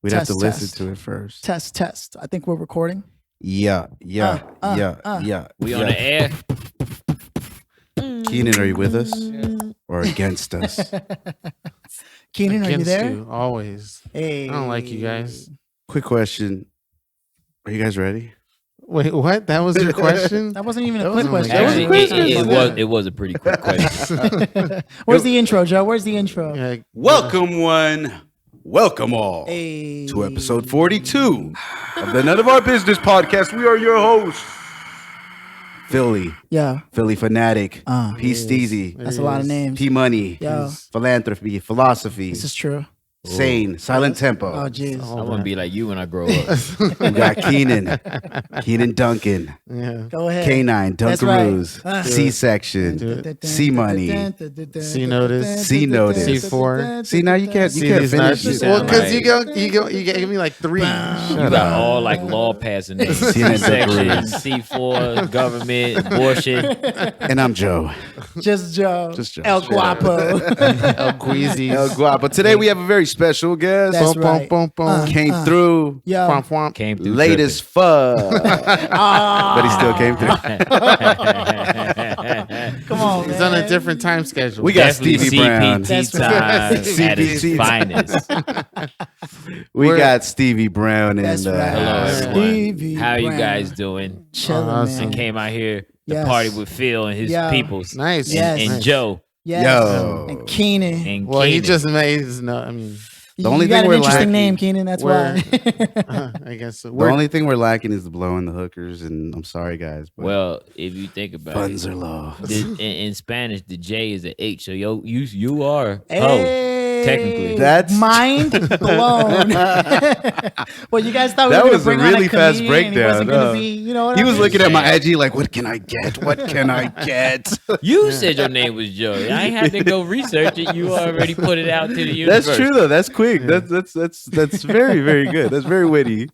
We'd have to listen to it first. Test. I think we're recording. Yeah. We on the air. Keenan, are you with us or against us? Keenan, are you there? You, always. Hey. I don't like you guys. Quick question. Are you guys ready? Wait, what? That was your question? That wasn't even a quick question. Actually, it was a pretty quick question. Where's the intro, Joe? Where's the intro? Yeah, Welcome one, welcome all to episode 42 of the None of Our Business podcast. We are your hosts, Philly. Yeah. Philly Fanatic. P. Steezy. That's a lot of names. P. Money. Yeah. Philanthropy. Philosophy. This is true. Sane. Silent Tempo. Oh, jeez. I want to be like you when I grow up. We got Keenan Duncan. Yeah. Go ahead. K9, That's right. Dunkaroos, C-section, C-Money, C notice. C notice. C4. See, now you can't these finish nuts. it. Well, because like- you gave me like three. You got all like law passing names. C-section, C4, government, abortion. And I'm Joe. Just Joe. Just Joe. El Guapo. El Guizzi. El Guapo. Today we have a very special guest. That's right. Came through. Yo. Womp, womp. Came through Late as fuck. But he still came through. Come on, He's man. on a different time schedule. We got Definitely Stevie Brown. CPT time at its CPT. finest. We got Stevie Brown. And That's right. Hello, everyone. Stevie How you Brown. guys doing? Chilling, Awesome. man. Came out here to Yes. party with Phil and his Yeah. peoples. Nice. Yes. And Nice. Joe. Yes. Yo. And Keenan. And Well, he Keenan. just made his no. I mean, The only you got thing an we're interesting lacking- name, Keenan. That's We're- why. I guess so. The only thing we're lacking is the blowing the hookers. And I'm sorry, guys. But Well, if you think about funds it, are low. in Spanish, the J is an H. So you are Hey, ho, technically. That's- mind blown. Well, you guys thought we That were going was to bring a on really a fast comedian and he breakdown, wasn't going huh? to be, you know what He I was mean? looking at my IG like, what can I get? What can I get? You said your name was Joe. I ain't had to go research it. You already put it out to the universe. That's true though. That's quick. That's very, very good. That's very witty.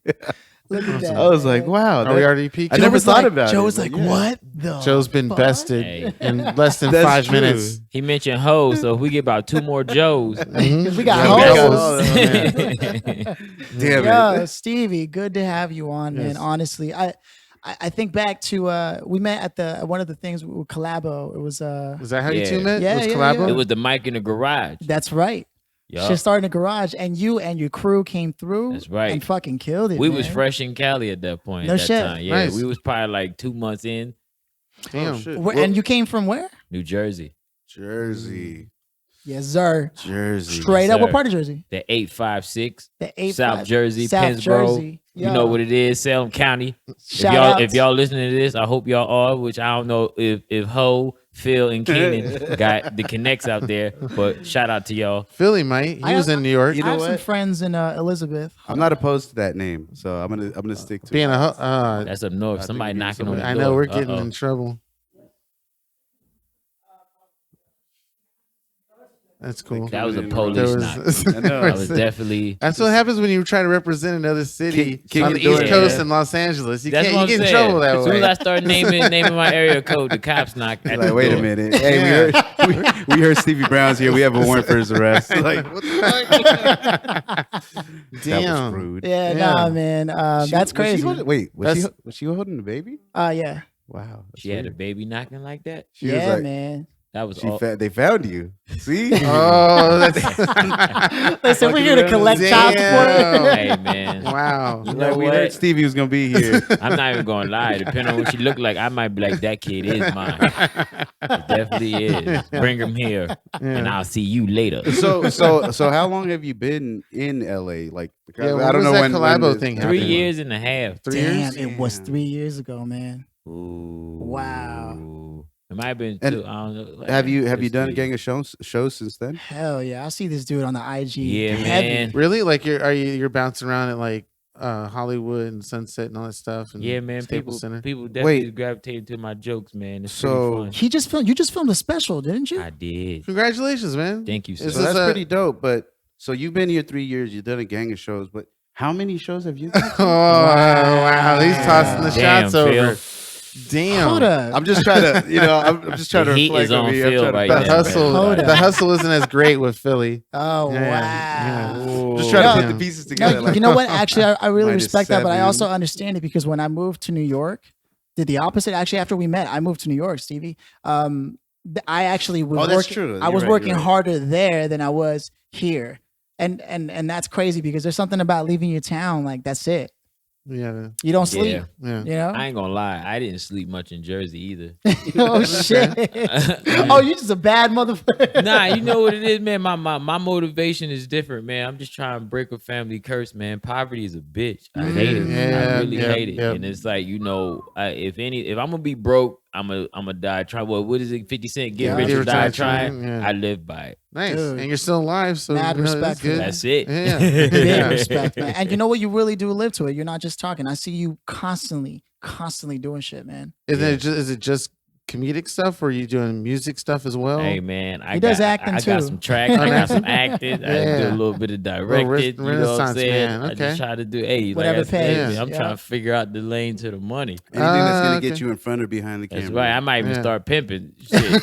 Look at that. I was man. like, wow. Are we already peaked? I Joe never was thought like- about it. Joe was but like, yeah. what the Joe's been fuck? bested Hey. in less than That's 5 true. minutes. He mentioned hoes, so if we get about 2 more Joes. Because we got Yeah, we got hoes. hoes. Damn Yo, it. Stevie, good to have you on, man. Yes. Honestly, I think back to we met at one of the things with Collabo. It was Was that how you Yeah. two met? Yeah, was yeah, Collabo? It was the mic in the garage. that's right. Yup. Shit started in the garage, and you and your crew came through. That's right. And fucking killed it. We man. was fresh in Cali at that point. No at that shit. time. Yeah, Nice. we was probably like 2 months in Damn. Oh, shit. And you came from where? New Jersey. Jersey. Yes, sir. Jersey. Straight up. What sir. part of Jersey? The 856. The 8 South Jersey, South Pennsboro. Jersey. You know what it is, Salem County. Shout If y'all listening to this, I hope y'all are, which I don't know if Ho, Phil, and Keenan got the connects out there, but shout out to y'all. Philly, mate. He I was have- in New York. You I know have some what? friends in Elizabeth. I'm not opposed to that name, so I'm gonna stick to Being it. That's up north. I Somebody think we knocking need on the I door. know we're getting Uh-oh. in trouble. That's cool. That was a There police There knock. was- I know. That was definitely. That's what happens when you try to represent another city Kick on it the East door. Coast Yeah. in Los Angeles. You That's can't. what You I'm get in saying. trouble that As soon as way. I start naming my area code, the cops knock at Like, the wait door. a minute. Hey, we heard Stevie Brown's here. We have a warrant for his arrest. Like, what the fuck? That was Damn. rude. Yeah, Yeah. nah, man. That's Was she crazy. holding- wait, That's- was she holding the baby? Yeah. Wow. that's She had a weird. baby knocking like that. She was Yeah, like, man. That was She all. they found you. See? Oh, that's Listen, we're here to collect child support. Damn. Hey man, Wow. you Like, know we heard what? Stevie was gonna be here. I'm not even gonna lie. Depending on what she looked like, I might be like, that kid is mine. It definitely is. Bring him here, and I'll see you later. So how long have you been in LA? Like, because Yeah, I when don't was know that when collabo the- thing 3 happened? years and a half. 3 Damn, years? it was 3 years ago, man. Ooh. Wow. It might have been And 2. I don't know. Like, Have you just done a 3. gang of shows since then? Hell yeah. I see this dude on the IG. Yeah, heavy. man. Really? Like you're bouncing around at like Hollywood and Sunset and all that stuff? And Yeah, man. Staples Center. People definitely Wait. gravitated to my jokes, man. It's So- pretty You just filmed a special, didn't you? fun. I did. Congratulations, man. Thank you, sir. Is So this that's a- pretty dope. But so you've been here 3 years. You've done a gang of shows, but how many shows have you done? Oh wow, he's tossing the Damn, shots over. Phil. Damn. Hold up. I'm just trying to, I'm just trying The to heat reflect is on over here. field I'm trying right to now, The balance hustle, Hold the up. hustle isn't as great with Philly. Oh, Yeah, wow. Just trying to No. put the pieces together. No, you know what? Actually, I really Minus respect that, but I 7. also understand it because when I moved to New York, did the opposite. Actually, after we met, I moved to New York, Stevie. I actually was that's working, true. I was You're right, working you're right. harder there than I was here. And that's crazy because there's something about leaving your town, like that's it. yeah, You don't sleep. yeah. You know? I ain't gonna lie, I didn't sleep much in Jersey either. Oh shit. Oh, you just a bad motherfucker. Nah, you know what it is, man. My motivation is different, man. I'm just trying to break a family curse, man. Poverty is a bitch. I hate it. Yeah, I really yeah, hate it. yeah. And it's like, if I'm gonna be broke, I'm gonna die trying. What is it? 50 Cent, get Yeah. rich Get or rich die or trying. trying, yeah. I live by it. Nice. Dude. And you're still alive, so Mad respect that's for good. that. That's it. Yeah. Big Yeah. respect, man. And you know what? You really do live to it. You're not just talking. I see you constantly doing shit, man. Is it just comedic stuff, or are you doing music stuff as well? Hey man, I He does got, acting, I got too. some tracks, I got some acting, I Yeah. do a little bit of directed. You know what I'm Renaissance saying? man, I okay. just try to do, like Whatever I said, pays, man, I'm yeah. trying to figure out the lane to the money. Anything that's going to get okay. you in front or behind the camera. That's right. I might even Yeah. start pimping. Shit.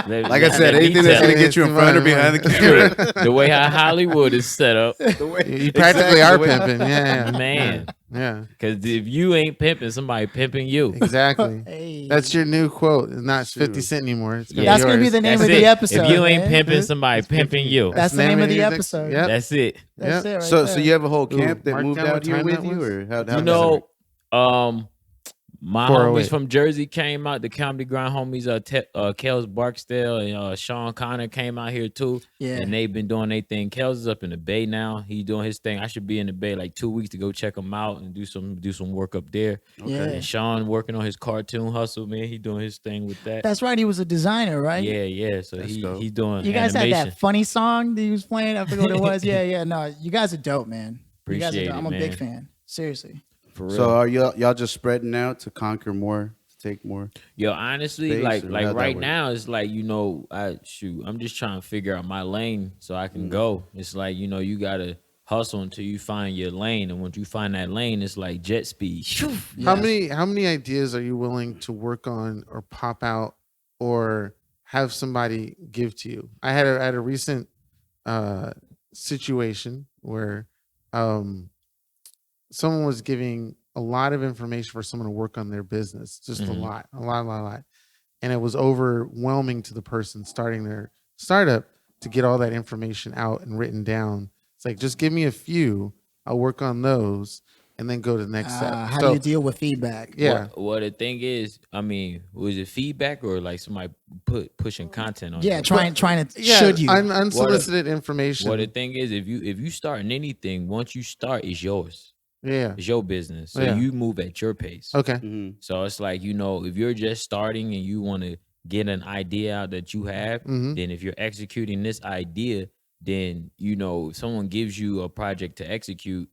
Like I said, anything that's going to get you in front or behind the camera. the way how Hollywood is set up, You practically Exactly are the way- pimping. Yeah. man. Yeah. Because if you ain't pimping, somebody pimping you. Exactly. Hey. That's your new quote. It's not Shoot. 50 Cent anymore. It's Yeah. That's gonna be yours. the name That's of it. the episode. If you ain't man. pimping, somebody pimping you. That's the name of the your episode. Yep. That's it. That's Yep. it right So there. you have a whole camp that mark moved down out what here time with that you? was? Or how You does that know, work? my 408. homies from Jersey came out. The Comedy Grind homies, Kels Barksdale and Sean Connor came out here too. Yeah. And they've been doing their thing. Kels is up in the Bay now. He's doing his thing. I should be in the Bay like 2 weeks to go check him out and do some work up there. Yeah. And Sean working on his cartoon hustle, man. He doing his thing with that. That's right. He was a designer, right? Yeah. So That's he dope. he's doing You guys animation. had that funny song that he was playing. I forget what it was. Yeah. No, you guys are dope, man. You guys are Appreciate dope. it, I'm a big man. fan. Seriously. For real. So are y'all just spreading out to conquer more, to take more? Yo, honestly, space, like or how'd that right work? now, it's like, I'm just trying to figure out my lane so I can go. It's like, you gotta hustle until you find your lane, and once you find that lane, it's like jet speed. Shoo. How many ideas are you willing to work on or pop out or have somebody give to you? I had a recent situation where someone was giving a lot of information for someone to work on their business, just Mhm. a lot, and it was overwhelming to the person starting their startup to get all that information out and written down. It's like, just give me a few, I'll work on those and then go to the next step. How So- do you deal with feedback? Yeah. Well, the thing is, was it feedback or like somebody pushing content on Yeah, you? trying to Yeah, should you. unsolicited information. Well, the thing is, if you starting anything, once you start, it's yours. Yeah. It's your business. So Yeah. you move at your pace. Okay. Mm-hmm. So it's like, if you're just starting and you want to get an idea out that you have, Mhm. then if you're executing this idea, then, if someone gives you a project to execute,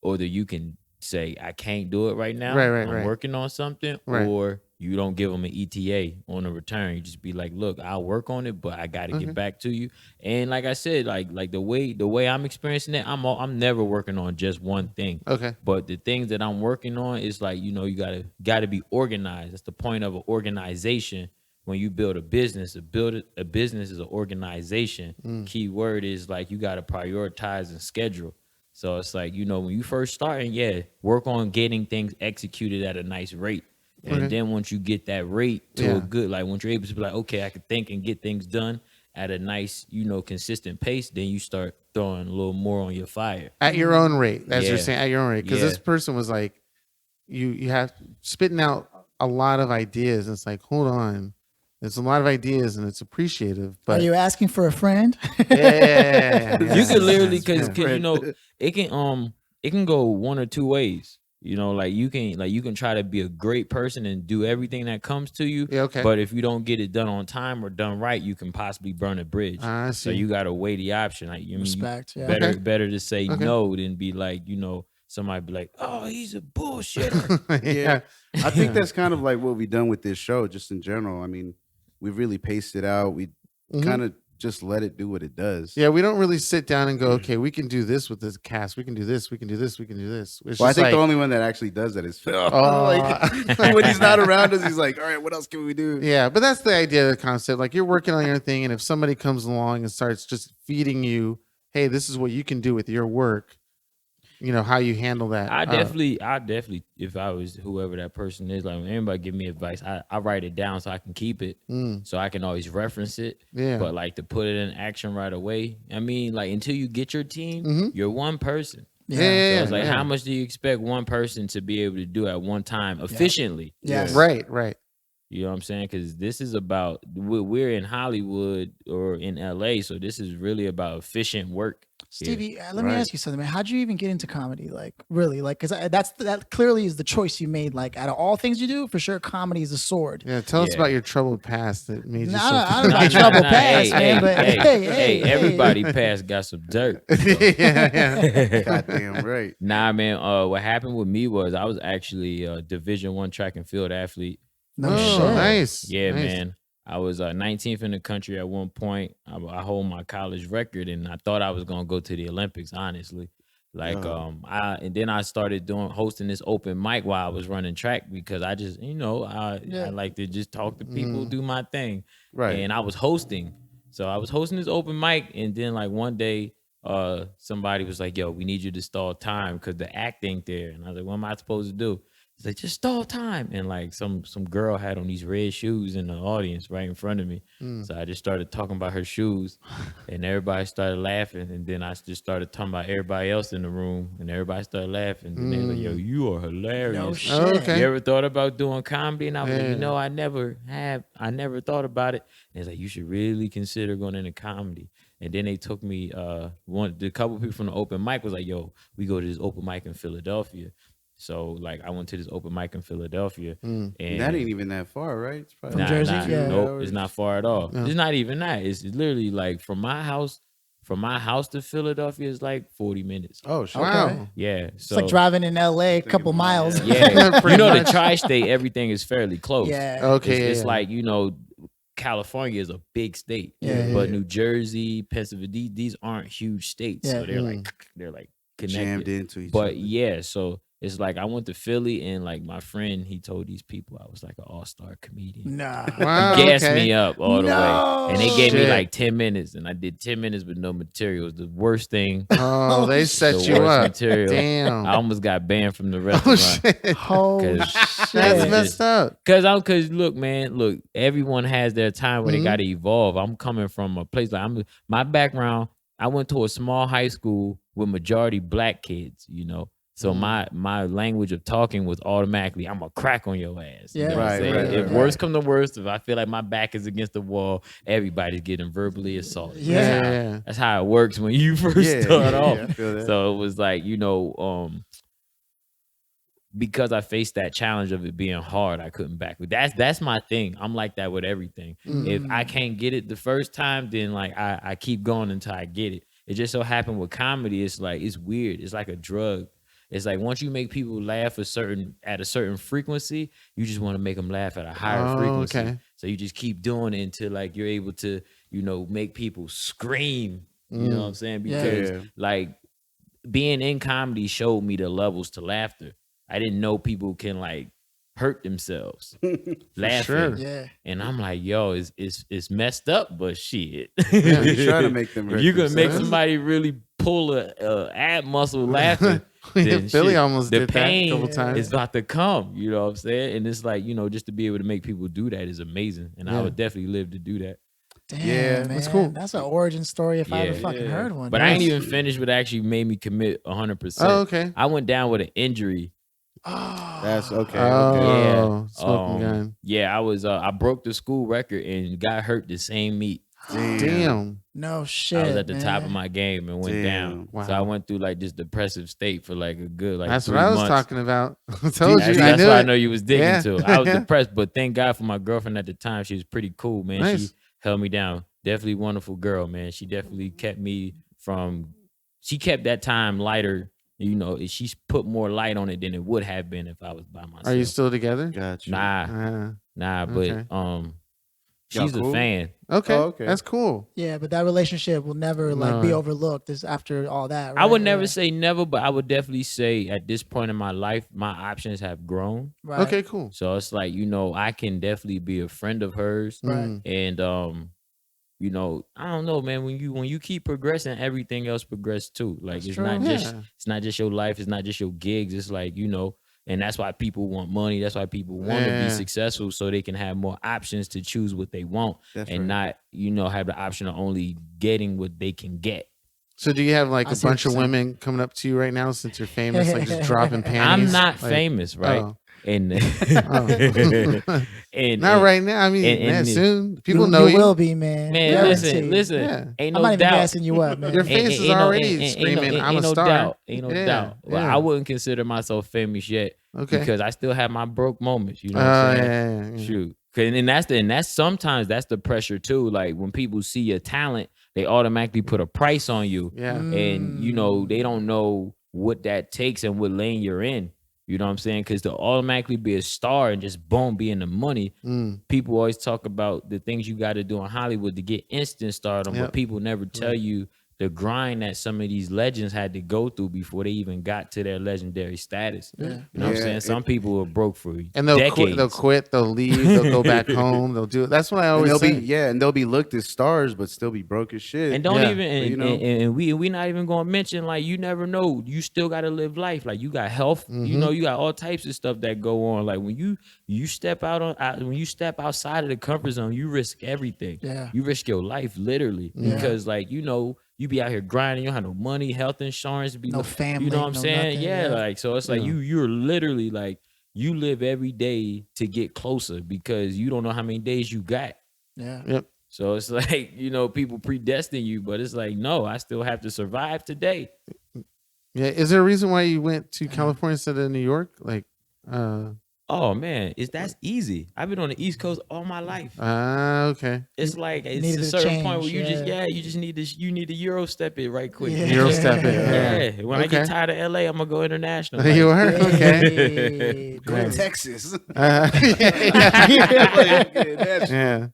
or that you can say, I can't do it right now. Right, I'm right. working on something. Right. Or you don't give them an ETA on the return. You just be like, look, I'll work on it, but I got to Okay. get back to you. And like I said, like the way I'm experiencing it, I'm never working on just one thing. Okay. But the things that I'm working on is like, you gotta be organized. That's the point of an organization. When you build a business, a business is an organization. Key word is like, you gotta prioritize and schedule. So it's like, when you first starting, work on getting things executed at a nice rate. And Okay. then once you get that rate to Yeah. a good, like once you're able to be like, okay, I can think and get things done at a nice, consistent pace, then you start throwing a little more on your fire. At your own rate, as you're Yeah. saying, at your own rate. Because Yeah. this person was like, you have spitting out a lot of ideas. And it's like, hold on. There's a lot of ideas and it's appreciative. But Are you asking for a friend? yeah, You can literally, yeah. because it can go one or two ways. Like you can try to be a great person and do everything that comes to you. Yeah, okay. But if you don't get it done on time or done right, you can possibly burn a bridge. I So see. you gotta weigh the option. Like, Respect, yeah. better Okay. better to say Okay. no than be like, somebody be like, oh, he's a bullshitter. Yeah. I think that's kind of like what we've done with this show, just in general. I mean, we've really paced it out. We Mhm. kind of just let it do what it does. Yeah, we don't really sit down and go, okay, we can do this with this cast. We can do this. We can do this. We can do this. It's Well, I just think like, the only one that actually does that is Phil. Oh. Like, when he's not around us, he's like, all right, what else can we do? yeah, but that's the idea of the concept. Like you're working on your thing, and if somebody comes along and starts just feeding you, hey, this is what you can do with your work, you know, how you handle that. I definitely, if I was whoever that person is, like when anybody give me advice, I write it down so I can keep it, so I can always reference it. Yeah. But like to put it in action right away, I mean, like until you get your team, you're one person. Yeah. So it's like, how much do you expect one person to be able to do at one time efficiently? Yes. Right. You know what I'm saying? Because this is about, we're in Hollywood or in LA, so this is really about efficient work. Stevie, let me ask you something, man. How'd you even get into comedy? Like, really? Like, because that clearly is the choice you made. Like, out of all things you do, for sure, comedy is a sword. Yeah, tell us about your troubled past that made you so. I don't know about trouble past, man. But hey, everybody past got some dirt. yeah. Goddamn right. Nah, man. What happened with me was I was actually a Division I track and field athlete. No Oh, shit. nice. Yeah, Nice. man. I was 19th in the country at one point. I hold my college record, and I thought I was gonna go to the Olympics. Honestly, like and then I started hosting this open mic while I was running track because I just I like to just talk to people, do my thing. Right. And I was hosting, so I was hosting this open mic, and then like one day, somebody was like, "Yo, we need you to stall time because the act ain't there." And I was like, "What am I supposed to do?" He's like, just stall time. And like some girl had on these red shoes in the audience right in front of me. So I just started talking about her shoes and everybody started laughing. And then I just started talking about everybody else in the room and everybody started laughing. And they were like, yo, you are hilarious. No shit. Oh, okay. You ever thought about doing comedy? And I was like, I never thought about it. And it's like, you should really consider going into comedy. And then they took me, the couple people from the open mic was like, yo, we go to this open mic in Philadelphia. So like I went to this open mic in Philadelphia, and that ain't even that far, right? It's probably From Jersey? Yeah. Nope, it's not far at all. Yeah. It's not even that. It's literally like from my house to Philadelphia is like 40 minutes. Oh, shit. Wow. Yeah, It's so like driving in LA a couple miles. yeah, Pretty the much. tri-state, everything is fairly close. Yeah. Okay. It's like California is a big state, but New Jersey, Pennsylvania, these aren't huge states, so they're like connected. Jammed into each But other. yeah, so it's like I went to Philly and like my friend, he told these people I was like an all-star comedian. Nah. Wow. He gassed okay. me up all the way. And they gave me Shit. like 10 minutes and I did 10 minutes with no material. It was the worst thing. Oh, they set The you worst up. material. Damn. I almost got banned from the Oh restaurant. shit. Oh, Cause- shit. That's Yeah. messed up. Cause look, man, everyone has their time where they gotta evolve. I'm coming from a place like my background, I went to a small high school with majority black kids, So my language of talking was automatically, I'm gonna crack on your ass. You Yeah. know what I'm Right, saying? right, If right, worst come to worst, if I feel like my back is against the wall, everybody's getting verbally assaulted. Yeah. That's how it works when you first start off. I feel that. So it was like, because I faced that challenge of it being hard, I couldn't back. That's my thing. I'm like that with everything. If I can't get it the first time, then like I keep going until I get it. It just so happened with comedy, it's like it's weird. It's like a drug. It's like once you make people laugh at a certain frequency, you just want to make them laugh at a higher frequency. Okay. So you just keep doing it until like you're able to, make people scream. You know what I'm saying? Because Yeah. like being in comedy showed me the levels to laughter. I didn't know people can like hurt themselves laughing. sure. Yeah. And I'm like, yo, it's messed up, but shit. You're trying to make them If hurt you can make themselves. somebody really pull a ab muscle laughing, then Philly shit, almost the did that a pain couple times. is about to come. You know what I'm saying? And it's like, just to be able to make people do that is amazing. And I Yeah. would definitely live to do that. Damn, Yeah, man. that's cool. That's an origin story if I ever Yeah. fucking heard one. But I ain't Yes. even finished what actually made me commit 100%. Oh, okay. I went down with an injury. That's okay. Oh, Okay. smoking gun. Yeah, I was I broke the school record and got hurt the same meet. Damn. No shit. I was at the top of man. my game and went Damn. down. Wow. So I went through like this depressive state for like a good like That's 3 what I was months. talking about. I told you. I That's knew what I it. know you was digging Yeah. to. I was depressed, but thank God for my girlfriend at the time. She was pretty cool, man. Nice. She held me down. Definitely wonderful girl, man. She definitely kept me she kept that time lighter. She put more light on it than it would have been if I was by myself. Are you still together? Gotcha. Nah, Okay. but She's cool? a fan. Okay. Oh, okay. That's cool. Yeah, but that relationship will never like be overlooked after all that. Right? I would never say never, but I would definitely say at this point in my life, my options have grown. Right. Okay, cool. So it's like, I can definitely be a friend of hers. Right. And I don't know, man. When you keep progressing, everything else progresses too. Like That's it's true. not just your life, it's not just your gigs. It's like, and that's why people want money. That's why people want to be successful, so they can have more options to choose what they want and not, have the option of only getting what they can get. So do you have like I a see what bunch of you're saying. women coming up to you right now since you're famous, like just dropping panties? I'm not Like, famous, right? oh. And, and Not right now. I mean, man, and- soon people know you. will be, man. Man, Guaranteed. listen. Yeah. Ain't I'm no not even doubt. gassing you up, man. Your face is already screaming, "I'm a no star." Doubt. Ain't no Yeah, doubt. Well, yeah. I wouldn't consider myself famous yet Okay. because I still have my broke moments. You know what I'm saying? yeah. Shoot. And that's sometimes that's the pressure too. Like when people see your talent, they automatically put a price on you. Yeah. And they don't know what that takes and what lane you're in. You know what I'm saying? Because to automatically be a star and just boom, be in the money, people always talk about the things you got to do in Hollywood to get instant stardom, but people never tell you the grind that some of these legends had to go through before they even got to their legendary status. You know what I'm saying? Some people were broke for And they'll decades. quit, they'll leave, they'll go back home, they'll do it. That's what I always say. And they'll be looked as stars, but still be broke as shit. And don't Yeah. even and we not even gonna mention, like, you never know. You still gotta live life. Like, you got health, you got all types of stuff that go on. Like when you step when you step outside of the comfort zone, you risk everything. Yeah. You risk your life literally. Because like, you be out here grinding, you don't have no money, health insurance, No family, you know what I'm no saying? nothing, Yeah, yeah. like, so it's like you're literally like, you live every day to get closer because you don't know how many days you got. Yeah. Yep. So it's like, people predestine you, but it's like, no, I still have to survive today. Yeah. Is there a reason why you went to California instead of New York? Like, Oh man, that's easy. I've been on the East Coast all my life. okay. It's like it's Needed a a certain point where change, you just need to Euro step it right quick. Yeah. Euro step it. Yeah. When I get tired of LA, I'm gonna go international. Like, You are? Okay. Hey, Go to Yeah. Texas. Yeah.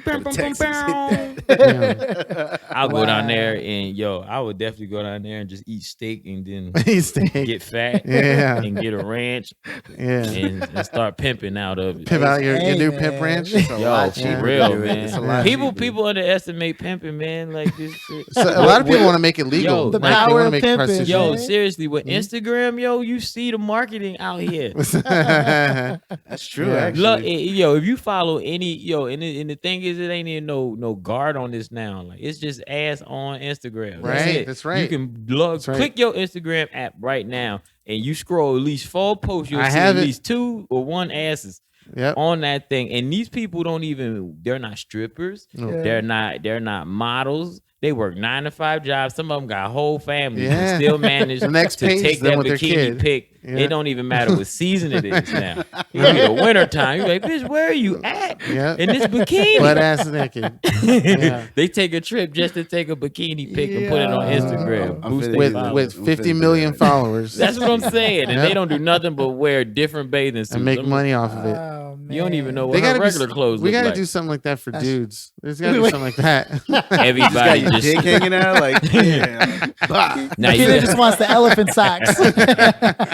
Bam, bam, bam, Texas, bam. Yeah. I'll go down there and I would definitely go down there and just eat steak and then He's staying. get fat Yeah. and get a ranch Yeah. and start pimping out of it. Pimp out your Hey, new man. pimp ranch. It's a Yo, lot for cheaper to real, do it. man. It's a lot cheaper. People underestimate pimping, man. Like this shit. So a lot of people want to make it legal. Yo, The Like, they power wanna of make pimping. prostitution. Yo, man. seriously, with Instagram, you see the marketing out here. That's true, Yeah. actually. Look, if you follow any, and the thing is, it ain't even no guard on this now. Like, it's just ass on Instagram. Right, that's right. You can log, That's right. click your Instagram app right now, and you scroll at least 4 posts. You'll I see have at it. least 2 or 1 asses Yep. on that thing. And these people they're not strippers. No. They're not models. They work 9 to 5 jobs. Some of them got whole families Yeah. and still manage The next to page take is them that with their bikini kid. pic. Yeah. It don't even matter what season it is now. It's the winter time. You're like, bitch, where are you at? Yeah. In this bikini. Butt ass naked. Yeah. They take a trip just to take a bikini pic and put it on Yeah. Instagram. I'm Boost finna their With followers. with 50 million followers. That's what I'm saying. And Yeah. they don't do nothing but wear different bathing suits. and make I'm- money off of it. Oh, man. You don't even know They what her gotta regular do, clothes We look gotta like. do something like that for That's- dudes. There's gotta be something like that. Got Everybody your just dick hanging out, like, yeah. Bah. now He just wants the elephant socks.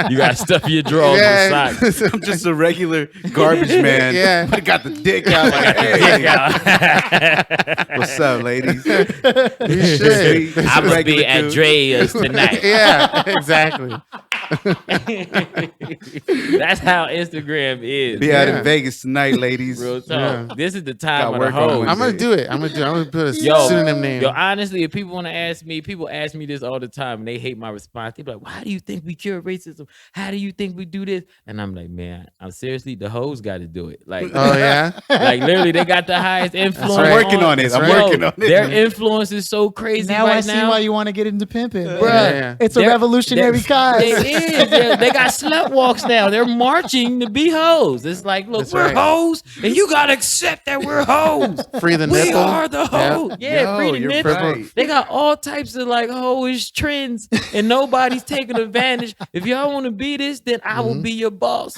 you got to stuff your drawers Yeah. with socks. I'm just a regular garbage man. Yeah. But I got the dick out. Like, hey, Dick out. what's up, ladies? You should. I must be Regular at dude. Drea's tonight. Yeah, exactly. That's how Instagram is. Be out Yeah. in Vegas tonight, ladies. Real talk. Yeah. This is the time Got of the work on hoes. Wednesday. I'm gonna do it. I'm gonna put a Yo, pseudonym name. Yo, honestly, if people want to ask me, people ask me this all the time and they hate my response. They be like, why do you think we cure racism? How do you think we do this? And I'm like, man, I'm seriously, the hoes got to do it. Like, Oh yeah. like literally, they got the highest influence. right. I'm working on it. I'm right. working on it. Their influence is so crazy now right I see now. why you want to get into pimping. Bruh, Yeah. It's a They're- revolutionary cause. It Yeah, they got slut walks now. They're marching to be hoes. It's like, look, That's we're right. hoes, and you gotta accept that we're hoes. Free the We nipple. are the hoes. Yeah, Yo, free the you're nipple. right. They got all types of like hoish trends, and nobody's taking advantage. If y'all want to be this, then I will be your boss.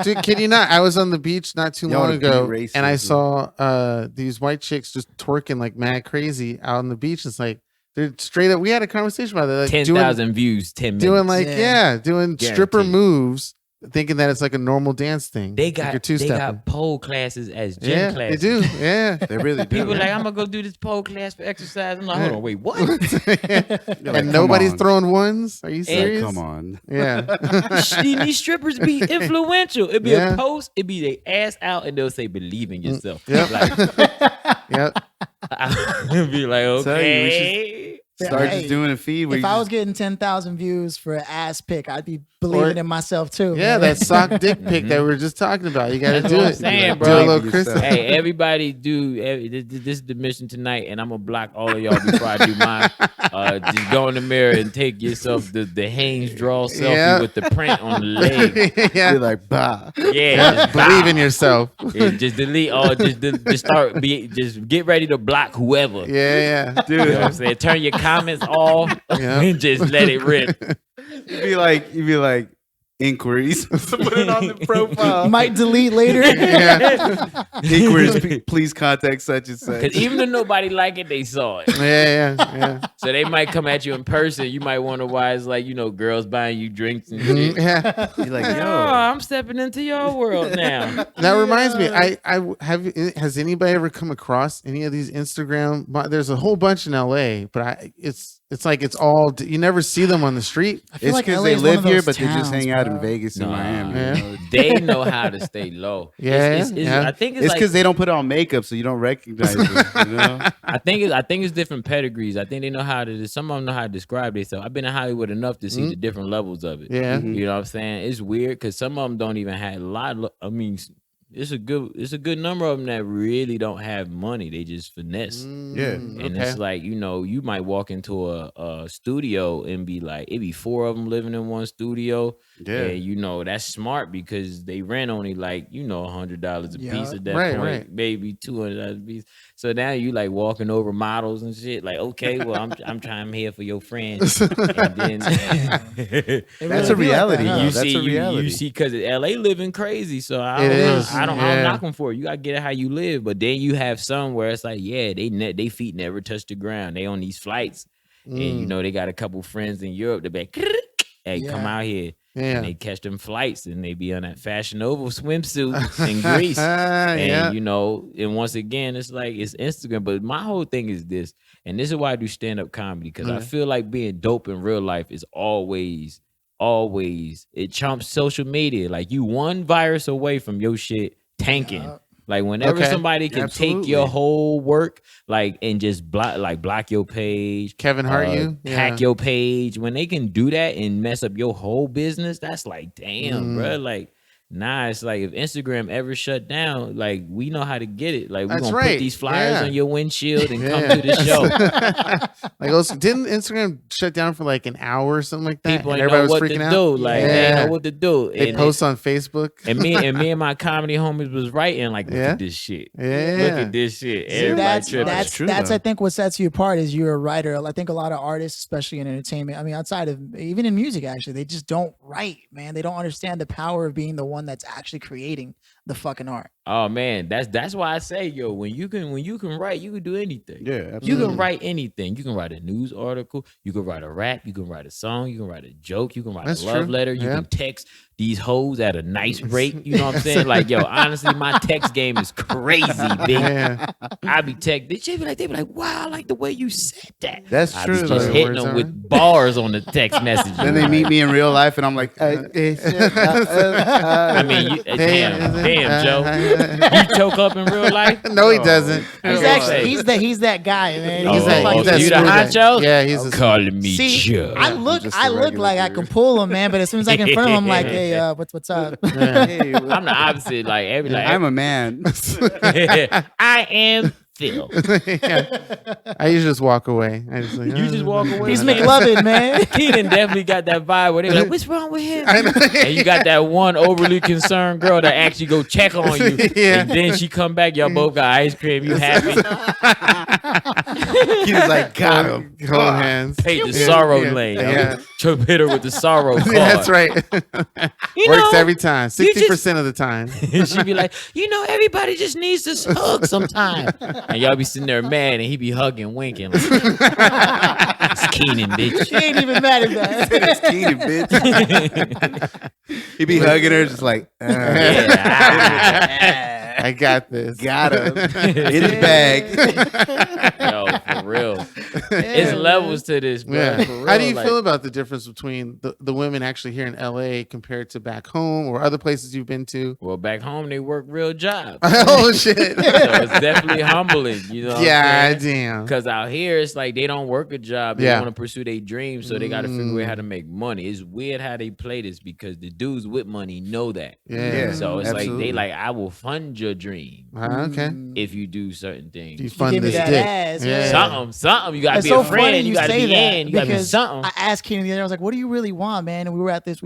Dude, kid you not? I was on the beach not too Y'all long wanna be ago, racist, and I man. saw these white chicks just twerking like mad crazy out on the beach. It's like they're straight up. We had a conversation about that. Like 10,000 views, 10 minutes. doing like Yeah. doing stripper Guaranteed. moves, thinking that it's like a normal dance thing. They like got you're two-stepping. pole classes as gym Yeah, classes. they do. Yeah. They really do. People like, I'm gonna go do this pole class for exercise. I'm like, hold on, wait, what? You're like, And come nobody's on. throwing ones. Are you Like, serious? come on. Yeah. These strippers be influential. It'd be Yeah. a post, it'd be their ass out, and they'll say, believe in yourself. Yep. Like, Yep. I'd be like, Tell you, we okay. Start Hey, just doing a feed. Where If you I was just- getting 10,000 views for an ass pic, I'd be believing in myself too. Yeah, man. that sock dick pic that we were just talking about. You got to That's do what I'm it. saying, do bro. a little Believe in Chris. yourself. Hey, everybody this is the mission tonight, and I'm gonna block all of y'all before I do mine. Just go in the mirror and take yourself the Hanes draw selfie Yeah. with the print on the leg. Yeah. You're like, bah. Yeah, just Believe in bow. yourself. Yeah, just delete all. Just just get ready to block whoever. Yeah, yeah. You know what I'm saying? Turn your comments off Yeah. and just let it rip. You'd be like, inquiries. Put it on the profile. Might delete later. Yeah. Inquiries, please contact such and such. Because even if nobody like it, they saw it. Yeah, yeah. So they might come at you in person. You might wonder why it's like, girls buying you drinks and shit. Yeah. You're like, Oh, yo. I'm stepping into your world now. That reminds me. Has anybody ever come across any of these Instagram? There's a whole bunch in LA, but it's like it's all you never see them on the street. I feel It's like because LA they is one live of here, those but they just towns, hang out in bro. Vegas and Nah. Miami. Yeah. You know? They know how to stay low. Yeah, It's- yeah. I think it's It's like, because they don't put on makeup, so you don't recognize them. You know? I think it's different pedigrees. I think they know how to. Some of them know how to describe themselves. I've been in Hollywood enough to see the different levels of it. Yeah. You know what I'm saying? It's weird because some of them don't even have a lot. I mean, it's a good number of them that really don't have money. They just finesse. Yeah. And Okay. it's like, you might walk into a studio and be like, it be 4 of them living in one studio. Yeah. And that's smart because they rent only like, $100 a Yeah. piece at that Right, point, right. maybe $200 a piece. So now you like walking over models and shit. Like, okay, well, I'm trying here for your friend. And then It That's really a be like reality, that, huh? yo. you That's see, a reality. you see, because LA living crazy. So I It don't, is, I don't yeah. knock them for it. You gotta get it how you live. But then you have some where it's like, yeah, they feet never touch the ground. They on these flights, and they got a couple friends in Europe. They be like, hey, come Yeah. out here. Yeah. And they catch them flights, and they be on that Fashion Nova swimsuit in Greece. And Yeah. and once again, it's like it's Instagram. But my whole thing is this, and this is why I do stand-up comedy, because I feel like being dope in real life is always it trumps social media. Like you one virus away from your shit tanking. Yeah. Like whenever Okay. somebody can take Absolutely. your whole work, and just block your page, Kevin Hart, you hack your page. When they can do that and mess up your whole business, that's like, damn, bro. Like, nah, it's like if Instagram ever shut down, like we know how to get it. Like we're That's gonna right. put these flyers Yeah. on your windshield and come Yeah. to the show. Like also, didn't Instagram shut down for like an hour or something like that? People And ain't know what to do. Like they ain't Yeah. know what to do. They And post on Facebook. and me and my comedy homies was writing like, look Yeah. at this shit. Yeah. Look at this shit. See, Everybody that's tripping. that's true, that's though. I think what sets you apart is you're a writer. I think a lot of artists, especially in entertainment, I mean, outside of even in music, actually, they just don't write, man. They don't understand the power of being the one that's actually creating the fucking art. Oh man, that's why I say, yo, when you can write, you can do anything. Yeah, You absolutely. can write anything. You can write a news article. You can write a rap. You can write a song. You can write a joke. You can write That's a love true. letter. You Yeah. can text these hoes at a nice rate. You know what I'm saying? Like, yo, honestly, my text game is crazy, big. Yeah. I be text. They be like, wow, I like the way you said that. That's I true. be just though. hitting Words them are- with bars on the text message. Then they meet me in real life, and I'm like, I mean, damn, Joe. You choke up in real life? No, he doesn't. He's Oh, actually hey. he's that guy, man. Oh, He's oh, that, oh, he's so that you the smooth guy. honcho? Yeah, he's a Calling me See, Joe. I look just a I look regular like I dude. can pull him, man. But as soon as I get in front of him, I'm like, hey, what's up? hey, I'm the opposite. Like every like I'm a man. I am Phil. I usually just walk away. I just like, You just walk away. He's McLovin, man. Keenan definitely got that vibe where they're like, what's wrong with him? And you got that one overly concerned girl that actually go check on you. Yeah. And then she come back, y'all both got ice cream, you happy. He was like, got him. Hold hands. Paid the sorrow lane. Yeah. Chub hit her with the sorrow card. Yeah, that's right. You Works know, every time. 60% of the time. And she'd be like, everybody just needs to hug sometime. And y'all be sitting there mad, and he be hugging, winking. Like, it's Keenan, bitch. She ain't even mad at that. It's Keenan, bitch. He be hugging her just like, I got this. got him. In his bag. Yo, for real. It's levels to this, bro. Yeah. For real, How do you like, feel about the difference between the women actually here in LA compared to back home or other places you've been to? Well, back home, they work real jobs. Oh, shit. So it's definitely humbling, you know? Yeah, damn. Because out here, it's like they don't work a job. They want to pursue their dreams, so they got to figure out how to make money. It's weird how they play this because the dudes with money know that. Yeah. So it's absolutely. like they like, I will fund your dream Okay. if you do certain things. You fund give me this that dick. ass, Yeah. Something. You gotta It's be so a funny friend. You gotta say be that in. You gotta be because something. I asked Keenan the other day, I was like, what do you really want, man? And we were at this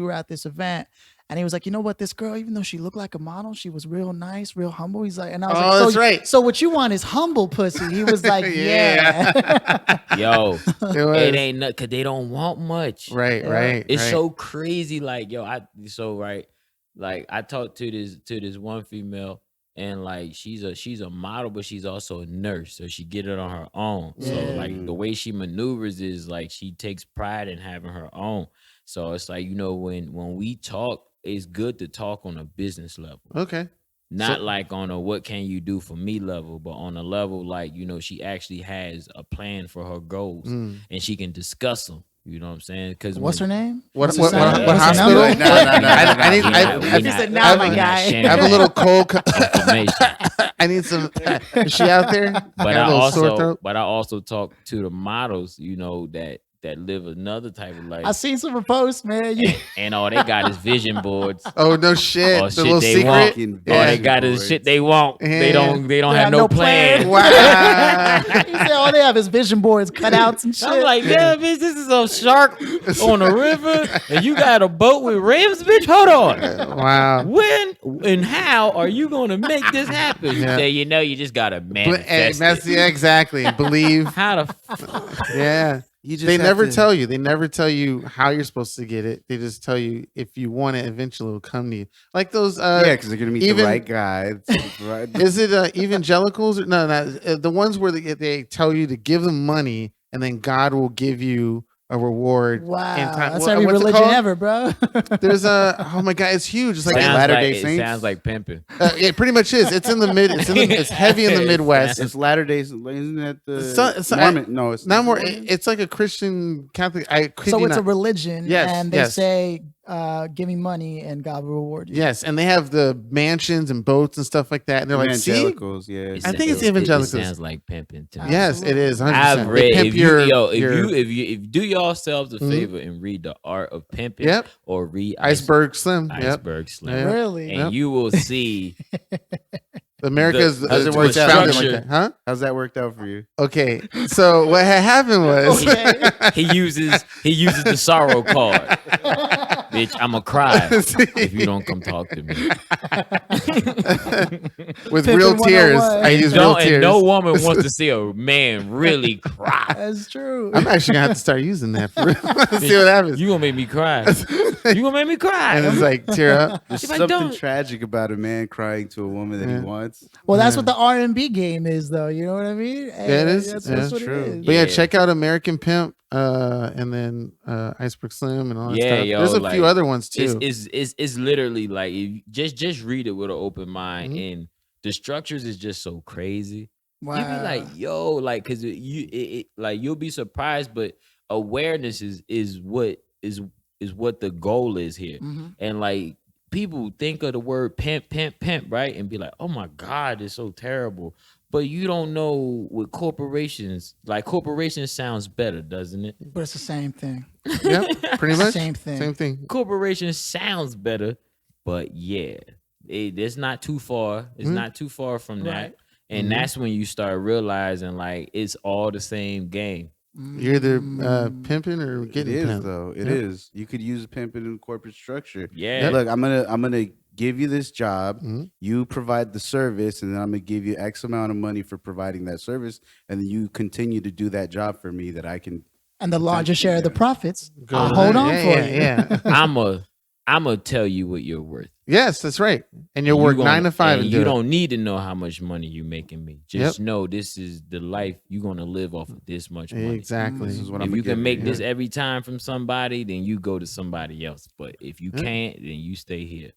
event. And he was like, you know what, this girl, even though she looked like a model, she was real nice, real humble. He's like, and I was like, that's right. So what you want is humble pussy. He was like, yeah. Yo, It was. it ain't nothing because they don't want much. Right, right. It's right. so crazy. Like, yo, I talked to this one female, and like she's a model, but she's also a nurse, so she get it on her own. So like the way she maneuvers is like she takes pride in having her own. So it's like, when we talk, it's good to talk on a business level. Okay. Not like on a what can you do for me level, but on a level like, she actually has a plan for her goals and she can discuss them. You know what I'm saying? Because What's her name? What What's her name? what What's her hospital? number? No. I He said, "Nah, my guy." have a little cold. information. I need some. Is she out there? But Got a little sore I throat? also talk to the models, that live another type of life. I seen some of her posts, man. And all they got is vision boards. Oh no shit! Or the shit little they secret. want. Yeah. All they got is shit they want. They don't have no plan. Wow. He said all they have is vision boards, cutouts, and shit. I'm like, damn, bitch, this is a shark on a river, and you got a boat with rims, bitch. Hold on. Wow. When and how are you gonna make this happen? Yeah. So you just gotta manifest it. Yeah, exactly. Believe. How the fuck? Yeah. You just They have never to- tell you. They never tell you how you're supposed to get it. They just tell you if you want it, eventually it'll come to you. Like those. Yeah, because they're gonna meet even- the right guy. Right. Is it evangelicals? Or, no, the ones where they tell you to give them money and then God will give you a reward. Wow, in time. that's What- every what's it religion called? ever, bro. There's oh my God, it's huge. It's like Latter-day It Saints? sounds like pimping. it pretty much is. It's in the mid. It's heavy in the Midwest. It's Latter Days. Isn't that the So Mormon? No, it's not more. It's like a Christian Catholic. I kid So you it's not. a religion, Yes, and they yes. say, "Give me money, and God will reward you." Yes, and they have the mansions and boats and stuff like that. And they're like, see, evangelicals. Yeah, I think it's evangelicals. It sounds like pimping to me. yes, it is. 100%. I've They read pimp if you do yourselves a Mhm. favor and read the Art of Pimping, Yep. or read Iceberg Slim. Yep. Iceberg Slim, Yeah. Really? and Yep. you will see. America's Does it it's work out? founded Structure. like that. Huh? how's that worked out for you? Okay. So what had happened was Okay. he uses the sorrow card. Bitch, I'ma cry if you don't come talk to me. with Pimpin' real tears. 101. I use real And tears. no woman wants to see a man really cry. That's true. I'm actually gonna have to start using that for real. See what happens. You gonna make me cry. You gonna make me cry. And it's like tear up. There's If I something don't- tragic about a man crying to a woman that Yeah. he wants. Well, that's what the R&B game is, though. You know what I mean? Yeah, it is. That's, Yeah, that's what true. it is. But yeah, Yeah. check out American Pimp, and then Iceberg Slim and all that Yeah, stuff. yo, There's a few like, other ones too. It's literally like if you just read it with an open mind, Mhm. and the structures is just so crazy. Wow. You be like, yo, like, cause like you'll be surprised, but awareness is what the goal is here. Mhm. And like people think of the word pimp, right? And be like, oh my God, it's so terrible. But you don't know what corporations, like corporations sounds better, doesn't it? But it's the same thing. Yep, pretty much. Same thing. Same thing. Corporation sounds better, but yeah, it's not too far. It's not too far from that. Right. And that's when you start realizing like it's all the same game. You're either pimping or getting It is pimped. though. It is. You could use a pimping in corporate structure. Yeah. Look, I'm gonna give you this job. You provide the service, and then I'm gonna give you X amount of money for providing that service, and then you continue to do that job for me that I can. And the larger share of the profits, Go I'll to hold that. on Yeah, for yeah, you. Yeah. I'm gonna tell you what you're worth. Yes, that's right. And you work 9 to 5 and and you do don't need to know how much money you're making me. Just Yep. know this is the life you're gonna live off of this much it. money. Exactly. This is what If I'm you gonna can give make you. this every time from somebody, then you go to somebody else. But if you can't, then you stay here.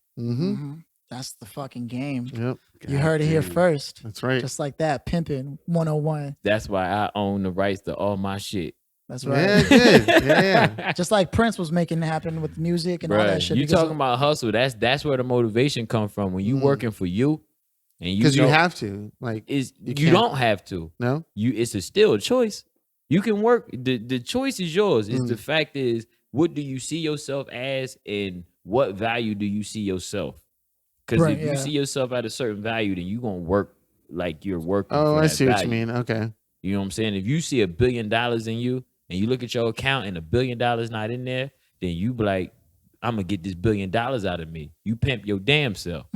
That's the fucking game. Yep. You heard it here damn. first. That's right. Just like that, pimping 101. That's why I own the rights to all my shit. That's Yeah, right. good. Yeah. Just like Prince was making it happen with music and all that Bruh, shit. you because talking about hustle? That's where the motivation come from. When you working for you, and you Because you know have to. Like, is you can't- don't have to. no? It's still a choice. You can work. The choice is yours. It's the fact is, what do you see yourself as, and what value do you see yourself? Because Right, if you yeah. see yourself at a certain value, then you gonna work like you're working. Oh, for I that see what you value. mean. Okay. You know what I'm saying? If you see $1 billion in you, and you look at your account and $1 billion not in there, then you be like, I'm gonna get this $1 billion out of me. You pimp your damn self.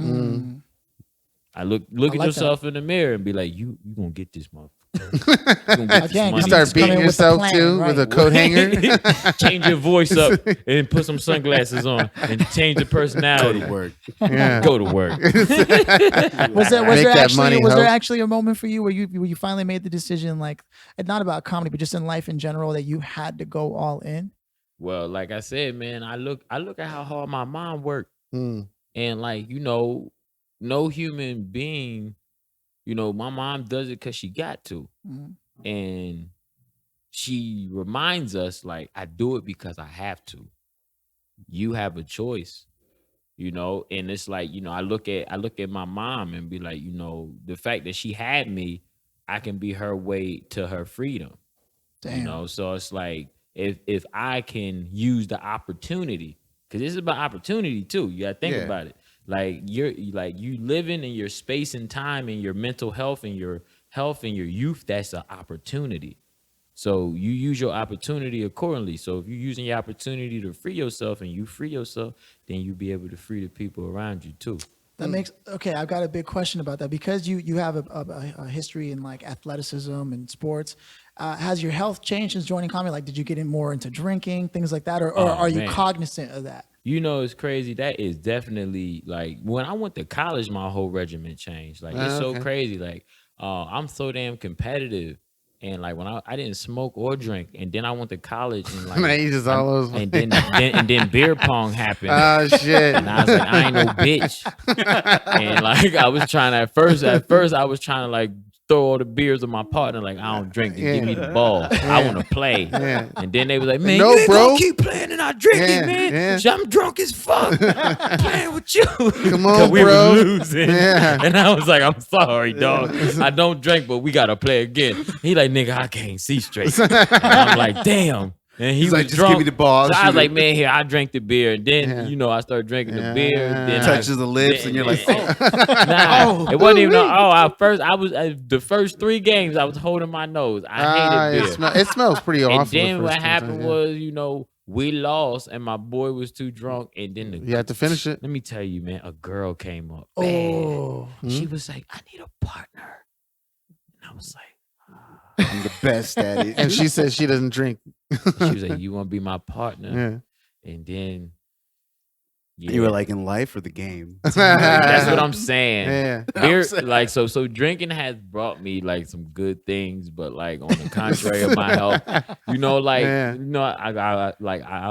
I look at like yourself in the mirror and be like, you gonna get this motherfucker. Again, You I'm start just beating coming with the yourself plan, too right. with a coat hanger. Change your voice up and put some sunglasses on and change the Go personality. to work. Yeah. Go to work. Was there Make that actually money, was there ho. actually a moment for you where you finally made the decision, like, and not about comedy, but just in life in general, that you had to go all in? Well, like I said, man, I look at how hard my mom worked. Mm. And like, no human being, my mom does it because she got to. And she reminds us, like, I do it because I have to. You have a choice, and it's like, I look at my mom and be like, the fact that she had me, I can be her way to her freedom. Damn. So it's like, if I can use the opportunity, because this is about opportunity too. You gotta think about it. Like you living in your space and time and your mental health and your youth, that's an opportunity. So you use your opportunity accordingly. So if you're using your opportunity to free yourself and you free yourself, then you'll be able to free the people around you too. That makes okay. I've got a big question about that because you have a history in like athleticism and sports. Has your health changed since joining comedy? Like, did you get in more into drinking, things like that, or are you man. cognizant of that? It's crazy. That is definitely like when I went to college, my whole regimen changed. Like it's so crazy. Like I'm so damn competitive. And like when I didn't smoke or drink, and then I went to college and like Man, you just all those. and then beer pong happened. Oh shit. And I was like, I ain't no bitch. And like I was trying to, at first I was trying to like throw all the beers of my partner, like I don't drink, give me the ball. I want to play. Yeah. And then they was like, man, No, you ain't bro. gonna keep playing and not drinking, Yeah, man. yeah. So I'm drunk as fuck playing with you. Come on, 'Cause we bro. was losing. Yeah. And I was like, I'm sorry, dog. I don't drink, but we gotta play again. He like, nigga, I can't see straight. And I'm like, damn. And he He's was like, just drunk. give me the ball. So I shoot was like, it. man, here, I drank the beer. And then, I started drinking the beer. Then Touches the lips, and you're like, nah, it wasn't even. The first 3 games, I was holding my nose. I hated beer. It smells pretty awful. And then the what first happened couple times, was, we lost, and my boy was too drunk. And then you had to finish it. Let me tell you, man, a girl came up. Oh, Bad. She was like, I need a partner. And I was like, I'm the best at it. And she said she doesn't drink. she was like, you want to be my partner? Yeah. And then You were like, in life or the game? that's what I'm saying. Yeah. Beer, like so drinking has brought me like some good things, but like on the contrary of my health, I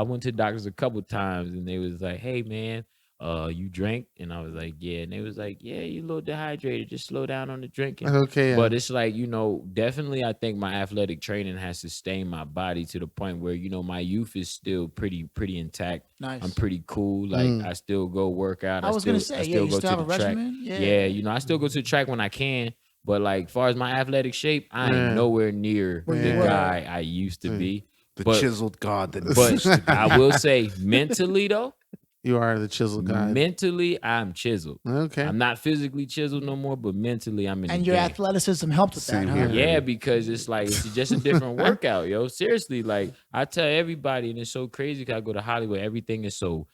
went to doctors a couple times and they was like, hey man, you drank? And I was like, yeah. And they was like, yeah, you a little dehydrated, just slow down on the drinking. Okay. But it's like, definitely I think my athletic training has sustained my body to the point where, my youth is still pretty intact. nice. I'm pretty cool. Like I still go work out. I was gonna say, yeah, you still have a regimen? Yeah, I still go to the track when I can. But like, as far as my athletic shape, I ain't nowhere near Where the you were. guy I used to be. The But- chiseled god that But I will say, mentally though, You are the chiseled guy. Mentally, I'm chiseled. Okay. I'm not physically chiseled no more, but mentally, I'm in And the your game. athleticism helped with Same that, here. huh? Yeah, because it's like it's just a different workout, yo. Seriously, like I tell everybody, and it's so crazy because I go to Hollywood, everything is so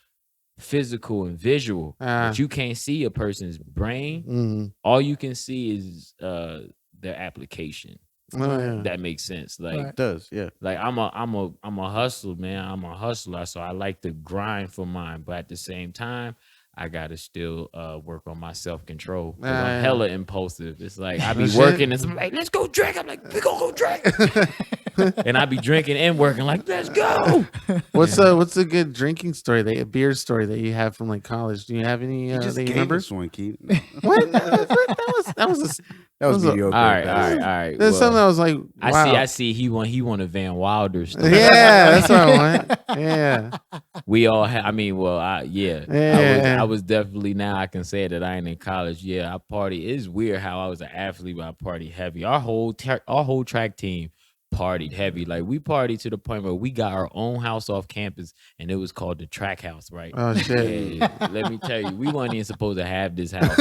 physical and visual, but you can't see a person's brain. All you can see is their application. Oh, yeah. That makes sense. Like Right. It does, yeah. like I'm a hustler, man. I'm a hustler, so I like to grind for mine, but at the same time, I gotta still work on my self-control because I'm hella impulsive. It's like I be working and I'm like, let's go drink. I'm like, we gonna go drink. And I be drinking and working like, let's go. What's a good drinking story, a beer story that you have from like college? Do you have any You just that you gave remember? us one, Keith. What? That was mediocre. All right. There's something I was like, wow. I see. He want a Van Wilder story. Yeah, that's what I want. Yeah. We all have. I mean, well, Yeah. I was definitely, now I can say that I ain't in college. Yeah, I party. It's weird how I was an athlete, but I party heavy. Our whole track team partied heavy. Like we partied to the point where we got our own house off campus, and it was called the track house. Right? Oh shit. Yeah, let me tell you, we weren't even supposed to have this house.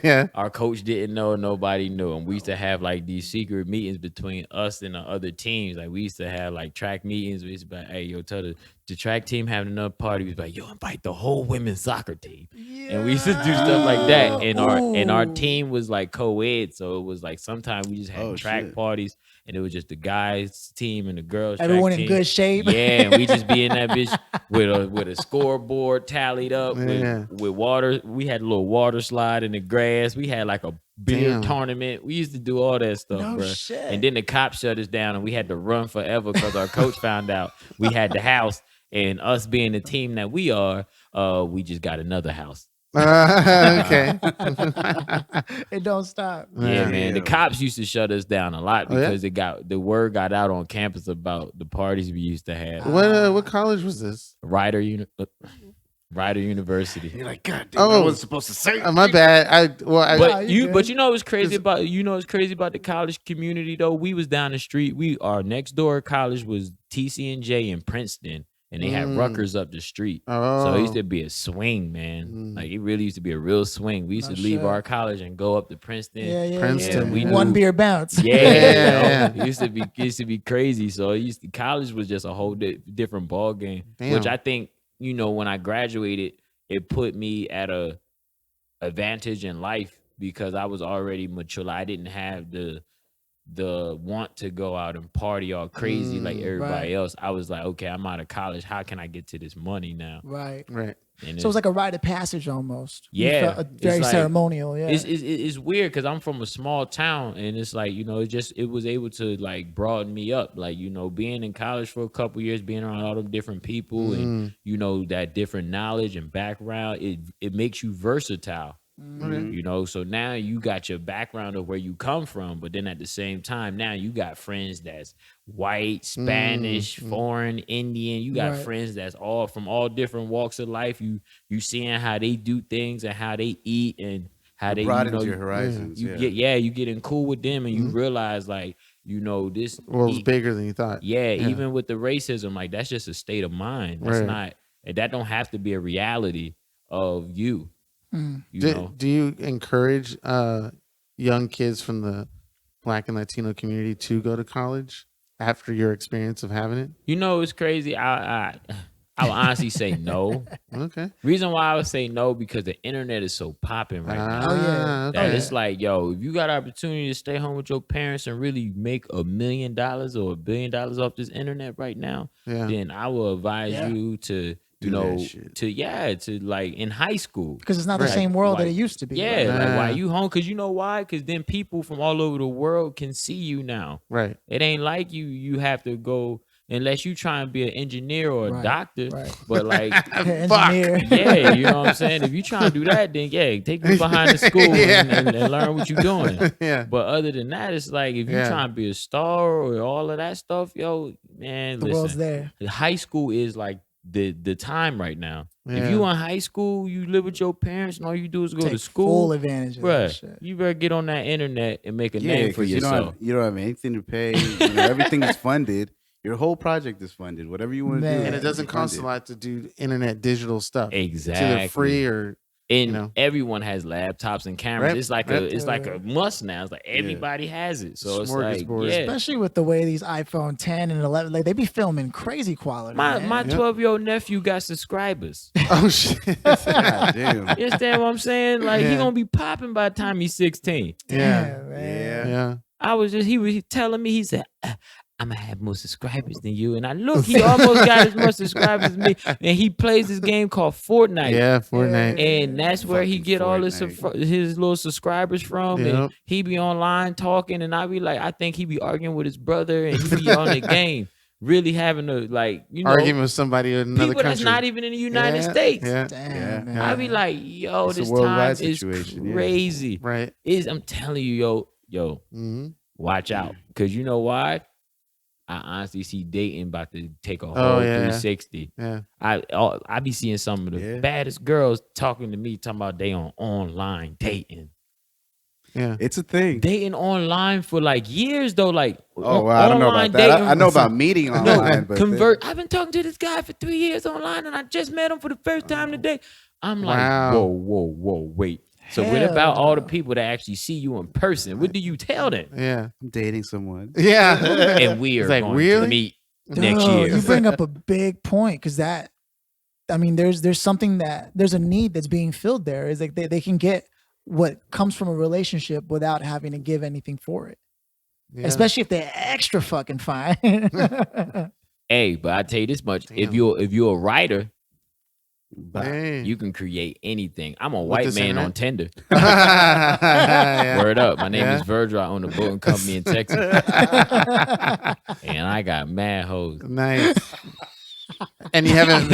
Yeah. Our coach didn't know, nobody knew, and we used to have like these secret meetings between us and the other teams. Like we used to have like track meetings. We used to be like, hey, yo, tell the track team having another party. We was like, yo, invite the whole women's soccer team. And we used to do stuff like that. And our team was like co-ed, so it was like sometimes we just had track parties, and it was just the guys team and the girls. Everyone track in team. good shape. Yeah, and we just be in that bitch with a scoreboard tallied up with water. We had a little water slide in the grass. We had like a beer tournament. We used to do all that stuff, No bro. shit. And then the cops shut us down, and we had to run forever because our coach found out we had the house. And us being the team that we are, we just got another house. Okay. It don't stop. Yeah, man. The cops used to shut us down a lot because the word got out on campus about the parties we used to have. What college was this? Rider University. You're like, God damn, I wasn't supposed to say it. My bad. But you know what's crazy about the college community though? We was down the street. Our next door college was TCNJ in Princeton. And they had Rutgers up the street. So it used to be a swing, man. Like it really used to be a real swing. We used to leave our college and go up to Princeton. Yeah. Princeton. We One beer bounce. Yeah. It used to be crazy. So college was just a whole different ball game. Which I think, when I graduated, it put me at a advantage in life because I was already mature. I didn't have the want to go out and party all crazy like everybody else. I was like, okay, I'm out of college. How can I get to this money now? Right. And So it's like a rite of passage almost. Yeah, Very like, ceremonial. Yeah. It's weird because I'm from a small town, and it's like it was able to like broaden me up. Like being in college for a couple years, being around all the different people, and that different knowledge and background, it makes you versatile. So now you got your background of where you come from, but then at the same time, now you got friends that's white, Spanish, foreign, Indian. You got friends that's all from all different walks of life. You seeing how they do things and how they eat and how they broadens your horizons. You getting cool with them, and you realize like this world's bigger than you thought. Yeah, even with the racism, like that's just a state of mind. That's not, that don't have to be a reality of you. Do you encourage young kids from the Black and Latino community to go to college after your experience of having it? It's crazy. I would honestly say no. Okay. Reason why I would say no because the internet is so popping right now. Okay. That it's like, yo, if you got an opportunity to stay home with your parents and really make $1 million or $1 billion off this internet right now, then I will advise you to. To like in high school. Because it's not the same world that it used to be. Yeah, like why you home? Because why? Because then people from all over the world can see you now. Right. It ain't like you have to go unless you try and be an engineer or a doctor. Right. But like, engineer. Yeah, you know what I'm saying? If you trying to do that, then take me behind the school and learn what you're doing. Yeah. But other than that, it's like if you trying to be a star or all of that stuff, yo, man, The world's there. High school is like the time right now. If you in high school, you live with your parents, and all you do is go to school. Full advantage of that shit. You better get on that internet and make a name for yourself. You don't have anything to pay. Everything is funded. Your whole project is funded. Whatever you want to do, Man. And it doesn't it's cost a funded. lot to do internet digital stuff. It's either Exactly. free or And you know. everyone has laptops and cameras. Right, It's like right. it's like a must now. It's like everybody has it. So it's like Smorgasbord. yeah. Especially with the way these iPhone 10 and 11, like they be filming crazy quality. My man. my 12-year-old nephew got subscribers. Oh shit. God damn. You understand what I'm saying? Like he Yeah. gonna be popping by the time he's 16. Yeah. Damn, man. Yeah. He was telling me, he said, I'm gonna have more subscribers than you. And I look, he almost got as much subscribers as me. And he plays this game called Fortnite. Yeah, Fortnite. And that's where he Fucking get all Fortnite. his little subscribers from. Yep. And he be online talking, and I be like, I think he be arguing with his brother, and he be on the game, really having a Arguing with somebody in another people country. that's not even in the United Yeah, States. Yeah. Damn, Yeah. man. I be like, yo, It's a this worldwide time is situation, yeah. crazy. Right. I'm telling you, yo, Mm-hmm. watch out, because you know why? I honestly see dating about to take a whole Oh, yeah. 360. Yeah. I be seeing some of the Yeah. baddest girls talking to me, talking about they on online dating. Yeah. It's a thing. Dating online for like years though, like Oh, well, I don't know online about that. dating- I know about meeting online, but convert. I've been talking to this guy for 3 years online, and I just met him for the first time today. I'm like, Wow. whoa, wait. So what Hell about all the no. people that actually see you in person? What do you tell them? Yeah. I'm dating someone. Yeah. And we are It's like, going really? to meet next Dude, year. You bring up a big point because that, I mean, there's something there's a need that's being filled there. Is like they can get what comes from a relationship without having to give anything for it, Yeah. especially if they're extra fucking fine. Hey, but I tell you this much: Damn. if you're a writer, Hey. you can create anything. I'm a With white this man on internet? Tinder. Yeah. Word up. My name Yeah. is Virgil. I own a boating company in Texas. And I got mad hoes. Nice. And you haven't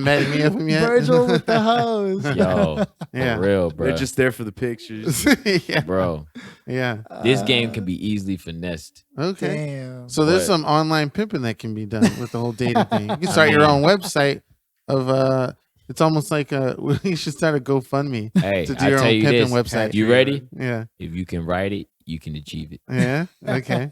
met any of them yet? Virgil with the hose. Yo, Yeah. for real, bro. They're just there for the pictures. yeah. Bro, Yeah. this game can be easily finessed. Okay. Damn. So there's But- some online pimping that can be done with the whole dating thing. You can start your own website of it's almost like you should start a GoFundMe Hey, to do I your tell own you pimping this. website. You ready? Yeah. If you can write it, you can achieve it. Yeah. Okay.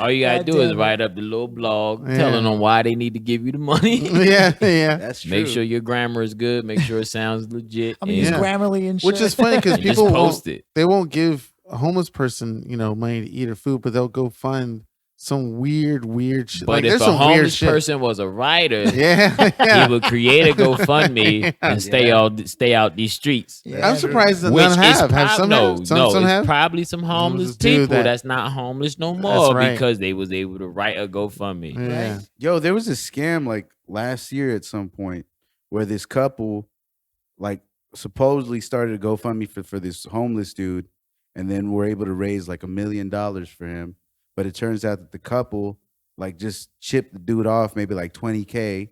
All you gotta God do is damn it. write up the little blog Yeah. telling them why they need to give you the money. yeah. Yeah. That's true. Make sure your grammar is good. Make sure it sounds legit. I mean, and use Yeah. Grammarly and shit. Which is funny because you just people post it. they won't give a homeless person, money to eat or food, but they'll go fund some weird shit. But Like if there's a some weird homeless shit. person was a writer, Yeah. Yeah. he would create a GoFundMe and stay out these streets. Yeah, I'm surprised that Which none is have. Have some no, have? Some, no, some it's have? probably some homeless just do people that. that's not homeless no more right. because they was able to write a GoFundMe. Yeah. Yo, there was a scam like last year at some point where this couple like supposedly started a GoFundMe for this homeless dude, and then were able to raise like $1 million for him. But it turns out that the couple like just chipped the dude off maybe like $20K,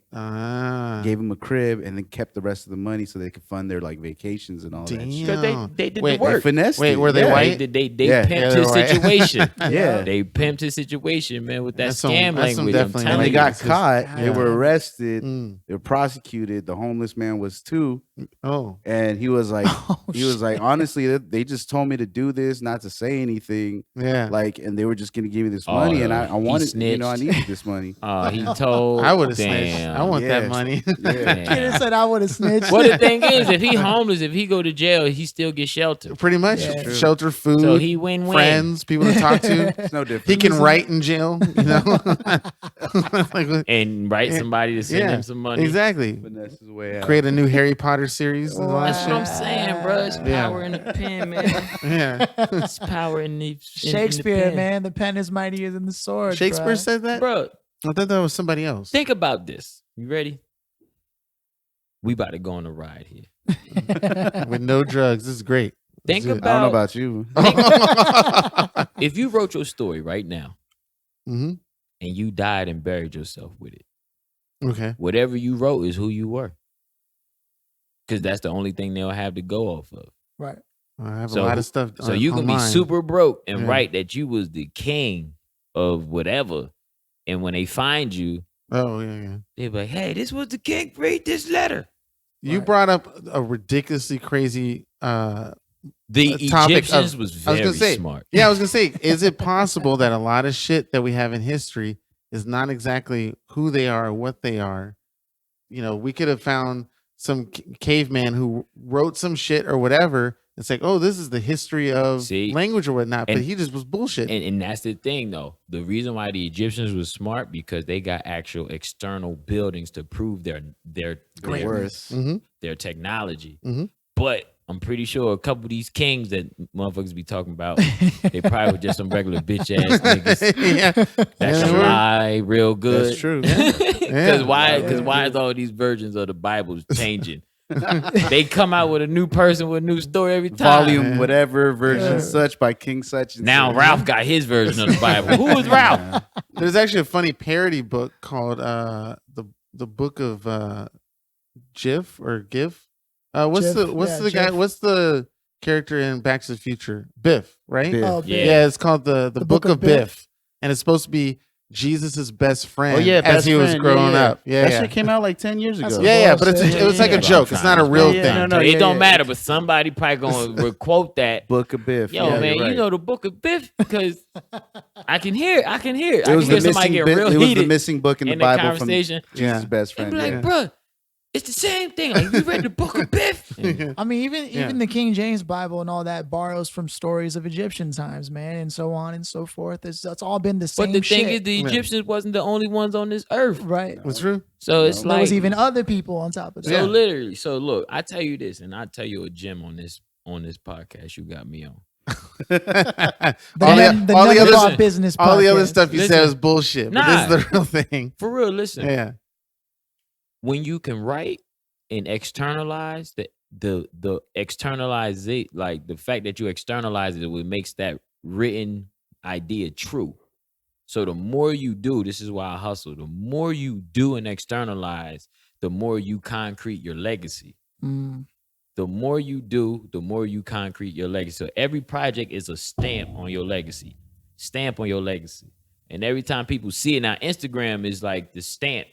gave him a crib, and then kept the rest of the money so they could fund their like vacations and all that shit. Because they did Wait, the work. They finessed Wait, it. were they yeah. white? They Yeah, pimped they're his white. situation. Yeah. They pimped his situation, man, with that That's some- scam that's some language. I'm definitely And telling they you. got it's just- caught. They Yeah. were arrested. Mm. They were prosecuted. The homeless man was too. Oh. And he was like, Oh, shit. honestly, they just told me to do this, not to say anything. Yeah. Like, and they were just gonna give me this Oh, money, and I he wanted, I snitched. needed this money. He told. I would have snitched. Damn. I want Yeah. that money. Yeah. Damn. Kid said I would have snitched. Well, the thing is, if he homeless, if he go to jail, he still get shelter. Pretty much. Yeah. True. Shelter, food, So he win-win. friends, people to talk to. It's no different. He can write in jail, Like, And write Yeah. somebody to send yeah, him some money. exactly. Finesse his way out. Create a new Harry Potter series. And all that That's what I'm shit. saying, bro. It's Yeah. power in the pen, man. Yeah. It's power in the Shakespeare, pen. man, the pen is mightier than the sword. Shakespeare bruh. said that? Bro, I thought that was somebody else. think about this. You ready? We about to go on a ride here. With no drugs. This is great. Think Let's do it. I don't know about about you. if you wrote your story right now Mhm. and you died and buried yourself with it. Okay. Whatever you wrote is who you were. Because that's the only thing they'll have to go off of. Right. I have So a lot who- of stuff. So you can be online. super broke and Yeah. write that you was the king of whatever. And when they find you, Oh, yeah. they'll be like, hey, this was the king. Read this letter. You Right. brought up a ridiculously crazy The topic Egyptians of- was I was very gonna say, smart. Yeah, I was gonna say, is it possible that a lot of shit that we have in history is not exactly who they are or what they are. You know, we could have found some caveman who wrote some shit or whatever. It's like, oh, this is the history of See? language or whatnot, but And- he just was bullshit. And that's the thing, though. The reason why the Egyptians was smart because they got actual external buildings to prove their Worth. Mm-hmm. their technology. Mhm. But I'm pretty sure a couple of these kings that motherfuckers be talking about, they probably were just some regular bitch ass niggas Yeah. that Yeah, can sure. lie real good. That's true. Because why? Yeah. Because why is all these versions of the Bible changing? They come out with a new person with a new story every time. Volume Yeah. whatever version Yeah. such by King such and Now such. Ralph got his version of the Bible. Who is Ralph? There's actually a funny parody book called the book of GIF or GIF. What's GIF, the yeah, guy? GIF. What's the character in Back to the Future? Biff, right? Biff. Oh, Yeah. Yeah, it's called the book of Biff, and it's supposed to be Jesus's best friend. Oh yeah, as best he was friend. growing yeah. up. Yeah, that yeah. shit came out like 10 years That's ago. a Yeah, but bullshit. it was like Yeah, a joke. yeah. It's not a real Yeah, thing. no, no, it yeah, don't yeah. matter, but somebody probably gonna quote that. Book of Biff. Yo, yeah, man, you're you right. know the book of Biff because I can hear. it was I can the hear somebody missing get bit- real it was the heated missing book in the in the Bible from conversation. Jesus' Yeah. best And friend. be like, yeah. bruh, it's the same thing. Like, you read the book of Biff. And I mean, even Yeah. the King James Bible and all that borrows from stories of Egyptian times, man, and so on and so forth. That's all been the same but the thing shit. is, the Yeah. Egyptians wasn't the only ones on this earth. Right. That's true. So it's There like was even other people on top of that. so Yeah. literally. So look, I tell you this, and I tell you a gem on this podcast. You got me on. The all None the other About business. all the other podcast. stuff you said Listen. was bullshit. But Nah. this is the real thing. For real, listen. Yeah. When you can write and externalize the externalize it, like the fact that you externalize it, what makes that written idea true. So the more you do, this is why I hustle. The more you do and externalize, the more you concrete your legacy. Mm, The more you do, the more you concrete your legacy. So every project is a stamp on your legacy. Stamp on your legacy. And every time people see it, now Instagram is like the stamp.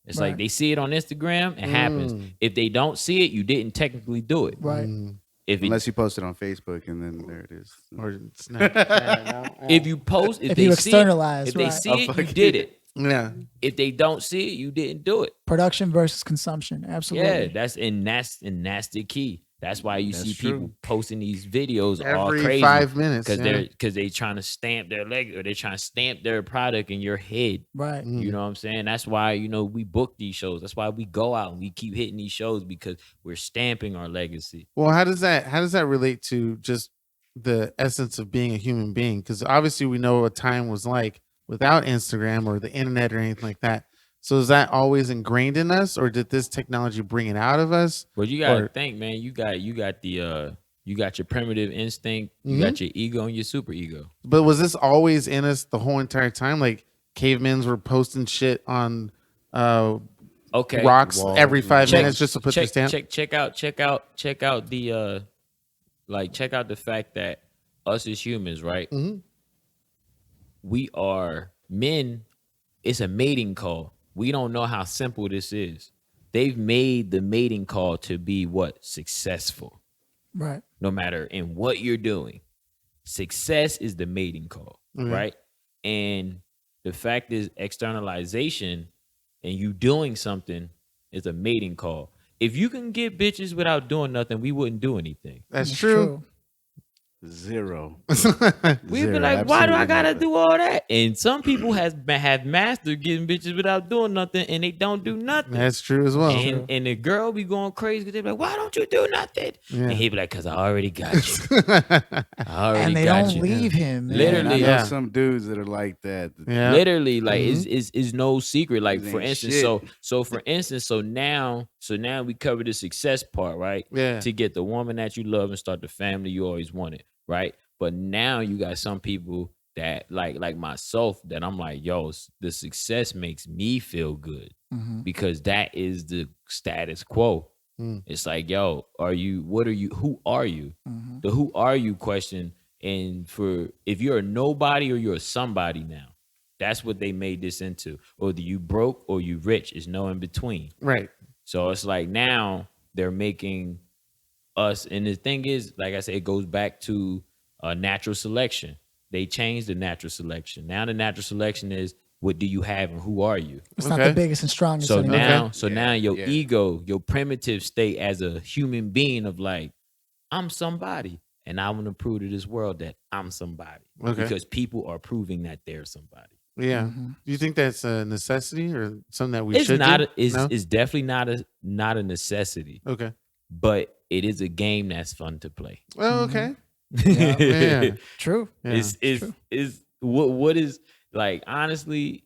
It's like Right. they see it on Instagram, it happens. Mm. If they don't see it, you didn't technically do it. right. Mm. If it, Unless you post it on Facebook and then there it is. Or Snapchat. if you post, if If they you see it, externalize, if they right. see Oh, it, you fuck did yeah. it. Yeah. If they don't see it, you didn't do it. Production versus consumption. Absolutely. Yeah, that's the key. That's why you That's see true. people posting these videos all Every crazy 5 minutes. because they trying to stamp their leg or they're trying to stamp their product in your head. Right. Mm. You know what I'm saying? That's why we book these shows. That's why we go out and we keep hitting these shows because we're stamping our legacy. Well, how does that relate to just the essence of being a human being? Because obviously we know what time was like without Instagram or the internet or anything like that. So is that always ingrained in us, or did this technology bring it out of us? But you gotta Or- think, man. You got you got your primitive instinct. You Mhm. got your ego and your super ego. But was this always in us the whole entire time? Like cavemen were posting shit on Okay. rocks Wall. every 5 Check- minutes just to put the stamp. check out the check out the fact that us as humans, right? Mhm. We are men. It's a mating call. We don't know how simple this is. They've made the mating call to be what? Successful. Right. No matter in what you're doing. Success is the mating call, Mhm. right? And the fact is externalization and you doing something is a mating call. If you can get bitches without doing nothing, we wouldn't do anything. That's true. Zero. We'd be Zero, like, why do I absolutely gotta nothing. do all that? And some people have mastered getting bitches without doing nothing, and they don't do nothing. That's true as well. And the girl be going crazy because they be like, why don't you do nothing? Yeah. And he be like, because I already got you. I already And they got don't you. leave him. man. Literally. And I know Yeah. some dudes that are like that. Yeah. Literally, like Mhm. is no secret. Like It for ain't instance, shit. so for instance, so now we cover the success part, right? Yeah. To get the woman that you love and start the family you always wanted, right? But now you got some people that like myself that I'm like, yo, the success makes me feel good Mhm. because that is the status quo. Mm. It's like, yo, who are you? Mhm. The who are you question. And for if you're a nobody or you're a somebody now, that's what they made this into. Or you broke or you rich. It's no in between. Right. So it's like now they're making us, and the thing is, like I said, it goes back to natural selection. They changed the natural selection. Now the natural selection is what do you have and who are you? It's not the biggest and strongest So anymore. now, Yeah, now your yeah. ego, your primitive state as a human being of like, I'm somebody, and I want to prove to this world that I'm somebody because people are proving that they're somebody. Yeah. Mhm. Do you think that's a necessity or something that we It's should not. do? No? It's definitely not a necessity, Okay. but it is a game that's fun to play. Oh, okay. Yeah. True. Yeah. Is what is like honestly,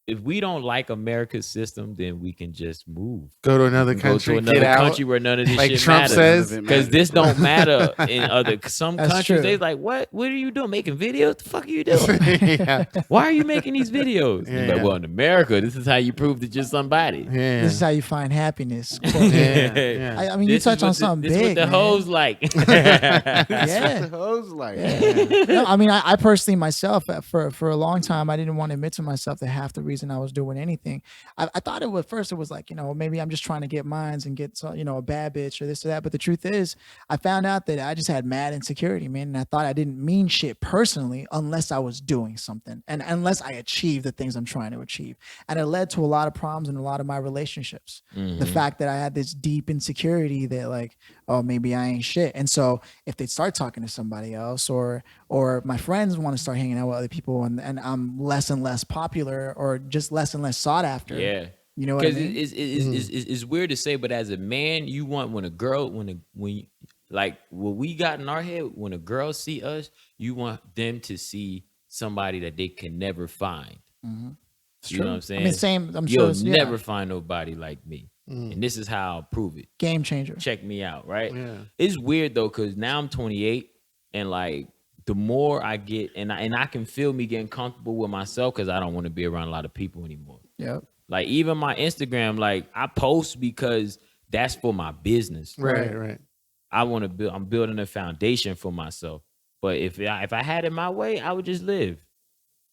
if we don't like America's system, then we can just move. Go to another Go country. to another get out. country where none of this Like shit Trump matters. says. Because this don't matter in other some That's countries. true. They like, what are you doing? Making videos? The fuck are you doing? yeah. Why are you making these videos? Yeah, Like, yeah. well, in America, this is how you prove that you're somebody. Yeah. This is how you find happiness. Yeah. Yeah. I mean, you This touch is on what something this big. what the man. hoes like. Yeah. The hose like. No, I mean, I personally myself, for a long time, I didn't want to admit to myself that half the reason I was doing anything, I thought it was first. It was like, maybe I'm just trying to get mines and get a bad bitch or this or that. But the truth is, I found out that I just had mad insecurity, man, and I thought I didn't mean shit personally unless I was doing something and unless I achieved the things I'm trying to achieve. And it led to a lot of problems in a lot of my relationships. The fact that I had this deep insecurity that like, oh, maybe I ain't shit. And so if they start talking to somebody else or my friends want to start hanging out with other people and I'm less and less popular or just less and less sought after. Yeah. You know what I Because mean? it's weird to say, but as a man, you want when like what we got in our head, when a girl see us, you want them to see somebody that they can never find. It's You true. know what I'm saying? I mean, same. I'm sure. You'll It's, never find nobody like me. Mm. And this is how I'll prove it. game changer. Check me out, right? Yeah. It's weird though, because now I'm 28 and like the more I get and I can feel me getting comfortable with myself because I don't want to be around a lot of people anymore. Yep. Like even my Instagram, like I post because that's for my business. Right. I want to build. I'm building a foundation for myself. But if I had it my way, I would just live.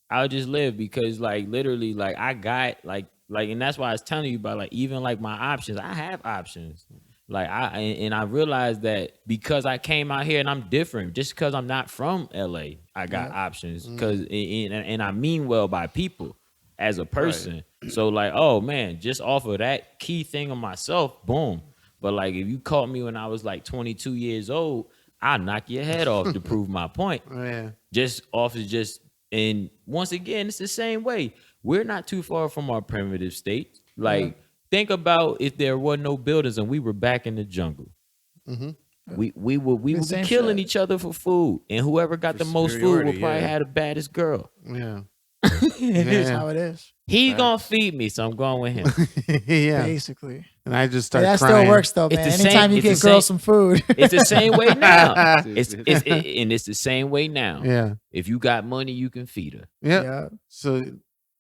I would just live because like literally like I got like and that's why I was telling you about like even like my options. I have options. Like I realized that because I came out here and I'm different. Just because I'm not from LA, I got options. Because and I mean well by people as a person. So like, oh man, just off of that key thing of myself, boom. But like if you caught me when I was like 22 years old, I'll knock your head off to prove my point. Yeah. Just off of just and once again, it's the same way. We're not too far from our primitive state. Like think about if there were no buildings and we were back in the jungle. We would be same killing shit. each other for food, and whoever got For the most food superiority, would probably yeah. have the baddest girl. Yeah. That's Yeah. how it is. He gonna feed me, so I'm going with him. yeah. Basically. And I just start That crying. still works though, It's man. the same- Anytime you it's the get girls same- some food. It's the same way now. Dude, And it's the same way now. Yeah. If you got money, you can feed her. Yeah. Yeah. So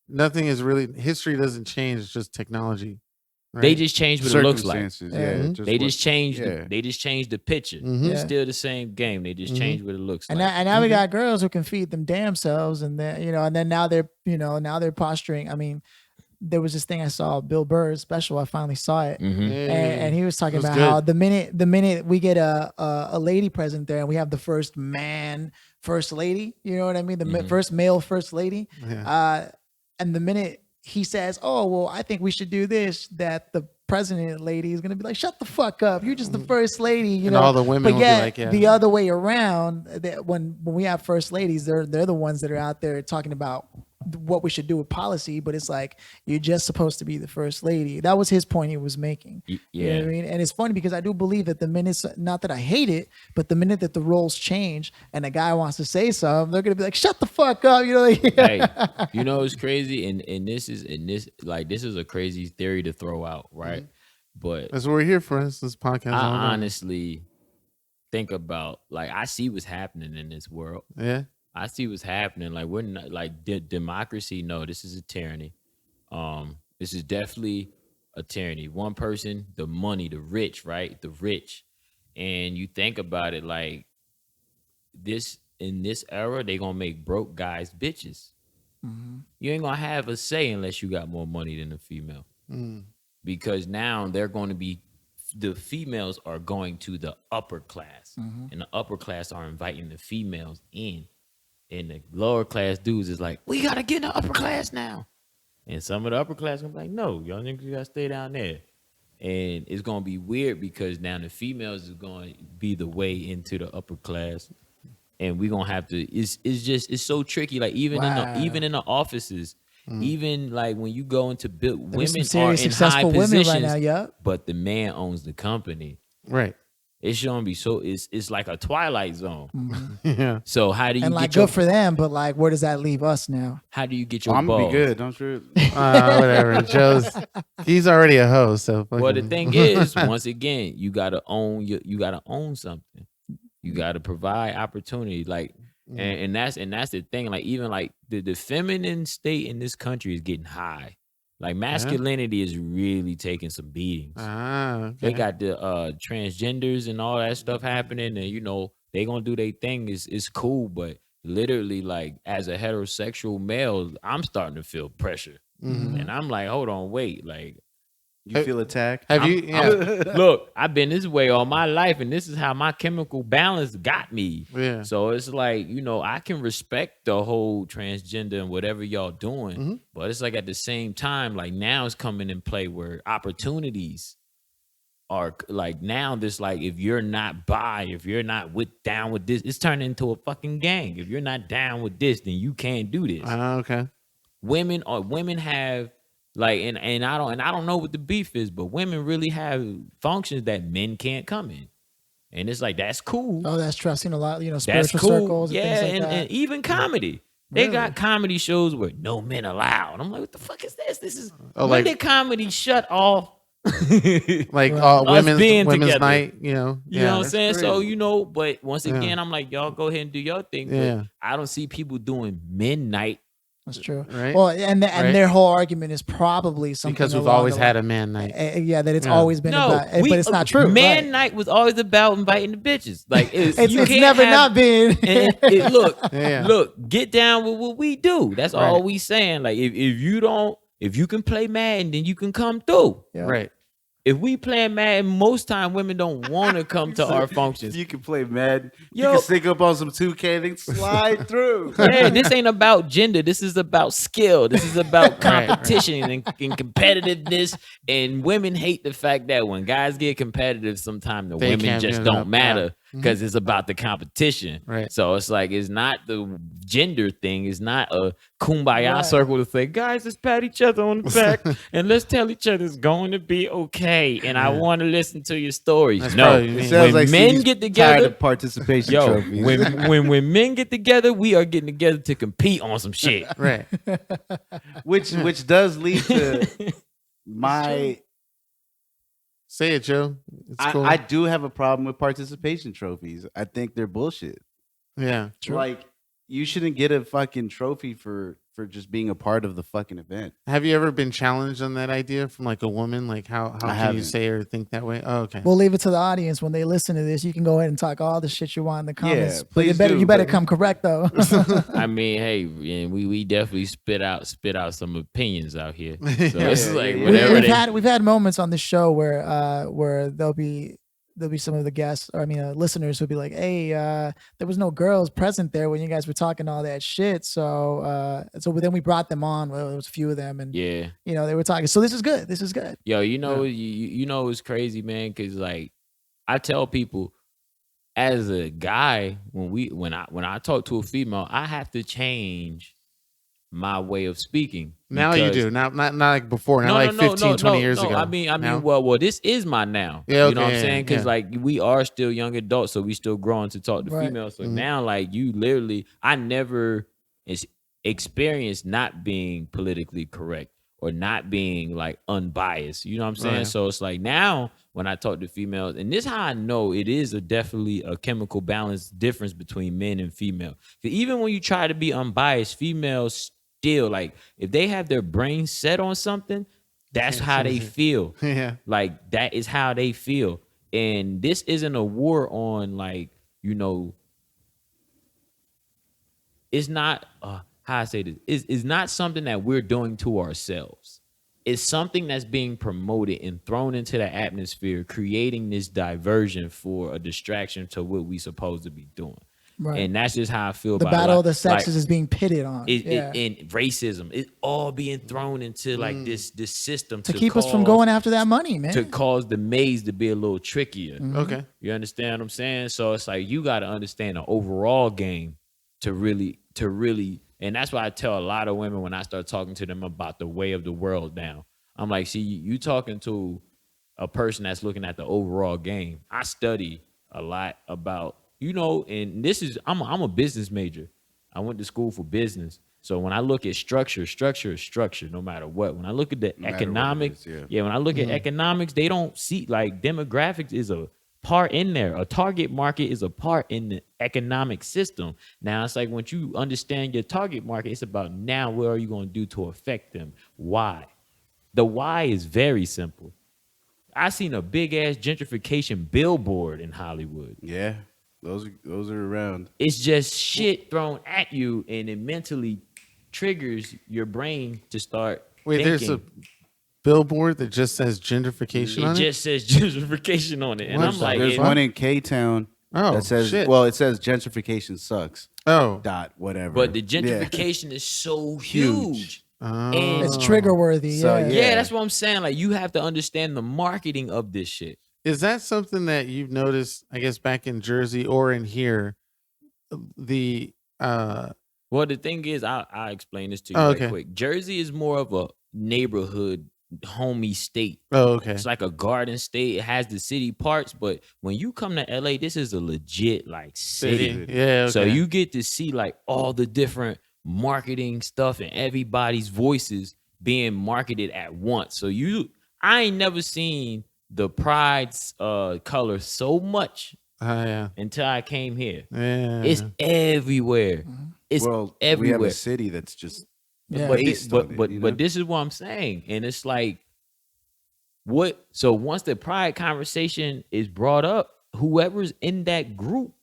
nothing is really history doesn't change, it's just technology. Right? They just change what it looks like. circumstances, Yeah. yeah. Mhm. They what- just changed. yeah. They just changed the picture. Mhm. It's Yeah. still the same game. They just Mhm. changed what it looks And like. now we got girls who can feed them damn selves, and then and then now they're posturing. I mean, there was this thing I saw, Bill Burr's special. I finally saw it, Mhm. and he was talking It was about good. how the minute we get a lady president there, and we have the first man first lady, you know what I mean, the first male first lady, Yeah. and the minute he says, "Oh well, I think we should do this," that the president lady is gonna be like, "Shut the fuck up! You're just the first lady," you And know. all the women but will be yet, like, yeah. the other way around, that when we have first ladies, they're the ones that are out there talking about what we should do with policy. But it's like you're just supposed to be the first lady. That was his point he was making. You know what I mean? And it's funny because I do believe that the minute, not that I hate it, but the minute that the roles change and a guy wants to say something, they're gonna be like, "Shut the fuck up!" You know, like, Hey, you know it's crazy, and this is a crazy theory to throw out, right? But That's what we're here for. This podcast. I all about. honestly think about like I see what's happening in this world. Yeah. I see what's happening. Like we're not like democracy. No, this is a tyranny. This is definitely a tyranny. One person, the money, the rich, right? The rich, and you think about it like this in this era, they gonna make broke guys bitches. You ain't gonna have a say unless you got more money than a female. Because now they're going to be the females are going to the upper class and the upper class are inviting the females in And the lower class dudes is like, we gotta get in the upper class now. And some of the upper class gonna be like, no, y'all niggas gotta stay down there. And it's gonna be weird because now the females is gonna be the way into the upper class. And we're gonna have to, it's so tricky. Like even in the offices, even like when you go into build, There's women some are serious in high successful women positions, right now. Yep. but the man owns the company. Right. It's gonna be so it's like a twilight zone. Yeah. So how do you And like get good your for them, but like where does that leave us now? how do you get your I'm balls? gonna be good. Don't trip. Whatever. He's already a host. So Well, the fucking- thing is, once again, you gotta own something. You gotta provide opportunity. Like and that's the thing. Like even like the feminine state in this country is getting high. Like masculinity is really taking some beatings. Okay. They got the transgenders and all that stuff happening, and you know they gonna do their thing. It's cool, but literally, like as a heterosexual male, I'm starting to feel pressure, and I'm like, hold on, wait, like You feel attacked? Have you? Yeah. look, I've been this way all my life, and this is how my chemical balance got me. Yeah. So it's like, you know, I can respect the whole transgender and whatever y'all doing, but it's like at the same time, like now it's coming in play where opportunities are like now this like if you're not if you're not down with this, it's turning into a fucking gang. If you're not down with this, then you can't do this. Okay. Women have like and I don't know what the beef is, but women really have functions that men can't come in. And it's like that's cool. Oh, that's true. I've seen a lot, you know, That's spiritual cool. circles and Yeah, things like that. and even comedy. They Really? got comedy shows where no men allowed. I'm like, what the fuck is this? This is Oh, when like- did comedy shut off? Like Us being women's together. night, you know. You know what I'm that's saying? So, crazy. you know, but once Yeah. again, I'm like, y'all go ahead and do your thing. Yeah. But I don't see people doing midnight. That's true. Right. Well, and Right. their whole argument is probably something Because we've along always the had line- a man night. Yeah, that it's Yeah. always been No, about, but it's not true. Man right. night was always about inviting the bitches. Like It's you can't never have- not been. and look, Yeah. look, get down with what we do. That's all Right. we saying. Like if you can play Madden, then you can come through. Yeah. Right. If we play Madden, most time women don't want to come to our functions. You can play Madden. You Yo. can stick up on some 2K, then slide through. Yeah, this ain't about gender. This is about skill. This is about Right, competition and competitiveness. And women hate the fact that when guys get competitive, sometimes the They women can't just get it don't up, matter because it's about the competition. Right. So it's like it's not the gender thing. It's not a kumbaya Right. circle to say, guys, let's pat each other on the back and let's tell each other it's going to be okay. And I want to listen to your stories. That's No, probably me. It sounds when like men Stevie's get tired together, of participation yo, trophies. when men get together, we are getting together to compete on some shit. Right. which does lead to my. Say it, Joe. It's cool. I do have a problem with participation trophies. I think they're bullshit. Yeah. Like you shouldn't get a fucking trophy for just being a part of the fucking event. Have you ever been challenged on that idea from like a woman? Like how can you haven't. say or think that way? Oh, okay. We'll leave it to the audience when they listen to this. You can go ahead and talk all the shit you want in the comments. But please you better do, come correct though. I mean, hey, and we definitely spit out some opinions out here. So it's like yeah. whatever we've had moments on the show where there'll be some of the guests, or I mean, listeners who'll be like, "Hey, there was no girls present there when you guys were talking all that shit." So then we brought them on. Well, there was a few of them, and yeah. you know they were talking. So this is good. This is good. Yo, you know, you know it's crazy, man, because like I tell people as a guy, when I talk to a female, I have to change my way of speaking. Now you because- do. Not like before. Not like 15, 20 years ago. I mean, Now? well, this is my now. Yeah, You know what okay, I'm saying? Because yeah. like we are still young adults, so we still growing to talk to Right. females. So Mhm. now, like you literally, I never experienced not being politically correct or not being like unbiased. You know what I'm saying? Right. So it's like now when I talk to females, and this is how I know it is definitely a chemical balance difference between men and female. 'Cause even when you try to be unbiased, females still like if they have their brain set on something, that's how they feel. Yeah. Like that is how they feel. And this isn't a war on like, you know, it's not how I say this. It's not something that we're doing to ourselves. It's something that's being promoted and thrown into the atmosphere, creating this diversion for a distraction to what we supposed to be doing. Right. And that's just how I feel The about battle it. of the sexes is being pitted on. Yeah. And racism, it all being thrown into like this system to keep us from going after that money, man. to cause the maze to be a little trickier. Okay. You understand what I'm saying? So it's like you got to understand the overall game to really, and that's why I tell a lot of women when I start talking to them about the way of the world now. I'm like, see, you talking to a person that's looking at the overall game. I study a lot about, and this is, I'm a business major. I went to school for business. So when I look at structure is structure no matter what. When I look at the economics, when I look at economics, they don't see like demographics is a part in there. A target market is a part in the economic system. Now it's like once you understand your target market, it's about now what are you going to do to affect them? Why? The why is very simple. I seen a big ass gentrification billboard in Hollywood. Yeah, those are around. It's just shit thrown at you, and it mentally triggers your brain to start. Wait, thinking. there's a billboard that just says gentrification on It it. just says gentrification on it, and What I'm the like, There's it- one in K-Town Oh, that says, shit. well, it says gentrification sucks. Oh, Dot whatever. but the Yeah. gentrification is so Huge. huge. oh. It's trigger worthy. So, yeah. Yeah, that's what I'm saying. Like you have to understand the marketing of this shit. Is that something that you've noticed? I guess back in Jersey or in here, the Well, the thing is, I'll explain this to you Oh, right okay. quick. Jersey is more of a neighborhood, homey state. oh, okay, It's like a garden state. It has the city parts, but when you come to LA, this is a legit like city. yeah. Okay. So you get to see like all the different marketing stuff and everybody's voices being marketed at once. So I ain't never seen the Pride's color so much yeah, until I came here. yeah. It's everywhere. It's Well, we have everywhere. a city that's just Yeah. But based on it, you know? but this is what I'm saying, and it's like what. So once the pride conversation is brought up, whoever's in that group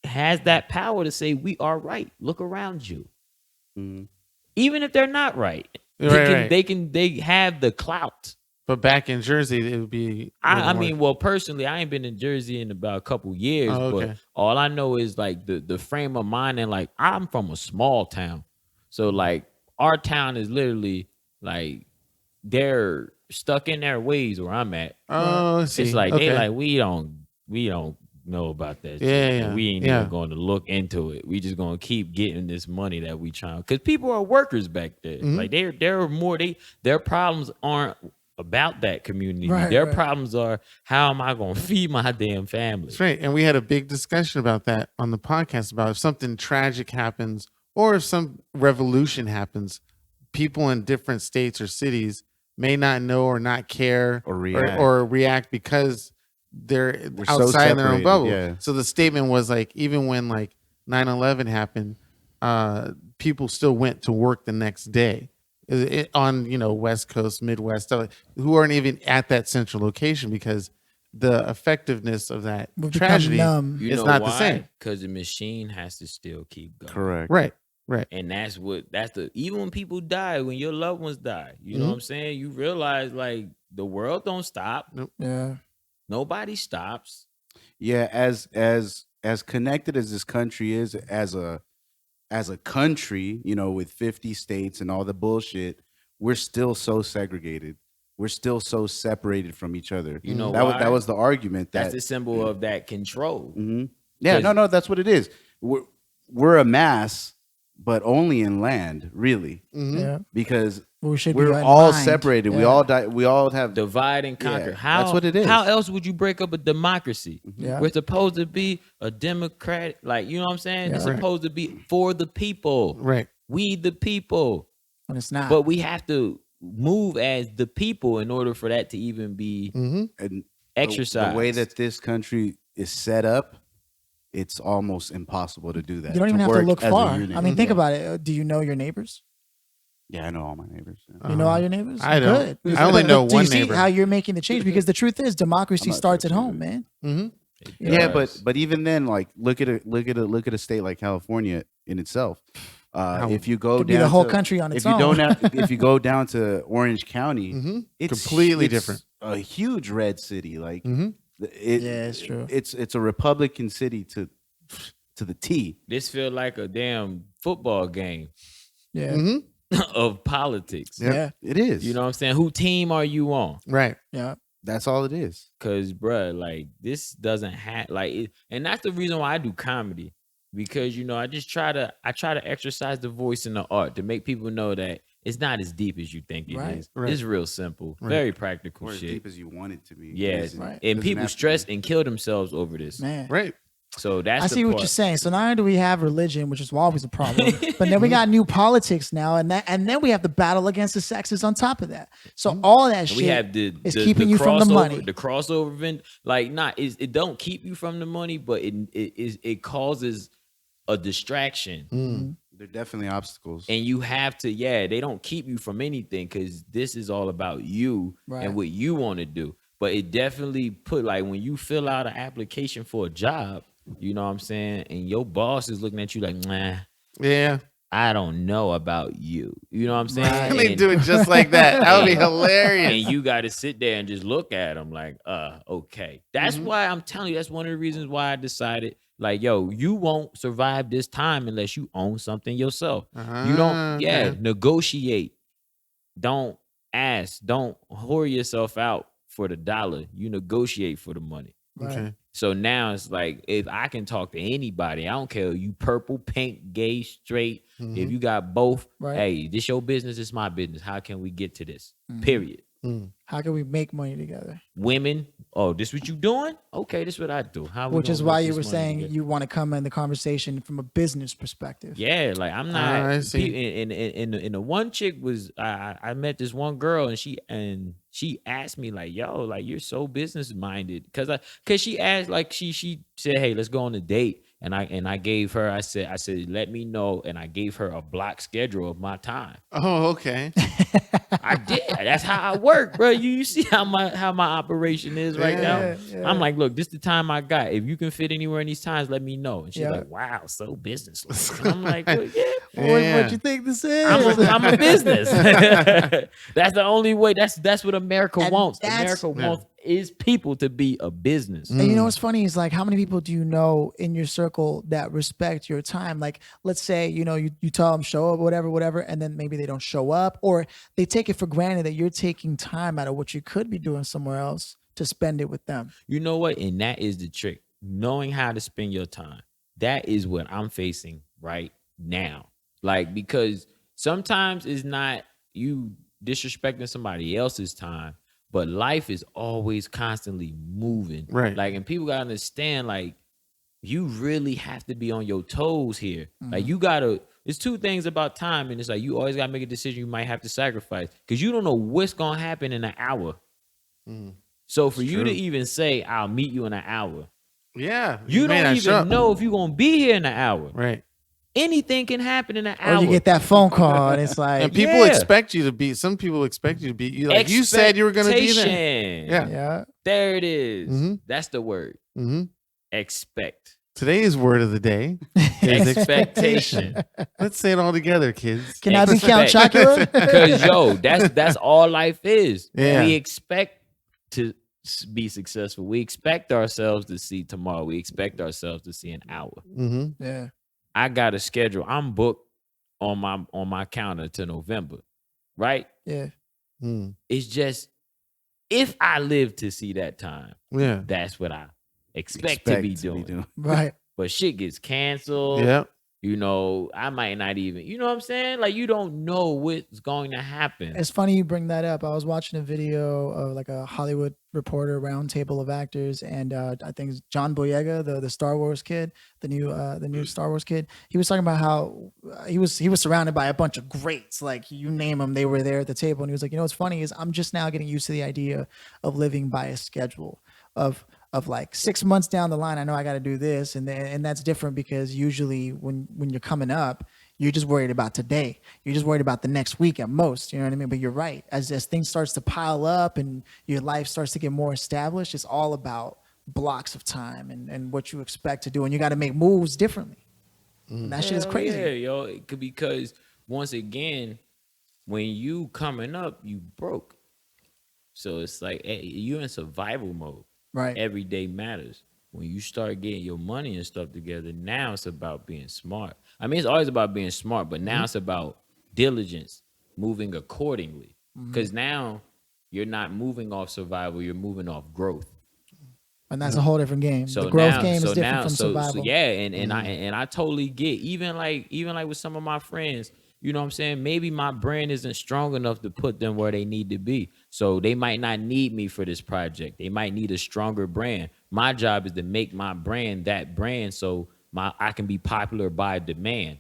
has that power to say we are right. Look around you, Mhm. even if they're not right. Right, right. They have the clout. But back in Jersey, it would be. a I little mean, more- well, personally, I ain't been in Jersey in about a couple years, Oh, okay. but all I know is like the frame of mind, and like I'm from a small town, so like our town is literally like they're stuck in their ways where I'm at. oh, I see. It's like okay. they like we don't know about that. Yeah, shit. yeah, We ain't yeah. even going to look into it. We just gonna keep getting this money that we trying, because people are workers back there. Mhm. Like they're more their problems aren't about that community. Right, Their right. problems are how am I gonna feed my damn family? That's right. And we had a big discussion about that on the podcast about if something tragic happens or if some revolution happens, people in different states or cities may not know or not care Or react. or react because they're We're so outside their own separated, bubble. yeah. So the statement was like, even when like 9/11 happened, people still went to work the next day. On West Coast, Midwest, stuff who aren't even at that central location because the effectiveness of that We've become tragedy numb. You it's know not why? the same. Because the machine has to still keep going. Correct. Right. And that's the even when people die, when your loved ones die, you know Mhm. what I'm saying? You realize like the world don't stop. Yeah. Nobody stops. Yeah, as connected as this country is as a country, with 50 states and all the bullshit, we're still so segregated. We're still so separated from each other. You know that why? that was the argument That's that the symbol of that control. Mhm. Yeah, 'Cause- no, that's what it is. We're a mass, but only in land, really, Mhm. Yeah. because We should be we're in all mind. separated. We Yeah. all die. We all have. Divide and conquer. Yeah, How that's what it is. How else would you break up a democracy? Yeah. We're supposed to be a democratic, like you know what I'm saying? Yeah. It's Right. supposed to be for the people. Right. We the people. And it's not. But we have to move as the people in order for that to even be Mm-hmm. and exercised. the way that this country is set up, it's almost impossible to do that. you don't even have to work look as a far. unit. I mean, think Yeah. about it. Do you know your neighbors? Yeah, I know all my neighbors. Yeah. You know all your neighbors? I don't. Good. I only know Do you one see neighbor. how you're making the change? Because the truth is, I'm democracy not starts at sure home, either. man. Mm-hmm. Yeah, Yes. but even then, like look at a state like California in itself. If you go Could be down the whole to- country on its if you own. don't if you go down to Orange County, Mm-hmm. it's Completely it's different. A huge red city, like Mm-hmm. it, Yeah, it's true. It's a Republican city to to the T. This feel like a damn football game Yeah. Mm-hmm. of politics. Yeah. It is. You know what I'm saying? Who team are you on? Right. Yeah. That's all it is. Cause bruh, like this doesn't have like it, and that's the reason why I do comedy. Because you know, I try to exercise the voice in the art to make people know that it's not as deep as you think it Right. is. Right. It's real simple, Right. very practical Or as shit. deep as you want it to be. Yeah, It isn't- Right. and doesn't people have to stress be. and kill themselves over this. Man. Right. So that's I the see what part. you're saying. So not only do we have religion, which is always a problem, but then we got new politics now, and then we have the battle against the sexes on top of that. So all that And shit we have the is keeping you from the crossover- money. The crossover event, like, it don't keep you from the money, but it causes a distraction. They're definitely obstacles. And you have to, they don't keep you from anything because this is all about you Right. and what you want to do. But it definitely put, like, when you fill out an application for a job, you know what I'm saying? And your boss is looking at you like, nah, Yeah. I don't know about you. You know what I'm saying? Right. They And- do it just like that. That would be hilarious. and you got to sit there and just look at them like, okay. That's why I'm telling you, that's one of the reasons why I decided, like, yo, you won't survive this time unless you own something yourself. You don't, Okay. negotiate. Don't ask. Don't whore yourself out for the dollar. You negotiate for the money. Right. Okay. So now it's like, if I can talk to anybody, I don't care, you purple, pink, gay, straight. If you got both, Right. hey, this your business, it's my business. How can we get to this? Mhm. Period. How can we make money together? Women, oh, this what you doing? Okay, this what I do. How we Which gonna is why make you this were money saying together? you want to come in the conversation from a business perspective. Yeah, like I'm I not. see. And the one chick was I met this one girl and she asked me like, yo, like you're so business minded because she asked like she said, hey, let's go on a date, and I gave her I said let me know, and I gave her a block schedule of my time. Oh, okay. I did. That's how I work, bro. You see how my operation is right now. Yeah. I'm like, look, this is the time I got. If you can fit anywhere in these times, let me know. And she's Yeah. like, wow, so business-like. And I'm like, well, yeah. Yeah. What you think this is? I'm a business. That's the only way. That's what America And wants. that's- America wants is people to be a business. And you know what's funny is like how many people do you know in your circle that respect your time? Like, let's say, you know, you tell them show up, whatever, and then maybe they don't show up, or they take it for granted that you're taking time out of what you could be doing somewhere else to spend it with them. You know what? And that is the trick. Knowing how to spend your time. That is what I'm facing right now. Like, because sometimes it's not you disrespecting somebody else's time, but life is always constantly moving. Right. Like, and people gotta understand, like, you really have to be on your toes here. Like, you gotta, it's two things about time, and it's like you always gotta make a decision you might have to sacrifice because you don't know what's gonna happen in an hour. So for you to true. even say, I'll meet you in an hour, Yeah. you may don't not show even up. know if you're gonna be here in an hour. Right. Anything can happen in an Or hour. you get that phone call and it's like, And people Yeah. expect you to be. Some people expect you to be. You like you said you were going to be there. Expectation. Yeah. yeah, There it is. Mhm. That's the word. hmm Expect. Today's word of the day is Expectation. Let's say it all together, kids. can I be Count Expect. Chocula? Because yo, that's all life is. Yeah. We expect to be successful. We expect ourselves to see tomorrow. We expect ourselves to see an hour. hmm Yeah, I got a schedule. I'm booked on my calendar to November, right? yeah. Mm. It's just if I live to see that time, Yeah. that's what I expect to be doing. Right. But shit gets canceled. Yeah. You know, I might not even, you know what I'm saying? Like, you don't know what's going to happen. It's funny you bring that up. I was watching a video of like a Hollywood Reporter roundtable of actors, and I think it's John Boyega, the Star Wars kid, the new Star Wars kid. He was talking about how he was surrounded by a bunch of greats, like you name them, they were there at the table. And he was like, you know, what's funny is I'm just now getting used to the idea of living by a schedule of like 6 months down the line, I know I got to do this, and that's different because usually when you're coming up, you're just worried about today. You're just worried about the next week at most. You know what I mean? But you're right. As things starts to pile up and your life starts to get more established, it's all about blocks of time and what you expect to do, and you got to make moves differently. And that shit is Hell crazy. Yeah, yo. Because once again, when you coming up, you broke. So it's like, hey, you in survival mode. Right. Every day matters. when you start getting your money and stuff together, now it's about being smart. I mean, it's always about being smart, but now it's about diligence, moving accordingly. Because now you're not moving off survival, you're moving off growth. And that's a whole different game. So the growth now, game so is different now, from so survival. yeah, and I totally get even like with some of my friends, you know what I'm saying? Maybe my brand isn't strong enough to put them where they need to be. So they might not need me for this project. They might need a stronger brand. My job is to make my brand that brand so I can be popular by demand.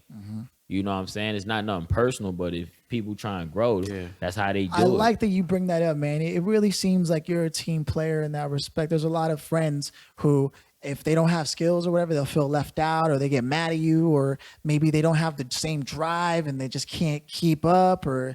You know what I'm saying? It's not nothing personal, but if people try and grow, that's how they do I it. like that you bring that up, man. It really seems like you're a team player in that respect. There's a lot of friends who, if they don't have skills or whatever, they'll feel left out, or they get mad at you, or maybe they don't have the same drive and they just can't keep up, or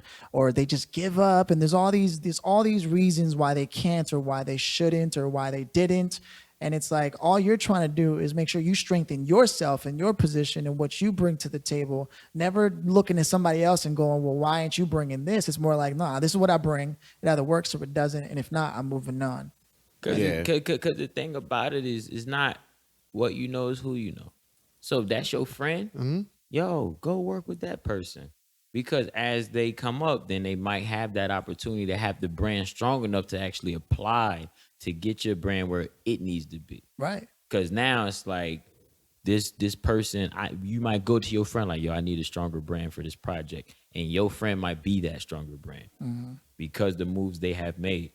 they just give up. And there's all these reasons why they can't, or why they shouldn't, or why they didn't. And it's like all you're trying to do is make sure you strengthen yourself and your position and what you bring to the table. Never looking at somebody else and going, well, why aren't you bringing this? It's more like, nah, this is what I bring. It either works or it doesn't. And if not, I'm moving on. Cause the thing about it is not what you know is who you know. So if that's your friend, yo, go work with that person. Because as they come up, then they might have that opportunity to have the brand strong enough to actually apply to get your brand where it needs to be. Right. Because now it's like this person, you might go to your friend like, yo, I need a stronger brand for this project. And your friend might be that stronger brand because the moves they have made.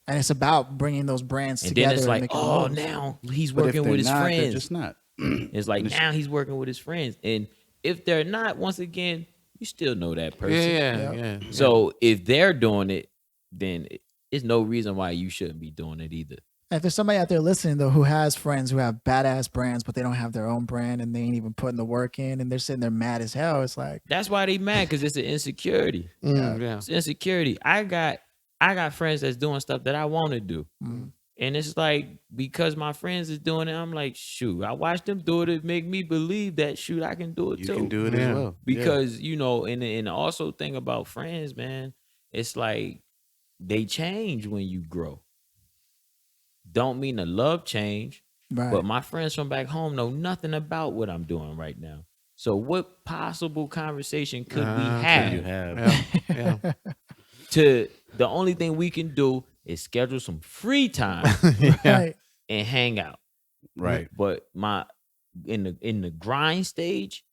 And it's about bringing those brands And together. then it's like, making oh, moves. now he's But if working they're with his not, they're friends. just not. It's like now he's working with his friends. And if they're not, once again, you still know that person. Yeah. So if they're doing it, then there's no reason why you shouldn't be doing it either. If there's somebody out there listening, though, who has friends who have badass brands, but they don't have their own brand and they ain't even putting the work in and they're sitting there mad as hell, it's like, That's why they mad, because it's an insecurity. Yeah. It's insecurity. I got friends that's doing stuff that I want to do. And it's like, because my friends is doing it, I'm like, shoot, I watch them do it. It make me believe that, shoot, I can do it You too. can do it Yeah. as well. Because, you know, and also thing about friends, man, it's like they change when you grow. Don't mean the love change, right. but my friends from back home know nothing about what I'm doing right now. So what possible conversation could we have? You have. Yeah. To the only thing we can do is schedule some free time Right. and hang out. Right. But in the grind stage,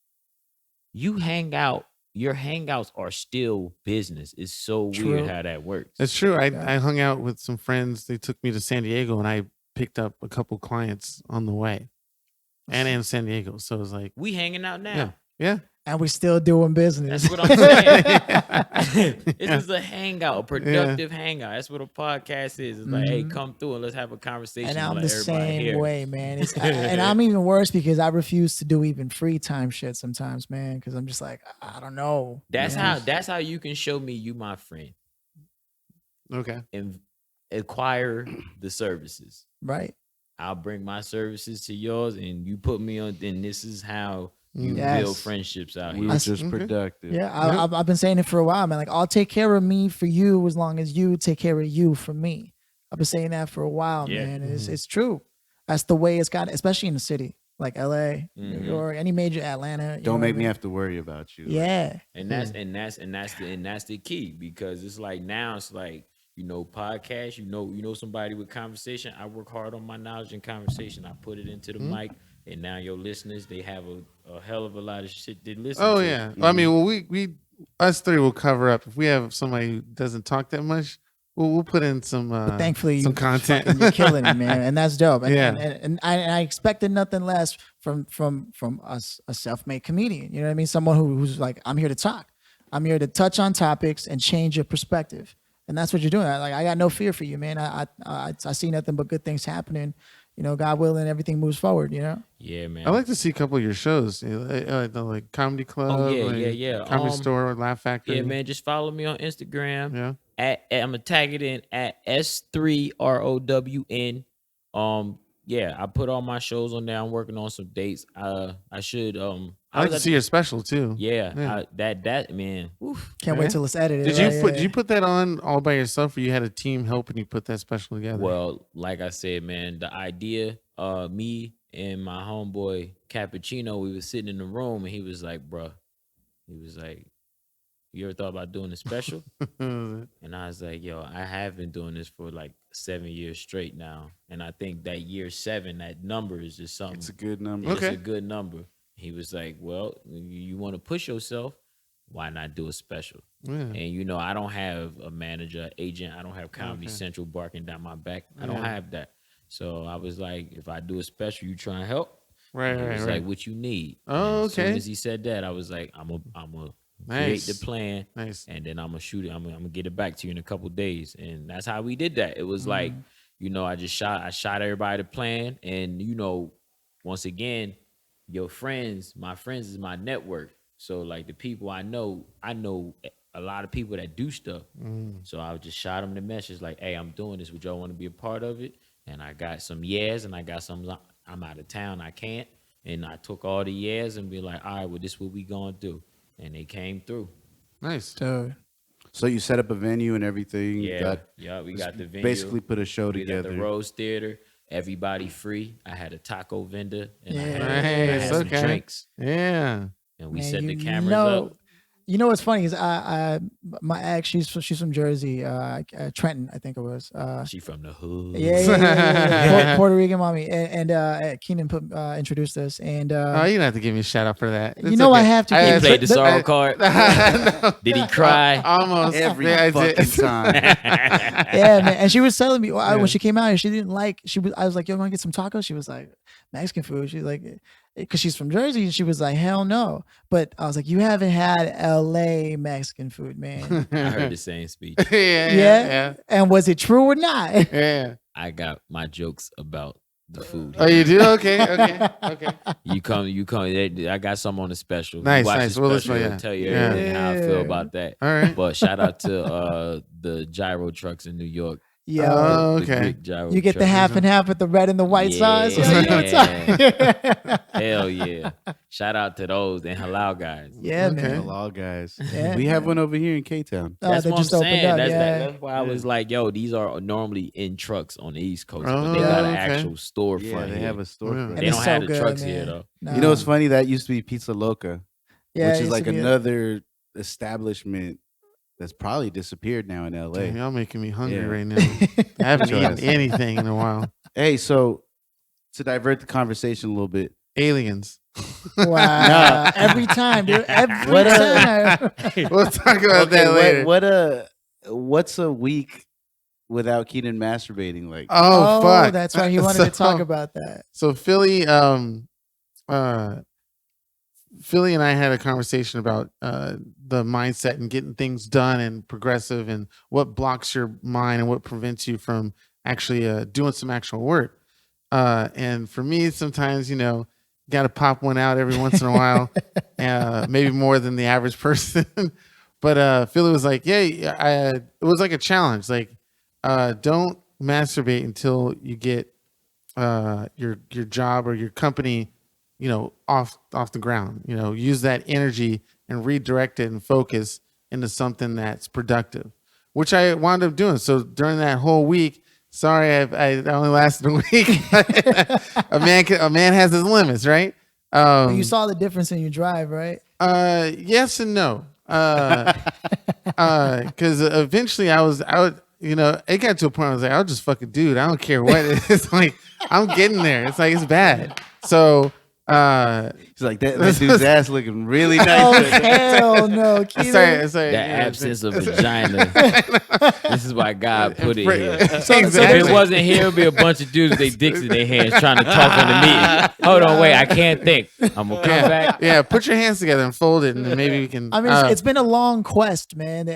you hang out. Your hangouts are still business. It's so True. weird how that works. That's true. I hung out with some friends. They took me to San Diego and I picked up a couple clients on the way and in San Diego. So it was like, We hanging out now. yeah. And we still doing business. That's what I'm saying. This is a hangout, a productive hangout. That's what a podcast is. It's like, hey, come through and let's have a conversation. And I'm let the everybody same hear. way, man. And I'm even worse because I refuse to do even free time shit sometimes, man. Because I'm just like, I don't know. That's man. how you can show me you my friend Okay. and acquire the services. Right. I'll bring my services to yours, and you put me on. Then this is how you Yes. build friendships out We here. were just Okay. productive. Yeah, I've been saying it for a while, man. Like, I'll take care of me for you as long as you take care of you for me. I've been saying that for a while, Yeah. man. And it's true. That's the way it's got, especially in the city like LA, New Mhm. York, any major Atlanta. you know Don't what I make me mean? have to worry about you. Yeah. And that's the key, because it's like now it's like, you know, podcast, you know somebody with conversation. I work hard on my knowledge and conversation. I put it into the mic, and now your listeners, they have a hell of a lot of shit they listen Oh to. yeah. I mean, well, we us three will cover up. If we have somebody who doesn't talk that much, we'll put in some But thankfully, some you content. fucking- you're killing it, man, and that's dope. And, Yeah. and I expected nothing less from us, a self-made comedian. You know what I mean? Someone who's like, I'm here to talk. I'm here to touch on topics and change your perspective. And that's what you're doing. I got no fear for you, man. I see nothing but good things happening. You know, God willing, everything moves forward. You know. Yeah, man. I like to see a couple of your shows, like Comedy Club, yeah, like yeah. Comedy Store, Laugh Factory. Yeah, man. Just follow me on Instagram. Yeah. I'm gonna tag it in at S3ROWN. yeah, I put all my shows on there. I'm working on some dates. I should I like was to at see your special too. yeah, Yeah. that man. Oof. Can't Yeah. wait till it's edited. Did right? you did you put that on all by yourself, or you had a team helping you put that special together? Well, like I said, man, the idea, me and my homeboy Cappuccino, we was sitting in the room and he was like, bruh, he was like, you ever thought about doing a special? And I was like, yo, I have been doing this for like 7 years straight now. And I think that year 7, that number is just something. It's a good number. It's Okay. a good number. He was like, well, you want to push yourself, why not do a special? Yeah. And you know, I don't have a manager, agent. I don't have Comedy Okay. Central barking down my back. I don't Yeah. have that. So I was like, if I do a special, you try and help. Right, He right, was right. like, what you need? Oh, And as soon okay. as he said that, I was like, I'm a Nice. create the plan, Nice. and then I'm gonna shoot it. I'm gonna get it back to you in a couple days, and that's how we did that. It was like, you know, I shot everybody the plan, and you know, once again, your friends, my friends is my network. So like the people I know a lot of people that do stuff. So I just shot them the message like, hey, I'm doing this. Would y'all want to be a part of it? And I got some yes, and I got some I'm out of town, I can't. And I took all the yes and be like, all right, well, this is what we gonna do. And they came through. Nice. Dude. So you set up a venue and everything. Yeah, we got the venue. Basically put a show We got together. the Rose Theater. Everybody free. I had a taco vendor and I had, Nice, some okay. drinks. Yeah. And we Man, set the you cameras know- up. You know what's funny is my ex, she's from Jersey, Trenton, I think it was. She from the hood. Yeah. Puerto Rican mommy, and Keenan introduced us, and Oh, you don't have to give me a shout out for that. you It's know I okay. have to. He give- played the but- sorrow card. No. Did he cry? Almost. Every Yeah, I did. fucking time. Yeah, man. And she was telling me Yeah. when she came out, she didn't like. I was like, "Yo, want to get some tacos?" She was like, "Mexican food." She's like, because she's from Jersey, and she was like, "Hell no." But I was like, "You haven't had L.A. Mexican food, man." I heard the same speech. Yeah. Yeah. And was it true or not? Yeah. I got my jokes about the food. Oh, you do? Okay. Okay. You come. I got some on the special. Nice, You watch nice. The Well, special, listen, it'll yeah. tell you Yeah. everything how I feel Yeah. about that. All right. But shout out to the gyro trucks in New York. Yo, Oh, The okay. Greek gyro you get the trucks. half and half with the red and the white sauce. Yeah. You know what I'm talking- Hell yeah. Shout out to those and halal guys. Yeah, Okay. man. Halal guys. Yeah, We have man. one over here in K-Town. Oh, That's they what I'm just opened saying. up, That's why I was like, yo, these are normally in trucks on the East Coast, but they Oh, got an okay. actual storefront Yeah, they here. have a storefront. And They it's don't so have the good, trucks man. here though. No. You know what's funny? That used to be Pizza Loca, Yeah, which it is used like to be another establishment that's probably disappeared now in LA. Damn, y'all making me hungry Yeah. right now. I haven't Trust. eaten anything in a while. Hey, so to divert the conversation a little bit, Aliens. Wow. Every time, dude. Every What time. We'll talk about that later. what's a week without Keenan masturbating like? Oh, fuck. That's right. He wanted to talk So- about that. So Philly and I had a conversation about the mindset and getting things done and progressive and what blocks your mind and what prevents you from actually doing some actual work. And for me, sometimes, got to pop one out every once in a while, maybe more than the average person. But Philly was like, yeah, it was like a challenge. Like, don't masturbate until you get your job or your company, off the ground. Use that energy and redirect it and focus into something that's productive, which I wound up doing. So during that whole week, sorry, I only lasted a week. a man has his limits, right? You saw the difference in your drive, right? Yes and no. Because eventually it got to a point I was like, I'll just fucking do it. I don't care what it is. Like, I'm getting there. It's like, it's bad. So, He's like that dude's ass looking really nice. Oh, hell no. Keenan. sorry. The absence of vagina. This is why God put it here. If Exactly. it wasn't here, it'd be a bunch of dudes with their dicks in their hands trying to talk on the meeting. Hold on, wait, I can't think. I'm gonna come back. Yeah, put your hands together and fold it, and then maybe we can. I mean, it's been a long quest, man.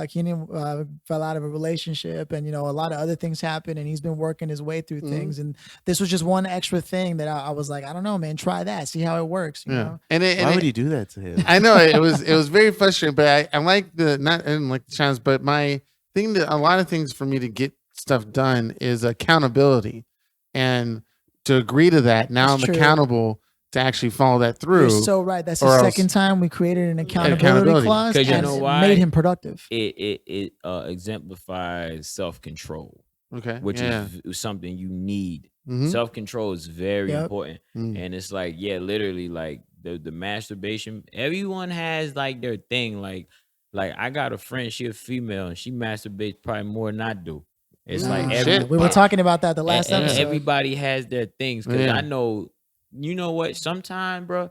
Keenan fell out of a relationship, and a lot of other things happened, and he's been working his way through things. And this was just one extra thing that I was like, I don't know, man. Try that, see how it works. You know? Why would you do that to him? I know it was very frustrating, but I like I didn't like the challenge, but my thing that a lot of things for me to get stuff done is accountability. and to agree to that, now That's I'm true. accountable to actually follow that through. You're so right. That's or the else- second time we created an accountability Accountability. clause, 'Cause you and know it why? made him productive. It exemplifies self-control, Okay. which yeah. is something you need. Mhm. Self-control is very Yep. important. Mm. And it's like, yeah, literally, like the masturbation, everyone has like their thing. Like I got a friend, she a female, and she masturbates probably more than I do. It's Mm, like shit. We were talking about that the last episode. everybody has their things. Cause Yeah. I know, you know what? Sometimes, bro,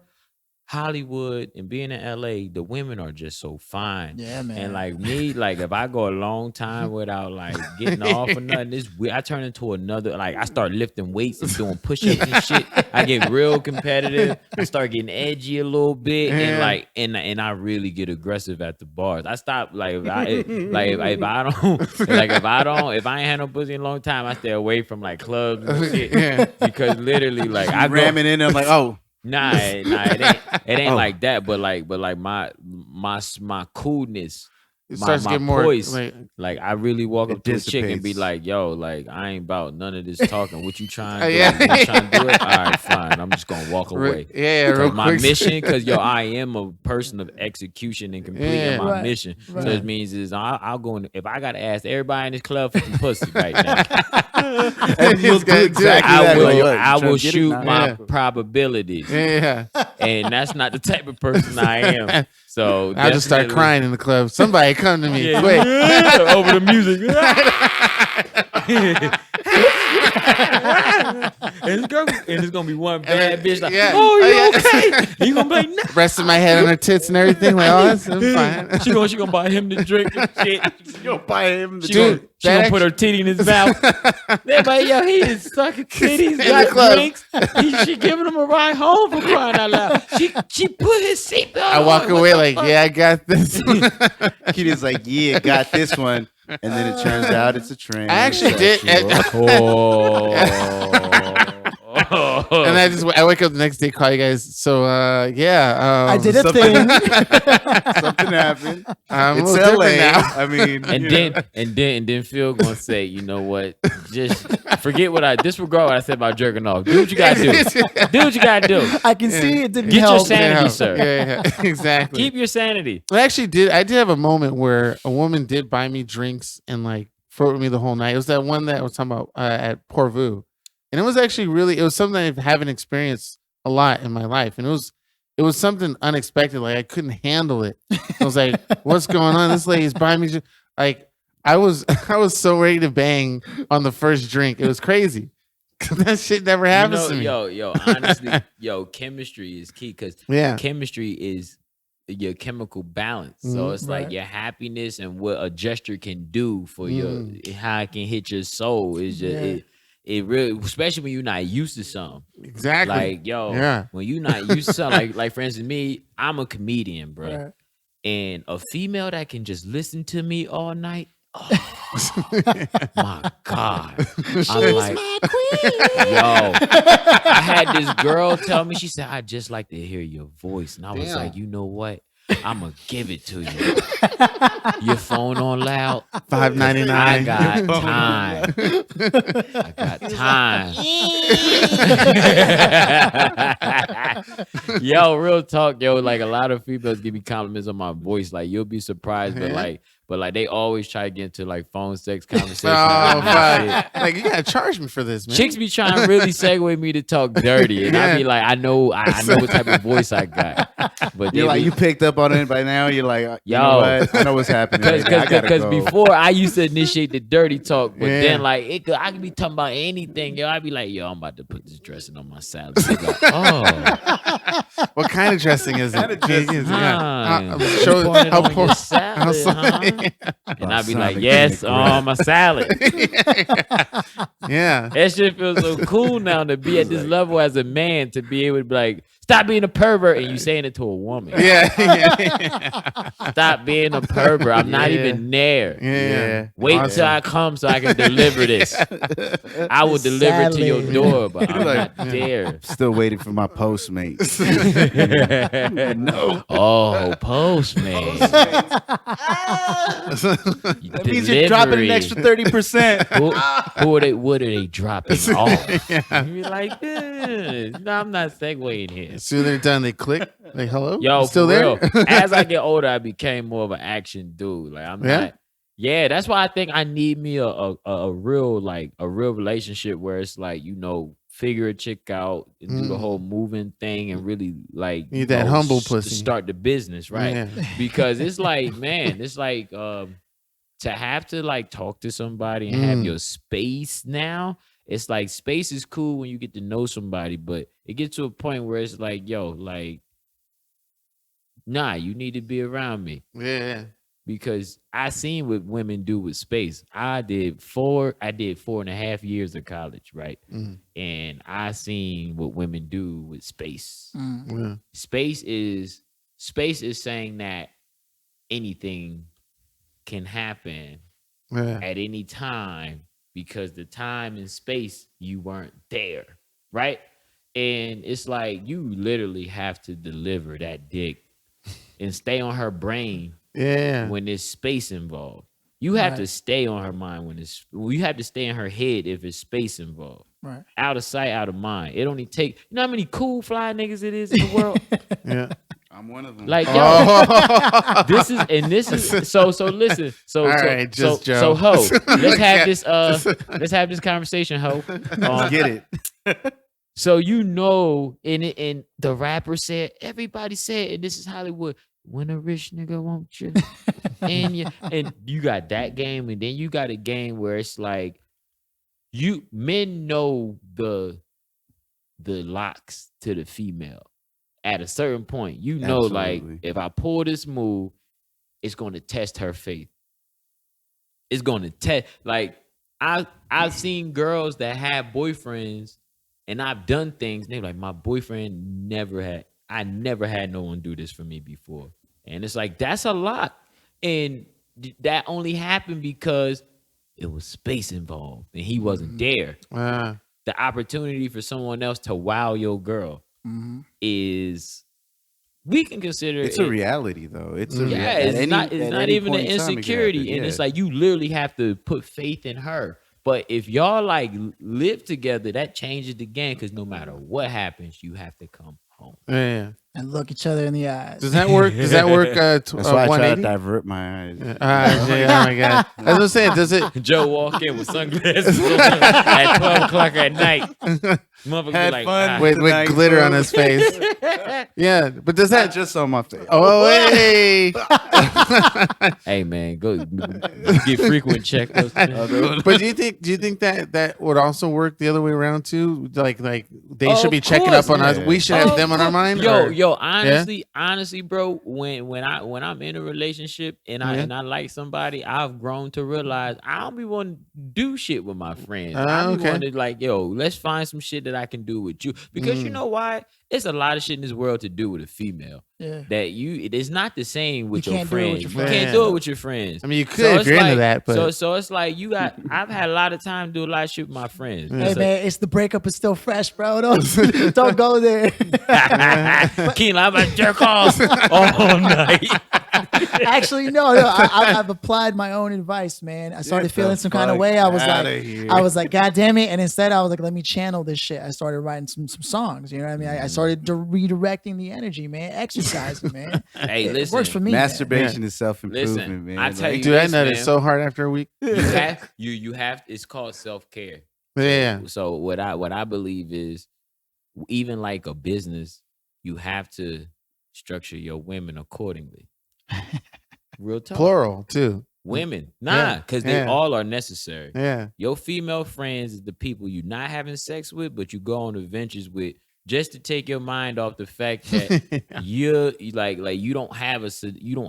Hollywood and being in LA, the women are just so fine. Yeah, man. And like me, like if I go a long time without like getting off or nothing, it's weird. I turn into another, like I start lifting weights and doing push-ups and shit. I get real competitive. I start getting edgy a little bit, and Yeah. like and I really get aggressive at the bars. I stop like if I if I ain't had no pussy in a long time, I stay away from like clubs and shit. Yeah. Because literally like I go, ramming in. I'm like, oh, Nah, it ain't Oh. like that. But like my coolness, It my starts to get more poise. like, Like I really walk It up to a chick and be dissipates. like, "Yo, like I ain't about none of this talking. What you trying to do? Yeah. You trying to do it? All right, fine. I'm just gonna walk away." yeah, real Because my quick. mission, because yo, I am a person of execution and completing Yeah. my Right, mission. right. So it means is I'll go in. If I gotta ask everybody in this club for some pussy right now, and you'll do exactly I that. will. Like, yo, I you trying will to get it? shoot Nah. my Yeah. probabilities, Yeah. and that's not the type of person I am. So I'll just start definitely- crying in the club. Somebody come to me Yeah, quick. yeah, over the music. and it's gonna be one bad bitch like, yeah. "Oh, you Oh, yeah. okay?" And you gonna be like, "No." Resting my head on her tits and everything. Like, oh, that's I'm fine. She gonna buy him the drink and shit. Yo, buy him. She Dude, gonna, she that gonna put her titty in his mouth. They're like, yo, he is sucking titties, In the got club. drinks. She giving him a ride home for crying out loud. She put his seatbelt I on. walk What away the like, fuck? yeah, I got this. Kid is like, yeah, got this one. And then it turns out it's a train. I actually did. Oh. And I wake up the next day, call you guys. So yeah, I did a something- thing. Something happened. I'm It's a little LA. different now. I mean, And you know. then Phil gonna say, you know what? Just forget what I disregard what I said about jerking off. Do what you gotta do. Do what you gotta do. I can see it didn't Get your help. sanity, Yeah, sir. Yeah, exactly. Keep your sanity. I actually did. I did have a moment where a woman did buy me drinks and like flirt with me the whole night. It was that one that I was talking about at Porvu, and it was actually really. It was something I haven't experienced a lot in my life, and it was something unexpected. Like I couldn't handle it. I was like, "What's going on? This lady's buying me." Like I was so ready to bang on the first drink. It was crazy. That shit never happens to me. Yo, honestly, chemistry is key because Yeah. chemistry is your chemical balance. So Mhm. it's like Right. your happiness and what a gesture can do for your how it can hit your soul is just Yeah. it really, especially when you're not used to something. Exactly. Like Yeah. when you're not used to something, like for instance, me, I'm a comedian, bro, Right. and a female that can just listen to me all night. Oh, my God. I'm like, yo, I had this girl tell me, she said, I just like to hear your voice. And I was Damn. like, you know what? I'm going to give it to you. Your phone on loud. $5.99. I got time. I got time. Yo, real talk, yo. Like a lot of females give me compliments on my voice. Like you'll be surprised, but like they always try to get into like phone sex conversations. Oh, with me and shit. fuck. Like you gotta charge me for this, man. Chicks be trying to really segue me to talk dirty, and I be like, I know what type of voice I got. But You're they like, be- you picked up on it by now. You're like, you Yo. know what? I know what's happening. right now. I gotta Because go. before I used to initiate the dirty talk, but Yeah. then like I could be talking about anything, yo. I'd be like, yo, I'm about to put this dressing on my salad. They'd be like, oh, What kind of dressing is it? Kind of dressing. huh. Show You pouring it how on poor. your salad, huh? And I'd be like, yes, on my salad. Yeah. That shit feels so cool now to be at this level as a man, to be able to be like Stop being a pervert, and you saying it to a woman. Yeah. Stop being a pervert. I'm not Yeah. even there. Yeah. Wait Awesome. till I come so I can deliver this. I will deliver it to your Sadly. door, but I'm Like, not there. Still waiting for my Postmate. No. Oh, Postman. That means you're dropping an extra 30%. What are they dropping off? You be like, no, I'm not segueing here. As soon as they're done, they click. Like, hello? Yo, You still for there? real. As I get older, I became more of an action dude. Like I'm Yeah? not. Yeah, that's why I think I need me a real relationship where it's like, figure a chick out and do the whole moving thing and really like Need that humble to pussy. start the business, right? Yeah. Because it's like, man, it's like to have to like talk to somebody and have your space now. It's like space is cool when you get to know somebody, but it gets to a point where it's like, yo, like, nah, you need to be around me. Yeah. Because I seen what women do with space. I did 4.5 years of college, right? And I seen what women do with space. Yeah. Space is saying that anything can happen Yeah. at any time because the time and space you weren't there, right? And it's like you literally have to deliver that dick and stay on her brain Yeah. when there's space involved. You have to stay on her mind you have to stay in her head if it's space involved. Right. Out of sight, out of mind. It only take, you know how many cool fly niggas it is in the world? Yeah. I'm one of them. Like, yo, Oh. this is so listen. So All so, right, so, just Joe. so ho, let's have this conversation, ho. Let's get it. So and the rapper said, everybody said, and this is Hollywood, when a rich nigga want you, and you got that game, and then you got a game where it's like men know the locks to the female. At a certain point, like Absolutely. if I pull this move, it's going to test her faith. It's going to test. Like I've seen girls that have boyfriends, and I've done things. They're like, my boyfriend I never had no one do this for me before, and it's like that's a lot, and that only happened because it was space involved, and he wasn't there. The opportunity for someone else to wow your girl. Is we can consider It's a reality, though. It's a it's not even an insecurity, and it's like you literally have to put faith in her. But if y'all like live together, that changes the game because no matter what happens, you have to come home. Yeah. And look each other in the eyes. Does that work? Does that work? That's why I try to 180? divert my eyes. Yeah, oh my god! I was gonna say, does it? Joe walk in with sunglasses on at 12 o'clock at night. Motherfucker Had like, fun With tonight, glitter bro. on his face. Yeah, but does Not that? just on my face. Oh, hey! hey man, go get frequent checkups. Man. But do you think that would also work the other way around too? Like they should be Of checking course, up on us. yeah. We should have them on our mind. Yo, or- honestly, bro, when I'm in a relationship and I like somebody, I've grown to realize I don't be wanting to do shit with my friends. I be okay. wanting to like, yo, let's find some shit that I can do with you. Because you know why? It's a lot of shit in this world to do with a female. Yeah. That it is not the same with You your can't do it with friends. your You friends. can't do it with your friends. I mean, you could So if it's you're into like- that, but so it's like I've had a lot of time to do a lot of shit with my friends. Hey So- man, it's the breakup is still fresh, bro. Don't go there. Keen, I'm about to jerk off all night. Actually, no. I've applied my own advice, man. I started Get the feeling some kind of fuck way. outta here. I was like, God damn it! And instead, I was like, let me channel this shit. I started writing some songs. You know what I mean? I started redirecting the energy, man. Exercising, man. Hey, It listen. works for me. man. Masturbation is self-improvement, Listen, man. I tell Like, you- dude, I this, know man. it's so hard after a week. You have it's called self-care. Yeah, So what I believe is even like a business, you have to structure your women accordingly. Real talk. plural too. Women. Yeah, Nah, because they yeah. all are necessary. Yeah, Your female friends is the people you're not having sex with, but you go on adventures with just to take your mind off the fact that you don't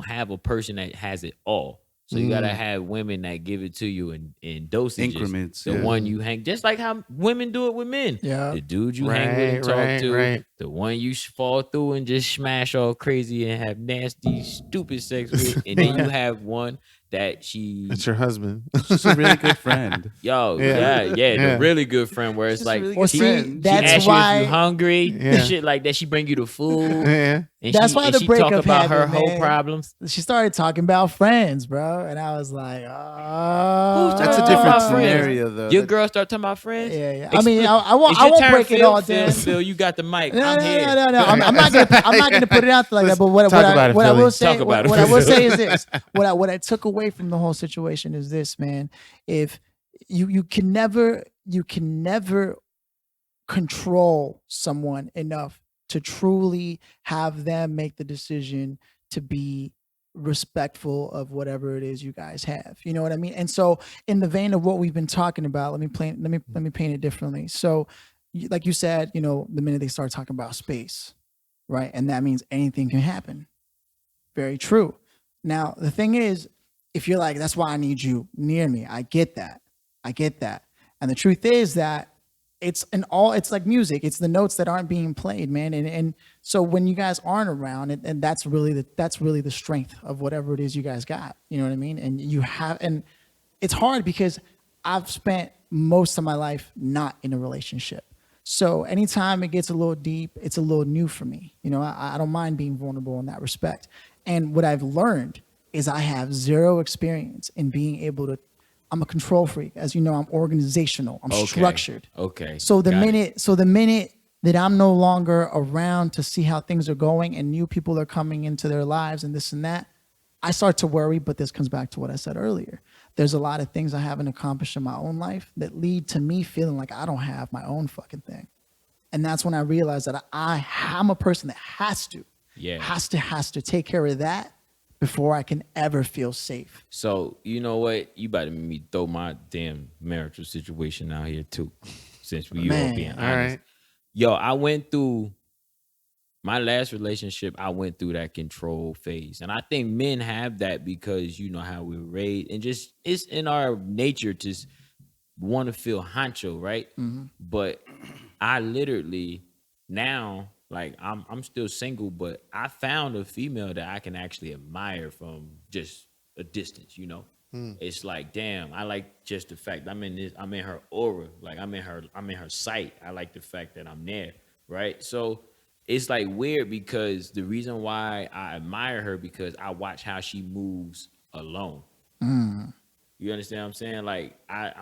have a person that has it all. So you gotta have women that give it to you in dosages. Increments, The yeah. one you hang, just like how women do it with men. Yeah. The dude you hang with and talk Right, to. right. The one you fall through and just smash all crazy and have nasty, stupid sex with. And then you have one that That's your husband. She's a really good friend. yo, Yeah. yeah, the really good friend where it's She's like, a really Well, good see, friend. she that's asks you if why you hungry, Yeah. shit like that. She bring you the food. Yeah. And That's she, why and the she talk breakup about her happened, whole man. problems. she started talking about friends, bro, and I was like, oh, That's a Talking different about friends. scenario, though. Your That- girl start talking about friends. Yeah. I mean, I won't. It's I your won't turn, break it Phil. all Phil, down. Phil, you got the mic. No, I'm no, here. no. I'm not gonna put it out there like that. But what Talk about it, I Philly. will say, Talk about it, what I will Philly. say is this: what I took away from the whole situation is this, man. If you can never control someone enough to truly have them make the decision to be respectful of whatever it is you guys have. You know what I mean? And so in the vein of what we've been talking about, let me paint it differently. So like you said, you know, the minute they start talking about space, right? And that means anything can happen. Very true. Now, the thing is, if you're like, that's why I need you near me, I get that. And the truth is that it's like music. It's the notes that aren't being played, man. And so when you guys aren't around, and that's really the strength of whatever it is you guys got. You know what I mean? And it's hard because I've spent most of my life not in a relationship. So anytime it gets a little deep, it's a little new for me. You know, I don't mind being vulnerable in that respect. And what I've learned is I have zero experience in being able to. I'm a control freak. As you know, I'm organizational. I'm structured. Okay. So the got it. minute that I'm no longer around to see how things are going and new people are coming into their lives and this and that, I start to worry. But this comes back to what I said earlier. There's a lot of things I haven't accomplished in my own life that lead to me feeling like I don't have my own fucking thing. And that's when I realized that I'm a person that has to take care of that before I can ever feel safe. So you know what? You about to make me throw my damn marital situation out here too, since we all being honest. All right. Yo, I went through my last relationship. I went through that control phase, and I think men have that because you know how we were raised, and just it's in our nature to want to feel honcho, right? But I literally now. Like I'm still single, but I found a female that I can actually admire from just a distance, you know. It's like, damn, I like just the fact I'm in her aura, like I'm in her sight. I like the fact that I'm there, right? So it's like weird because the reason why I admire her because I watch how she moves alone. You understand what I'm saying? Like I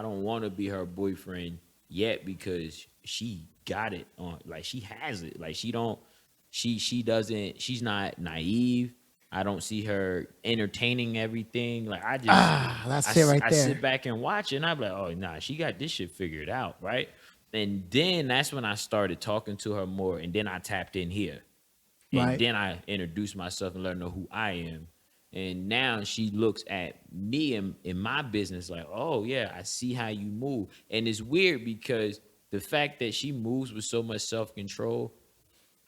don't want to be her boyfriend yet because she got it on, like she has it, like she's not naive. I don't see her entertaining everything. Like I sit back and watch it and I'm like, oh nah, she got this shit figured out, right? And then that's when I started talking to her more, and then I tapped in here, and then I introduced myself and let her know who I am. And now she looks at me in my business like, oh yeah, I see how you move. And it's weird because the fact that she moves with so much self-control,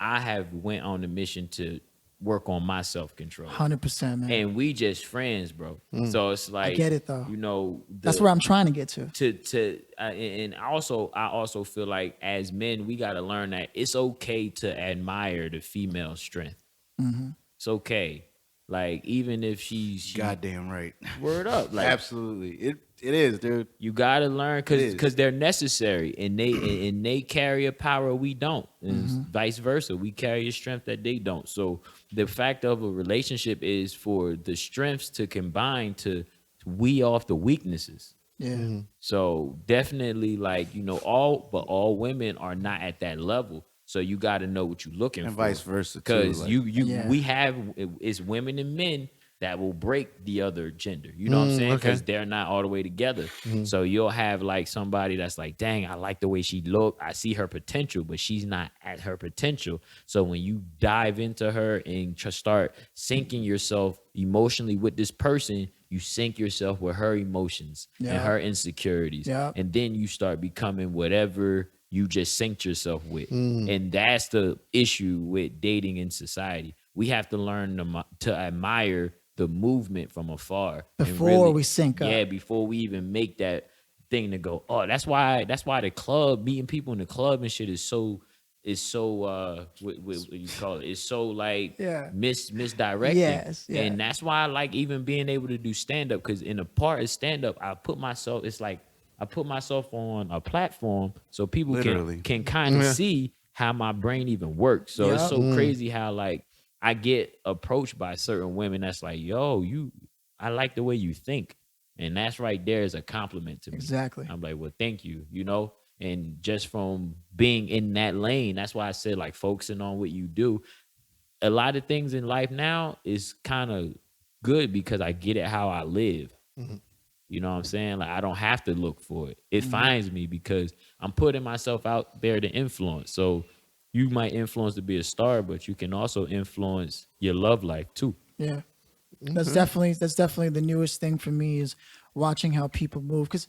I have went on a mission to work on my self-control. 100%, man. And we just friends, bro. So it's like, I get it though. You know, that's where I'm trying to get to. And also, I also feel like as men, we got to learn that it's okay to admire the female strength. It's okay. Like even if she's Goddamn right. Word up. Like Absolutely. It is, dude. you gotta learn because they're necessary and they carry a power we don't, and vice versa. We carry a strength that they don't. So the fact of a relationship is for the strengths to combine to weed off the weaknesses. Yeah. So definitely, like, you know, all women are not at that level. So you got to know what you're looking for, And vice versa, too, because like- we have it's women and men that will break the other gender. You know what I'm saying? Okay. Because they're not all the way together. So you'll have like somebody that's like, dang, I like the way she look. I see her potential, but she's not at her potential. So when you dive into her and just start syncing yourself emotionally with this person, you sync yourself with her emotions and her insecurities. And then you start becoming whatever you just synced yourself with. And that's the issue with dating in society. We have to learn to admire the movement from afar and Before we sync up. Yeah, before we even make that thing to go. Oh, that's why the club, meeting people in the club and shit is so what you call it? It's so like misdirected. Yes, yeah. And that's why I like even being able to do stand up, because in a part of stand up, I put myself on a platform so people Literally. can kind of see how my brain even works. So it's so crazy how like I get approached by certain women that's like, yo, I like the way you think. And that's right there is a compliment to me. Exactly. I'm like, well, thank you, and just from being in that lane, that's why I said like focusing on what you do. A lot of things in life now is kind of good because I get it how I live. Mm-hmm. You know what I'm saying? Like I don't have to look for it. It finds me because I'm putting myself out there to influence. So you might influence to be a star, but you can also influence your love life too. Yeah. That's definitely the newest thing for me is watching how people move. Because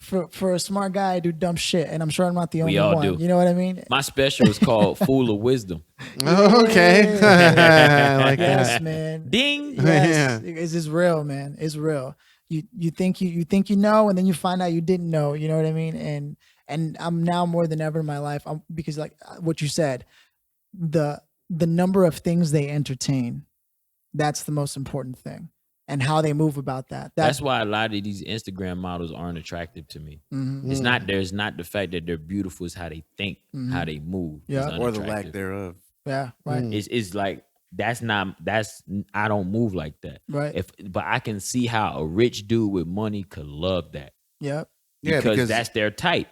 for a smart guy, I do dumb shit, and I'm sure I'm not the only all one. do. You know what I mean? My special is called Fool of Wisdom. Okay. I like Yes, that. man. Ding. Yes, it's real, man. It's real. You think you know, and then you find out you didn't know. You know what I mean? And I'm now more than ever in my life, because like what you said, the number of things they entertain, that's the most important thing, and how they move about that. That's why a lot of these Instagram models aren't attractive to me. It's not the fact that they're beautiful, it's how they think, how they move. Yeah. Or the lack thereof. Yeah, right. It's like I don't move like that. Right. But I can see how a rich dude with money could love that. Yep. Yeah, because that's their type.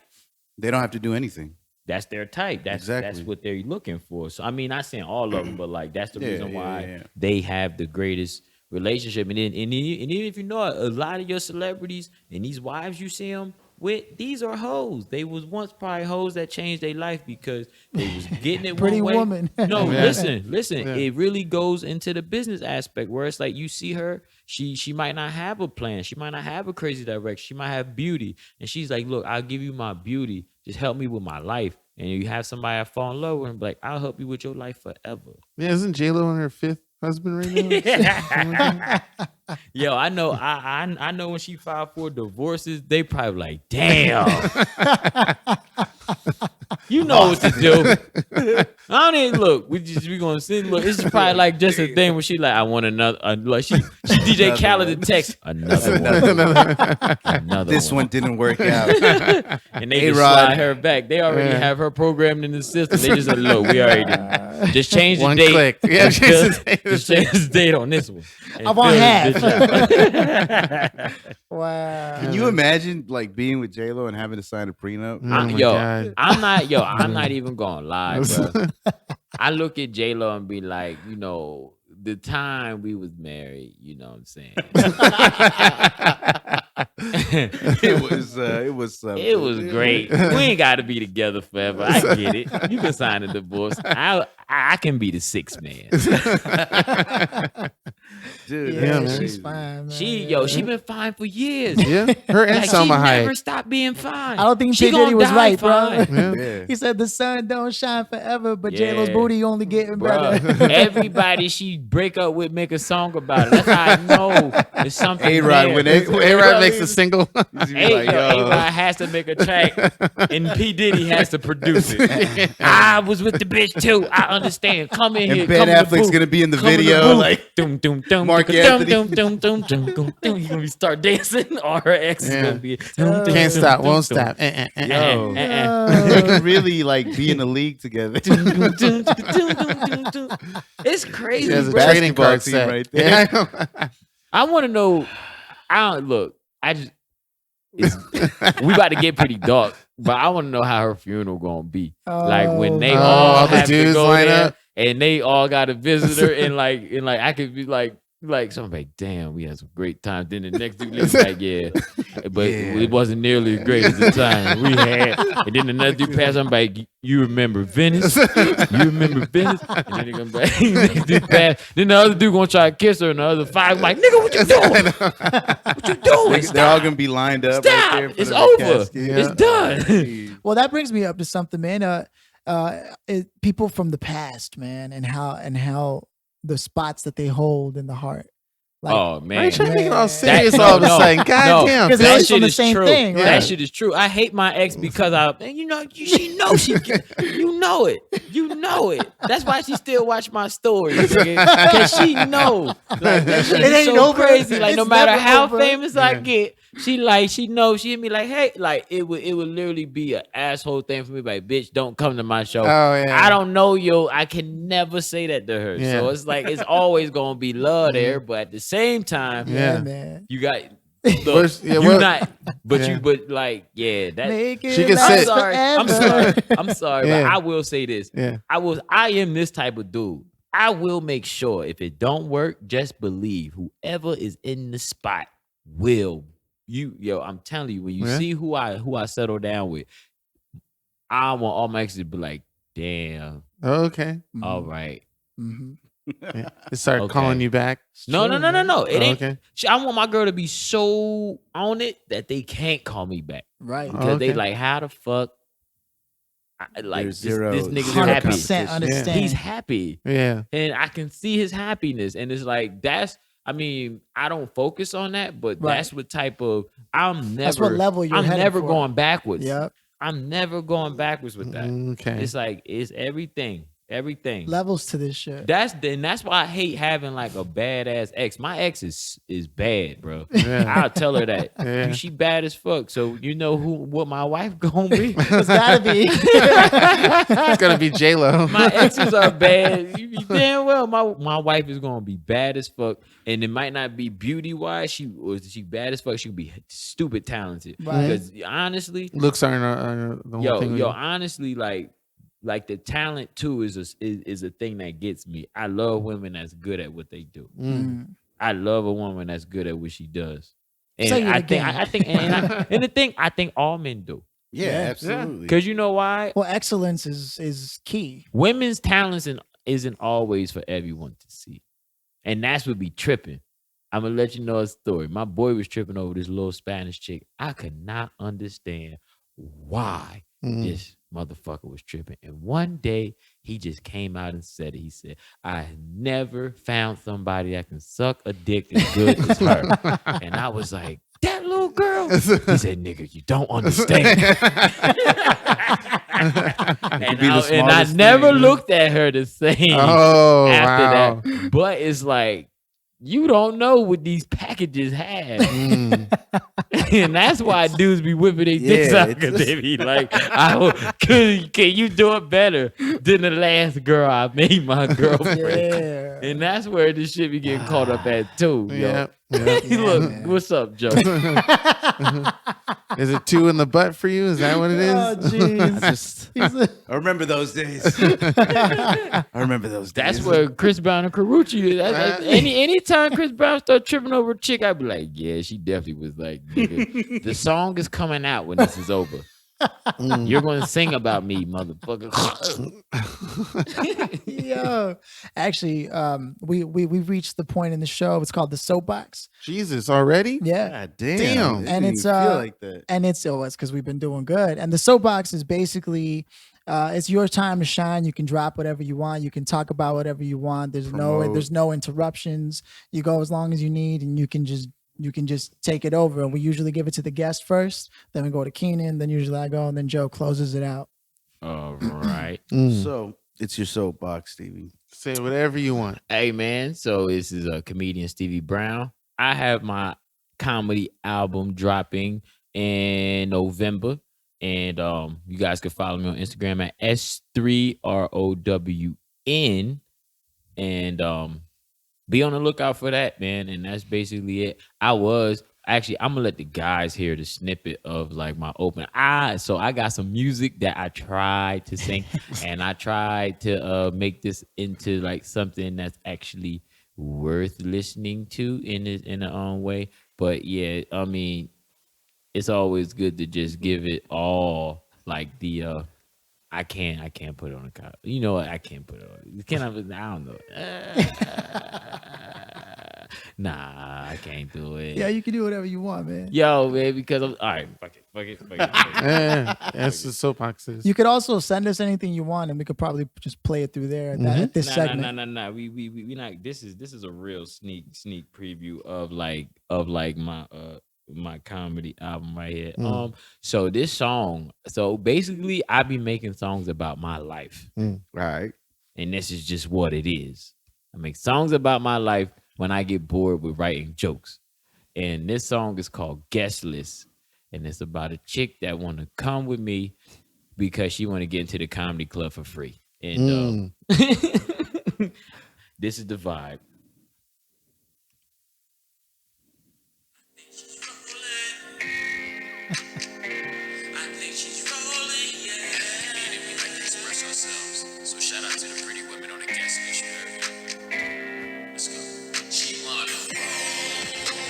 They don't have to do anything. That's their type. That's what they're looking for. So I mean, not saying all of them, but like that's the reason why they have the greatest relationship. And even if you know a lot of your celebrities and these wives you see them with, these are hoes. They was once probably hoes that changed their life because they was getting it Pretty one way. woman. No, listen. It really goes into the business aspect where it's like you see her, she might not have a plan. She might not have a crazy direction. She might have beauty. And she's like, look, I'll give you my beauty. Just help me with my life. And you have somebody that fall in love with and be like, I'll help you with your life forever. Yeah, isn't J-Lo on her 5th husband right now? Yo, I know. I know when she filed for divorces, they probably like, damn. You know what to do. I don't even look. We gonna see. Look, it's probably like just a thing where she like, I want another. Like she DJ Khaled the text another one. Another This one didn't work out. And they just slide her back. They already have her programmed in the system. They just like, look, we already just change the One date. click. Yeah, just change the date on this one. I want half. Wow. Can you imagine like being with J-Lo and having to sign a prenup? God. I'm not even gonna lie, bro. I look at J-Lo and be like, the time we was married, you know what I'm saying? It was great. We ain't got to be together forever. I get it. You can sign a divorce. I can be the sixth man. Dude, Yeah, she's fine, man. She been fine for years. Yeah, her and Selma she never Hayek. stopped being fine. I don't think She P. Diddy gonna was die right, bro. fine. Yeah. He said the sun don't shine forever, but Yeah. J-Lo's booty only getting better. Bruh, everybody she break up with make a song about it. That's how I know it's something. A-Rod, there. when A-Rod makes a single. A-Rod has to make a track, and P. Diddy has to produce it. I was with the bitch too. I understand. Come in here. And Ben come in the Affleck's booth. gonna be in the Come in the video, booth. like Dum, dum, dum, Mark dum, Anthony. dum, dum, dum, dum, dum, dum. He's gonna start dancing, or her ex is gonna be. Can't stop, won't stop. yo, they could really like be in the league together. It's crazy. There's a bro. trading Basketball card team set right there. Yeah. I want to know. We about to get pretty dark, but I want to know how her funeral gonna be. Like when they all the have to dudes go line there, up. and they all got a visitor, and I could be like something like, damn, we had some great times. Then the next dude looks like, yeah, but it wasn't nearly as great as the time we had. And then another dude passed, I'm like, you remember Venice? You remember Venice? And then they come back, next dude pass. Then the other dude gonna try to kiss her, and the other five like, nigga, what you doing? What you doing? They're all gonna be lined up. Stop! Right there in front It's of the over. casket. It's done. Well, that brings me up to something, man. People from the past, man, and how the spots that they hold in the heart. Like, oh Why man, you trying to make it all Man. serious all of a sudden? God damn. Because that it's shit on the is same true. thing, right? That shit is true. I hate my ex because and she knows she you know it. You know it. That's why she still watch my stories. Because she know. Like that shit It is ain't so over. crazy. Like no It's matter never how over. famous I Yeah. get, she knows. She hit me like, hey, like it would literally be an asshole thing for me. Like, bitch, don't come to my show. Oh, yeah. I don't know you. I can never say that to her. Yeah. So it's like it's always gonna be love there, but at the same time, Yeah, Yeah. man. you got Where's- look, yeah, you what- not, but Yeah. you, but like, yeah, that. Make it She can last say- I'm forever. sorry, I'm sorry, Yeah. but I will say this. Yeah. I am this type of dude. I will make sure if it don't work, just believe whoever is in the spot will. I'm telling you, when you Yeah. see who I settle down with, I want all my exes to be like, damn, Oh, okay. all right. Mhm. Yeah. They start Okay. calling you back. It's No, true, no, no, no, man. no. It Oh, ain't. okay. I want my girl to be so on it that they can't call me back Right. Oh, because they okay. like, how the fuck? Like There's this zero nigga's zero happy. 100% understand. He's happy, Yeah. and I can see his happiness, and it's like that's. I mean, I don't focus on that, but Right. that's what type of. I'm never. That's what level you're I'm headed never for. going backwards. Yep. I'm never going backwards with that. Okay. It's like it's everything. Levels to this shit. That's why I hate having like a badass ex. My ex is bad, bro. Yeah. I'll tell her that. Yeah. She bad as fuck. So you know what my wife gonna be? It's gotta be. It's gonna be J Lo. My exes are bad. You damn well my wife is gonna be bad as fuck. And it might not be beauty wise. She bad as fuck. She could be stupid talented. Right. Because honestly, Looks aren't the whole thing. with you. honestly, like the talent too is a thing that gets me. I love women that's good at what they do. Mm. I love a woman that's good at what she does. And Say it I again. think, and the thing I think all men do. Yeah, Yeah. absolutely. Because you know why? Well, excellence is key. Women's talents isn't always for everyone to see. And that's what be tripping. I'm gonna let you know a story. My boy was tripping over this little Spanish chick. I could not understand why Mm. this motherfucker was tripping. And one day he just came out and said it. He said, I never found somebody that can suck a dick as good as her. And I was like, that little girl? He said, nigga, you don't understand. and be the I smartest never thing. looked at her the same Oh, after wow. that. But it's like, you don't know what these packages have. Mm. And that's why dudes be whipping their dicks Yeah, out because they be like, can you do it better than the last girl I made my girlfriend? Yeah. And that's where this shit be getting caught up at too. Yo. Yeah. Yeah. Look, man. what's up, Joe? Is it 2 in the butt for you? Is that what it is? Oh, jeez. I just I remember those days. I remember those days. That's where Chris Brown and Carucci. Anytime Chris Brown start tripping over a chick, I'd be like, yeah, she definitely was like, nigga, the song is coming out when this is over. Mm. You're gonna sing about me, motherfucker. Yo, actually, we've reached the point in the show. It's called the soapbox. Jesus, already? Yeah, God damn. Damn. It And didn't it's, even feel uh, like that. and it's because we've been doing good. And the soapbox is basically, it's your time to shine. You can drop whatever you want. You can talk about whatever you want. There's Promote. no interruptions. You go as long as you need, and you can just take it over. And we usually give it to the guest first. Then we go to Keenan. Then usually I go, and then Joe closes it out. All right. Mm. So it's your soapbox, Stevie. Say whatever you want. Hey man, so this is a comedian Stevie Brown. I have my comedy album dropping in November. And you guys can follow me on Instagram at S3ROWN. And be on the lookout for that, man. And that's basically it. I'm gonna let the guys hear the snippet of like my open. So I got some music that I tried to sing, and I tried to make this into like something that's actually worth listening to in a own way. But yeah, I mean, it's always good to just give it all like the I can't put it on the cop. You know what? I can't put it on. I don't know. Nah, I can't do it. Yeah, you can do whatever you want, man. Yo, man, because I'm all right. Fuck it. Yeah, that's the soapboxes. You could also send us anything you want, and we could probably just play it through there at this segment. Nah. We not. This is a real sneak preview of like my comedy album right here. So this song. So basically, I be making songs about my life, Right. and this is just what it is. I make songs about my life when I get bored with writing jokes. And this song is called Guest List. And it's about a chick that want to come with me because she want to get into the comedy club for free. And this is the vibe. I think she's rolling, yeah. Me and we like to express ourselves. So shout out to the pretty women on the guest list, you heard? Let's go. She wanna roll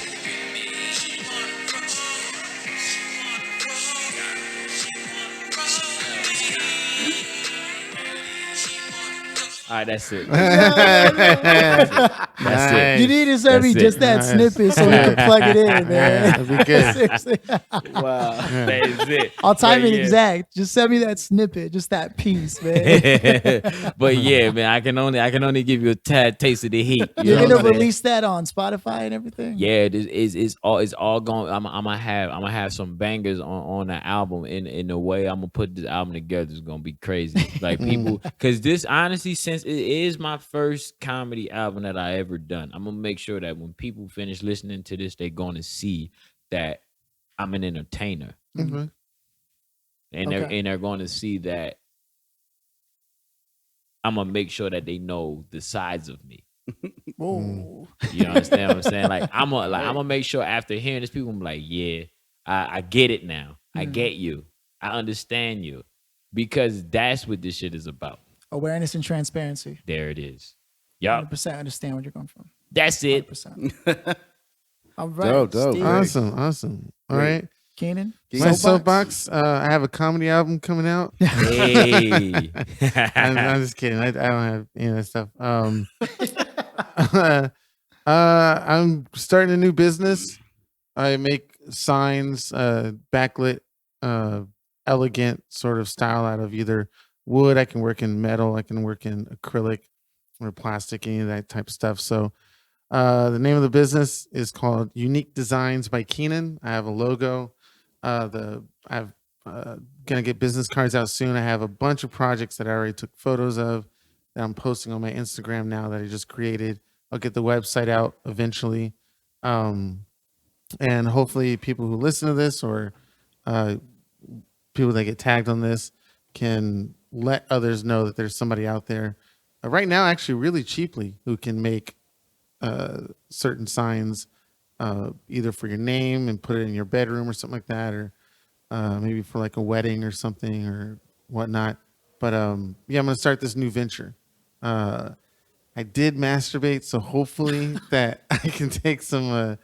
with me. She wanna roll. She wanna roll. She wanna roll with me. She wanna roll. All right, that's it. That's it. You need to send me That's it. just that snippet so we can plug it in, man. That'd be good. Seriously. Wow, that is it. I'll time But it yeah. exact. Just send me that snippet, just that piece, man. But yeah, man, I can only give you a tad taste of the heat. You You're know gonna what I'm saying? release that on Spotify and everything. Yeah, it's all going. I'm gonna have some bangers on the album. In the way I'm gonna put this album together is gonna be crazy. Like people, because this honestly, since it is my first comedy album that I ever done, I'm gonna make sure that when people finish listening to this, they're gonna see that I'm an entertainer, Mhm. and Okay. they're gonna see that I'm gonna make sure that they know the sides of me. Whoa. You understand what I'm saying? Like I'm gonna make sure after hearing this, people be like, yeah, I get it now. I get you. I understand you, because that's what this shit is about. Awareness and transparency. There it is. Yup, 100% understand where you're going from. that's it. 100%. All right. Dope. Steve, Awesome. All right. Keenan. My soapbox. I have a comedy album coming out. Hey, I'm just kidding. I don't have any of that stuff. I'm starting a new business. I make signs, backlit, elegant sort of style out of either wood. I can work in metal. I can work in acrylic or plastic, any of that type of stuff. So the name of the business is called Unique Designs by Keenan. I have a logo. I've gonna get business cards out soon. I have a bunch of projects that I already took photos of that I'm posting on my Instagram now that I just created. I'll get the website out eventually. And hopefully people who listen to this or people that get tagged on this can let others know that there's somebody out there right now actually really cheaply who can make certain signs either for your name and put it in your bedroom or something like that, or maybe for like a wedding or something or whatnot. But yeah, I'm gonna start this new venture. I did masturbate, so hopefully that I can take some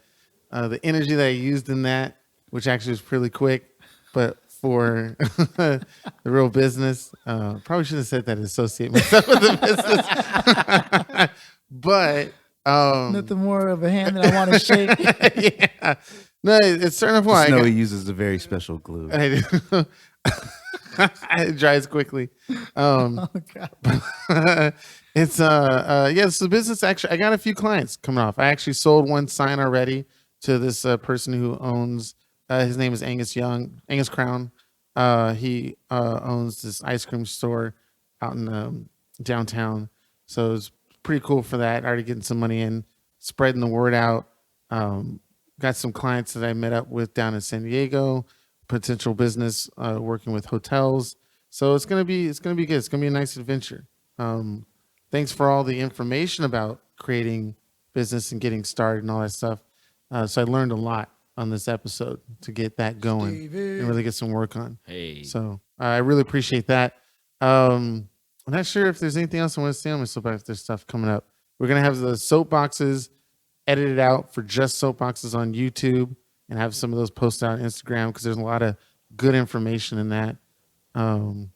the energy that I used in that, which actually was pretty quick, but for the real business, probably shouldn't have said that. Associate myself with the business, but Nothing more of a hand that I want to shake. yeah, no, it's certain of why Just know he uses a very special glue. I do. It dries quickly. Oh, God. It's yeah, so the business actually I got a few clients coming off. I actually sold one sign already to this person who owns his name is Angus Crown. He owns this ice cream store out in downtown. So it's pretty cool for that. Already getting some money in, spreading the word out. Got some clients that I met up with down in San Diego, potential business working with hotels. So it's gonna be good. It's gonna be a nice adventure. Thanks for all the information about creating business and getting started and all that stuff. So I learned a lot on this episode to get that going Stevie. and really get some work on. hey, So I really appreciate that. I'm not sure if there's anything else I want to say on my soapbox. If there's stuff coming up. We're gonna have the soapboxes edited out for just soapboxes on YouTube and have some of those posted on Instagram because there's a lot of good information in that. And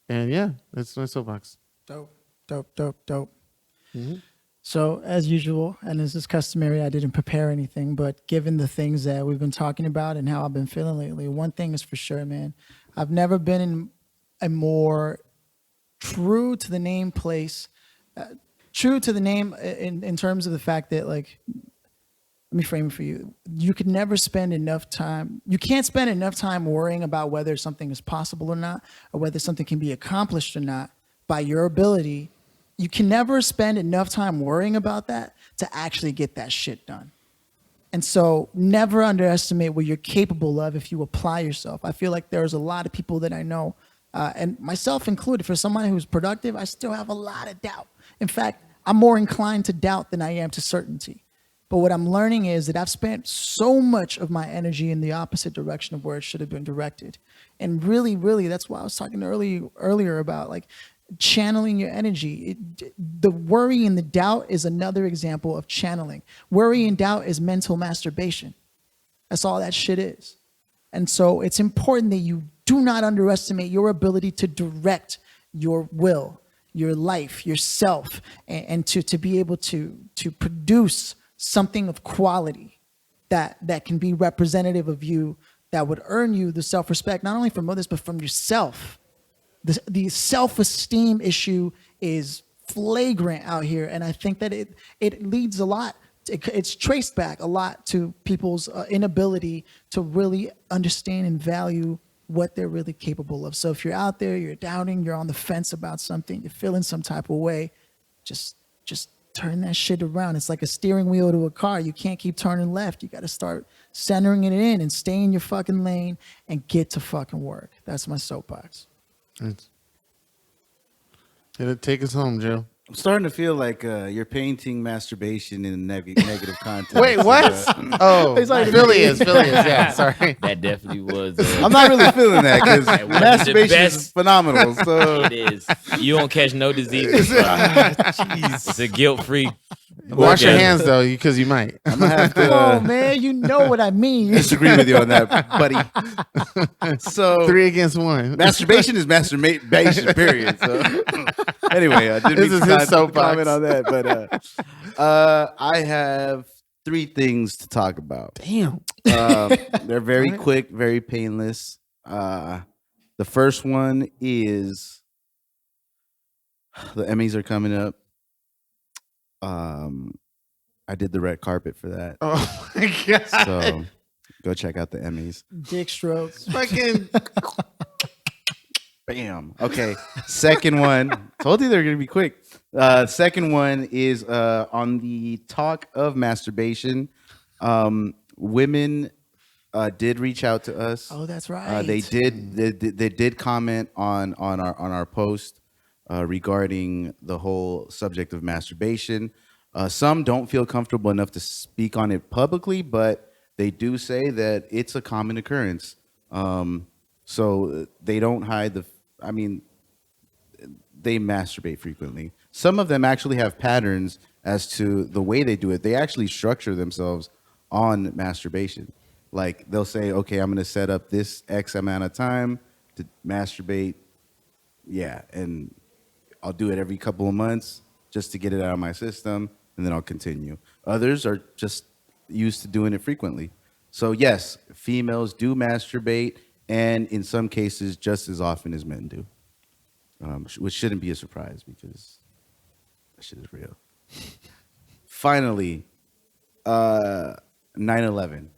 yeah, that's my soapbox. Dope. Mm-hmm. So, as usual, and as is customary, I didn't prepare anything, but given the things that we've been talking about and how I've been feeling lately, one thing is for sure, man. I've never been in a more true to the name place, true to the name in terms of the fact that, like, let me frame it for you. You could never spend enough time. You can't spend enough time worrying about whether something is possible or not, or whether something can be accomplished or not by your ability. You can never spend enough time worrying about that to actually get that shit done. And so never underestimate what you're capable of if you apply yourself. I feel like there's a lot of people that I know, and myself included, for someone who's productive, I still have a lot of doubt. In fact, I'm more inclined to doubt than I am to certainty. But what I'm learning is that I've spent so much of my energy in the opposite direction of where it should have been directed. And really, really, that's why I was talking earlier about, like, channeling your energy. The worry and the doubt is another example of channeling. Worry and doubt is mental masturbation. That's all that shit is. And so it's important that you do not underestimate your ability to direct your will, your life, yourself, and to be able to produce something of quality that can be representative of you, that would earn you the self-respect, not only from others, but from yourself. The self-esteem issue is flagrant out here, and I think that it leads a lot. It's traced back a lot to people's inability to really understand and value what they're really capable of. So if you're out there, you're doubting, you're on the fence about something, you're feeling some type of way, just turn that shit around. It's like a steering wheel to a car. You can't keep turning left. You got to start centering it in and stay in your fucking lane and get to fucking work. That's my soapbox. Take us home, Joe. I'm starting to feel like you're painting masturbation in negative context. Wait, what? Oh, It's like- Philly is. Yeah, sorry. That definitely was. I'm not really feeling that because It wasn't the masturbation is best. phenomenal. So It is. You don't catch no diseases. bro. It's a guilt-free. Wash your orgasm. hands though, because you might. I'm gonna have Come on, to man. You know what I mean. disagree with you on that, buddy. So 3 against 1. masturbation is masturbation, period. So anyway, I didn't This mean is to his soapbox. comment on that, but I have 3 things to talk about. Damn. They're very quick, very painless. The first one is the Emmys are coming up. I did the red carpet for that, Oh my god. so go check out the Emmys. Dick strokes. Fucking Bam. Okay. Second one. Told you they're gonna be quick. Second one is on the talk of masturbation. Women did reach out to us. Oh, that's right. They did comment on our post regarding the whole subject of masturbation. Some don't feel comfortable enough to speak on it publicly, but they do say that it's a common occurrence. So they don't hide they masturbate frequently. Some of them actually have patterns as to the way they do it. They actually structure themselves on masturbation. Like they'll say, okay, I'm going to set up this X amount of time to masturbate. Yeah. And I'll do it every couple of months just to get it out of my system, and then I'll continue. Others are just used to doing it frequently. So yes, females do masturbate, and in some cases just as often as men do, which shouldn't be a surprise because that shit is real. Finally, 9/11.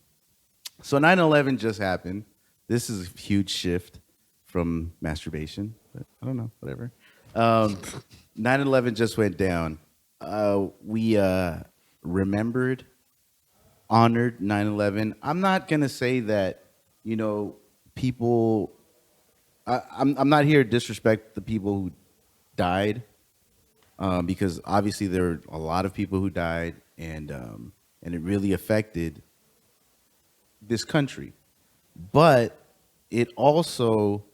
So 9/11 just happened. This is a huge shift from masturbation, but I don't know, whatever. 9/11 just went down. We remembered, honored 9/11. I'm not gonna say that, people. I'm not here to disrespect the people who died, because obviously there were a lot of people who died, and it really affected this country. But it also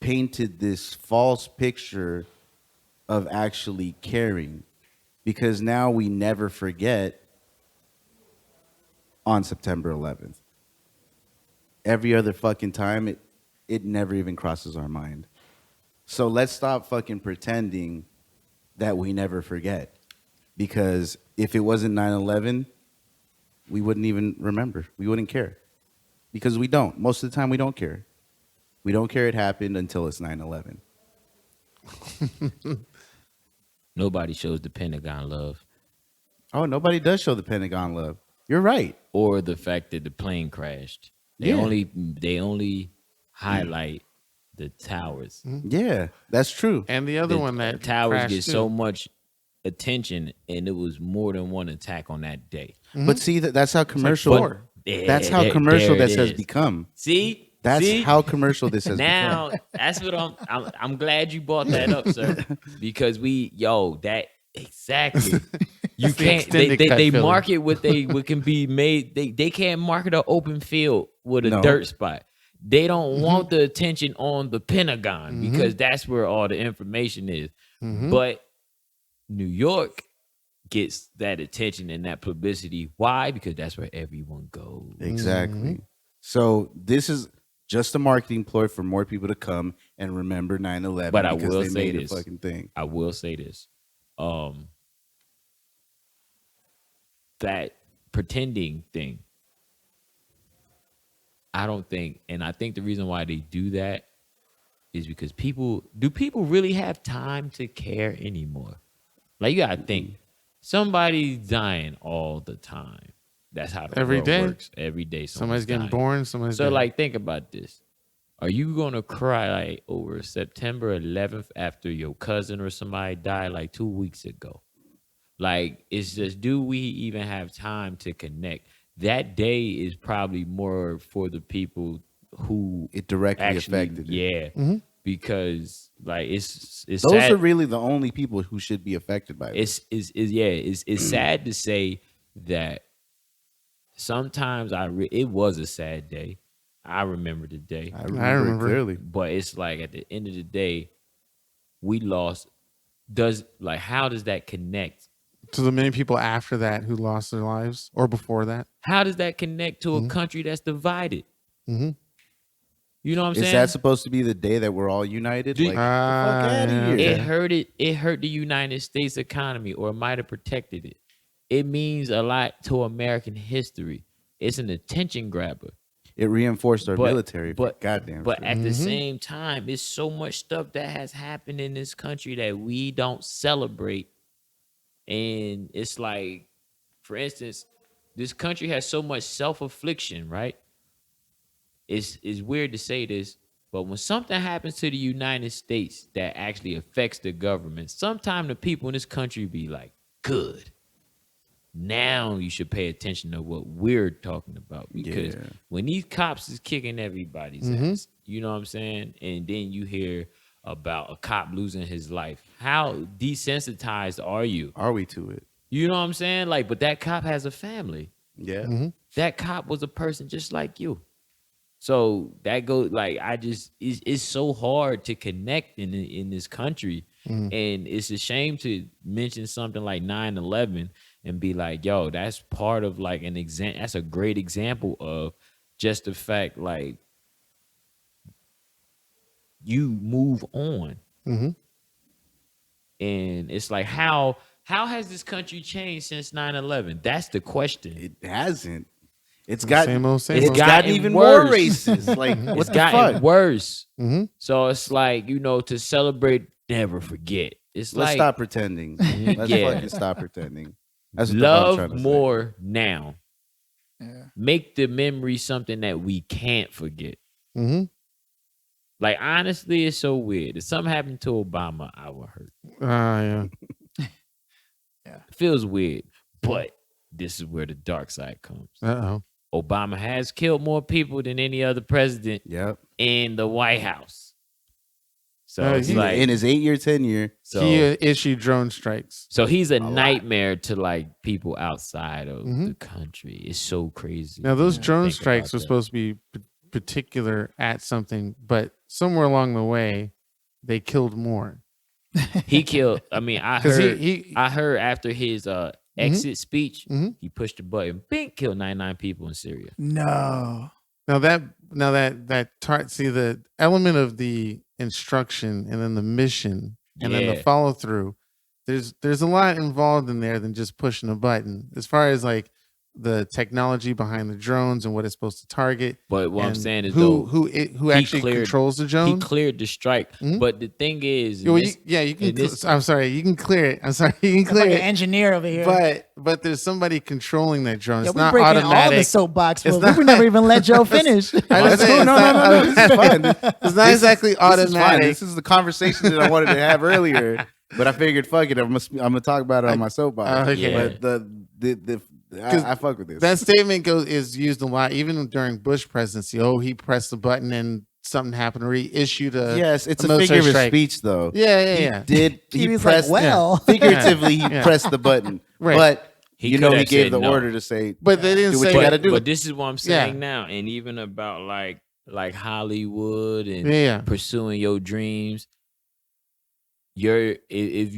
painted this false picture of actually caring, because now we never forget on September 11th. Every other fucking time, it never even crosses our mind. So let's stop fucking pretending that we never forget. Because if it wasn't 9/11, we wouldn't even remember. We wouldn't care. Because we don't. Most of the time, we don't care. We don't care it happened until it's 9/11. Nobody shows the Pentagon love Oh, nobody does show the Pentagon love. You're right. or the fact that the plane crashed. They Yeah. only highlight the towers. Yeah, that's true. And the other The one that towers crashed get too. so much attention, and it was more than one attack on that day. But see, that's how commercial. four. That's how commercial there this it has is. become. See, That's See? how commercial this has now become. that's what I'm glad you brought that up, sir, because that exactly you That's the can't extended cut they filler. market what can be made. They can't market an open field with a No. dirt spot. They don't want the attention on the Pentagon because that's where all the information is. But New York gets that attention and that publicity. Why? Because that's where everyone goes. Exactly. So this is just a marketing ploy for more people to come and remember 9/11. But I because will they say made this. a fucking thing. I will say this. That pretending thing, I don't think, and I think the reason why they do that is because people really have time to care anymore? Like, you gotta think, somebody's dying all the time. That's how the Every world day? works. Every day Somebody's getting dying. born. Somebody's So, dead. like, think about this. Are you gonna cry like over September 11th after your cousin or somebody died like 2 weeks ago? Like, it's just, do we even have time to connect? That day is probably more for the people who It directly actually, affected it. yeah, because like it's Those sad. are really the only people who should be affected by this. It's sad to say that sometimes it was a sad day. I remember the day, I remember remember. it clearly. but it's like at the end of the day, we lost. How does that connect? to the many people after that who lost their lives or before that. How does that connect to a country that's divided? Mhm. You know what I'm Is saying? that supposed to be the day that we're all united? Do- Like, get the fuck out yeah, of here. It hurt the United States economy, or it might have protected it. It means a lot to American history. It's an attention grabber. It reinforced our But- military. but- Goddamn. But sure. at the same time, it's so much stuff that has happened in this country that we don't celebrate. And it's like, for instance, this country has so much self-affliction, right? It's weird to say this, but when something happens to the United States that actually affects the government, sometimes the people in this country be like, good. Now you should pay attention to what we're talking about, because Yeah. when these cops is kicking everybody's ass, you know what I'm saying? And then you hear about a cop losing his life. How desensitized are you? Are we to it? You know what I'm saying? Like, but that cop has a family. Yeah. That cop was a person just like you. So that goes like, it's so hard to connect in this country. And it's a shame to mention something like 9/11 and be like, yo, that's part of like an example. That's a great example of just the fact, like, you move on. And it's like, how has this country changed since 9/11? That's the question. It hasn't. It's got Same old, same it's old. gotten Gotten even worse. more racist. Like, what It's the gotten fuck? worse. Mhm. So it's like, to celebrate, never forget. It's Let's like, stop pretending. Let's Yeah. fucking stop pretending. That's what the fuck I'm trying love to more now. Yeah. Make the memory something that we can't forget. Mhm. Like, honestly, it's so weird. If something happened to Obama, I would hurt. Yeah. It feels weird, but this is where the dark side comes. Uh-oh. Obama has killed more people than any other president say. Yep. in the White House. So Oh, it's he- like, In his 8-year tenure, so, He issued drone strikes. so he's a lot. nightmare to like people outside of Mhm. the country. It's so crazy. Now, those to drone think strikes about were that. supposed to be particular at something, but somewhere along the way, they killed more. He killed. I mean, I 'Cause heard. he I heard after his exit speech, Mhm. he pushed the button. Bing, killed 99 people in Syria. No. now that see the element of the instruction and then the mission and then Yeah. the follow through. there's a lot involved in there than just pushing a button. As far as like the technology behind the drones and what it's supposed to target. But what I'm and saying is who he actually cleared- controls the he drone. cleared the strike. Mhm. But the thing is, Well, this- you can. in this- I'm sorry, you can clear it. I'm sorry, you can It's clear like an it. engineer over here. But there's somebody controlling that drone. Yeah, It's we not breaking all the automatic. soapbox. It's Well, not- we never even let Joe finish. I was That's saying, cool. No, it's no, not- no, no. This is fine. It's not exactly This is fine. automatic. This is the conversation that I wanted to have earlier, but I figured, fuck it, I'm gonna talk about it on my soapbox. Okay. But I fuck with this. That statement is used a lot, even during Bush presidency. Oh, he pressed the button and something happened, or he issued a Yes, it's a military figure of strike. speech, though. Yeah. He was pressed like, well. figuratively he Yeah. press the button, Right. but He he could have gave said the no. order to say, But they didn't Do what say you gotta do. But this is what I'm saying Yeah. now, and even about like Hollywood and Yeah. pursuing your dreams. If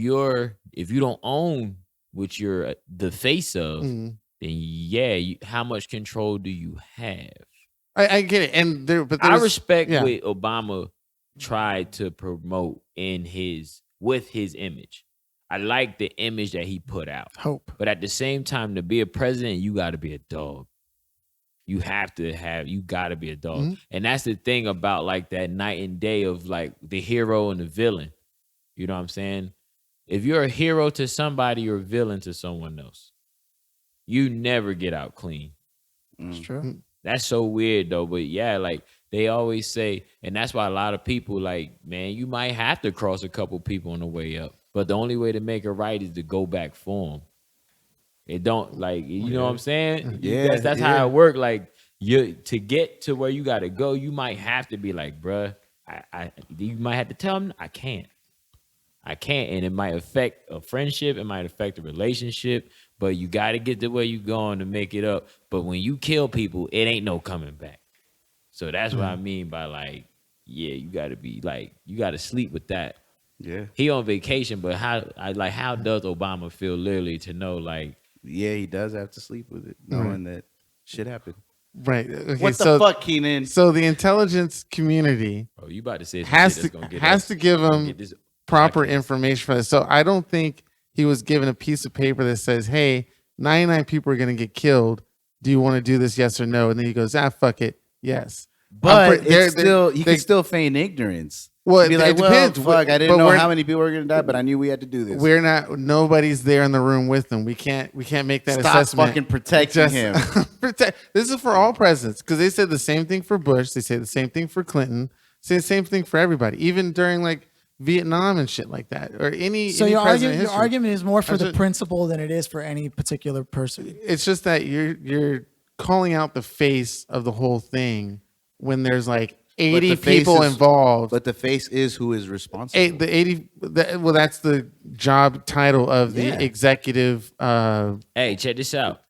you don't own what you're the face of, Mhm. then yeah, how much control do you have? I get it, and but I there's- respect yeah. what Obama tried to promote with his image. I like the image that he put out. Hope. But at the same time, to be a president, you got to be a dog. You got to be a dog. Mhm. And that's the thing about like that night and day of like the hero and the villain. You know what I'm saying? If you're a hero to somebody, you're a villain to someone else. You never get out clean. It's true. That's so weird though. But yeah, like they always say, and that's why a lot of people like, man, you might have to cross a couple people on the way up. But the only way to make it right is to go back for them. It don't like, you know what I'm saying? Yeah, That's yeah. how it work. Like to get to where you got to go, you might have to be like, bruh, you might have to tell them, I can't. And it might affect a friendship. It might affect a relationship, but you got to get to where you going to make it up. But when you kill people, it ain't no coming back. So that's what I mean by like, yeah, you got to be like, you got to sleep with that. yeah, He on vacation, but how does Obama feel literally to know like, yeah, he does have to sleep with it, knowing that shit happened. right. Okay, What the so, fuck, Keenan? So the intelligence community oh, you about to say some has shit to that's gonna get has us- to give gonna him get this proper podcast. information for this. So I don't think he was given a piece of paper that says, "Hey, 99 people are going to get killed. Do you want to do this? Yes or no?" And then he goes, "Fuck it, yes." But they're- it's still, he they- can still feign ignorance. Well, Be it like, well, depends. fuck, I didn't But know we're- how many people were gonna die, but I knew we had to do this. We're not. Nobody's there in the room with them. We can't make that Stop assessment. fucking protecting him. This is for all presidents because they said the same thing for Bush. They say the same thing for Clinton. Say the same thing for everybody, even during like Vietnam and shit like that, or any. So any your president in argument, your history. argument is more for That's the what- principle than it is for any particular person. It's just that you're calling out the face of the whole thing when there's like 80 the face people is- involved. But the face is who is responsible. Well, that's the job title of the Yeah. executive. Hey, check this out.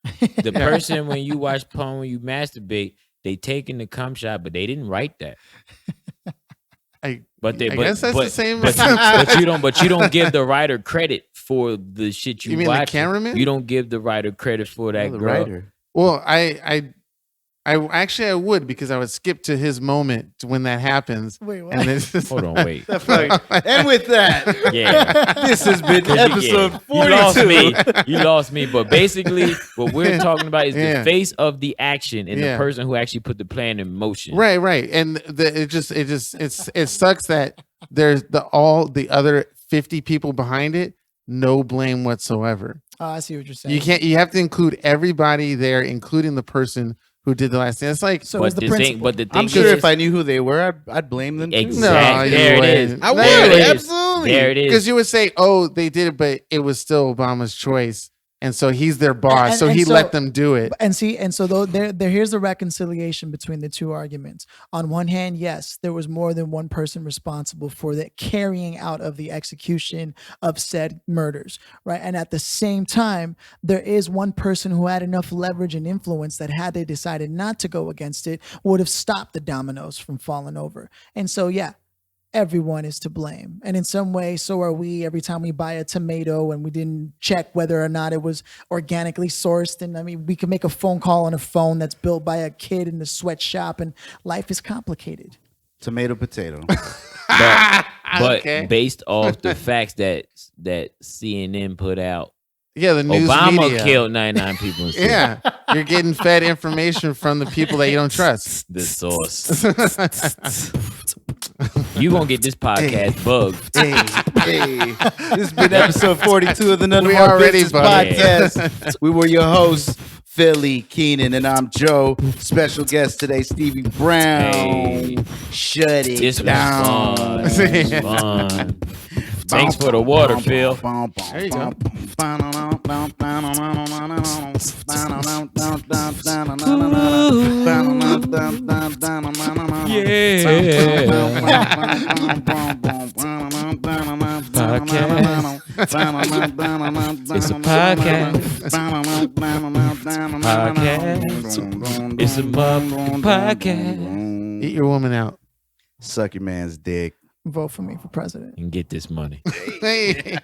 The person when you watch porn, when you masturbate, they taking the cum shot, but they didn't write that. I But guess that's the same. but you don't give the writer credit for the shit you. You mean the watching. cameraman? You don't give the writer credit for that the girl. writer. Well, I actually I would because I would skip to his moment when that happens. Wait, what? And it's just Hold on, wait. And with that, Yeah. this has been episode You 42. lost me. You lost me. But basically, what we're talking about is Yeah. the face of the action and Yeah. the person who actually put the plan in motion. right, and it sucks that there's all the other 50 people behind it, no blame whatsoever. Oh, I see what you're saying. You have to include everybody there, including the person who did the last thing. It's like So But is the the principle. thing, but the thing I'm sure is, if I knew who they were, I'd blame them too. exactly No, you there it is. wouldn't. I There would, it is. absolutely. There it is. because you would say, "Oh, they did it, but it was still Obama's choice." And so he's their boss, And- so and he so- let them do it. And see, and so though here's the reconciliation between the two arguments. On one hand, yes, there was more than one person responsible for the carrying out of the execution of said murders, right? And at the same time, there is one person who had enough leverage and influence that had they decided not to go against it, would have stopped the dominoes from falling over. And so, yeah, everyone is to blame. And in some way, so are we every time we buy a tomato and we didn't check whether or not it was organically sourced. And I mean, we can make a phone call on a phone that's built by a kid in the sweatshop, and life is complicated. Tomato, potato. But Okay. based off the facts that CNN put out, Yeah, the news Obama media. killed 99 people. In Syria. Yeah, you're getting fed information from the people that you don't trust. The source. You gonna get this podcast bugged. Hey, this has been episode 42 of the None of We Our already Business bugged. podcast. We were your hosts, Philly, Keenan, and I'm Joe. Special guest today, Stevie Brown. Hey. Shut it This was down. fun. This was fun. Thanks for the water, Phil. There you go. It's a podcast. It's a motherfucking podcast. Eat your woman out. Suck your man's dick. Vote for me for president. And get this money. Hey.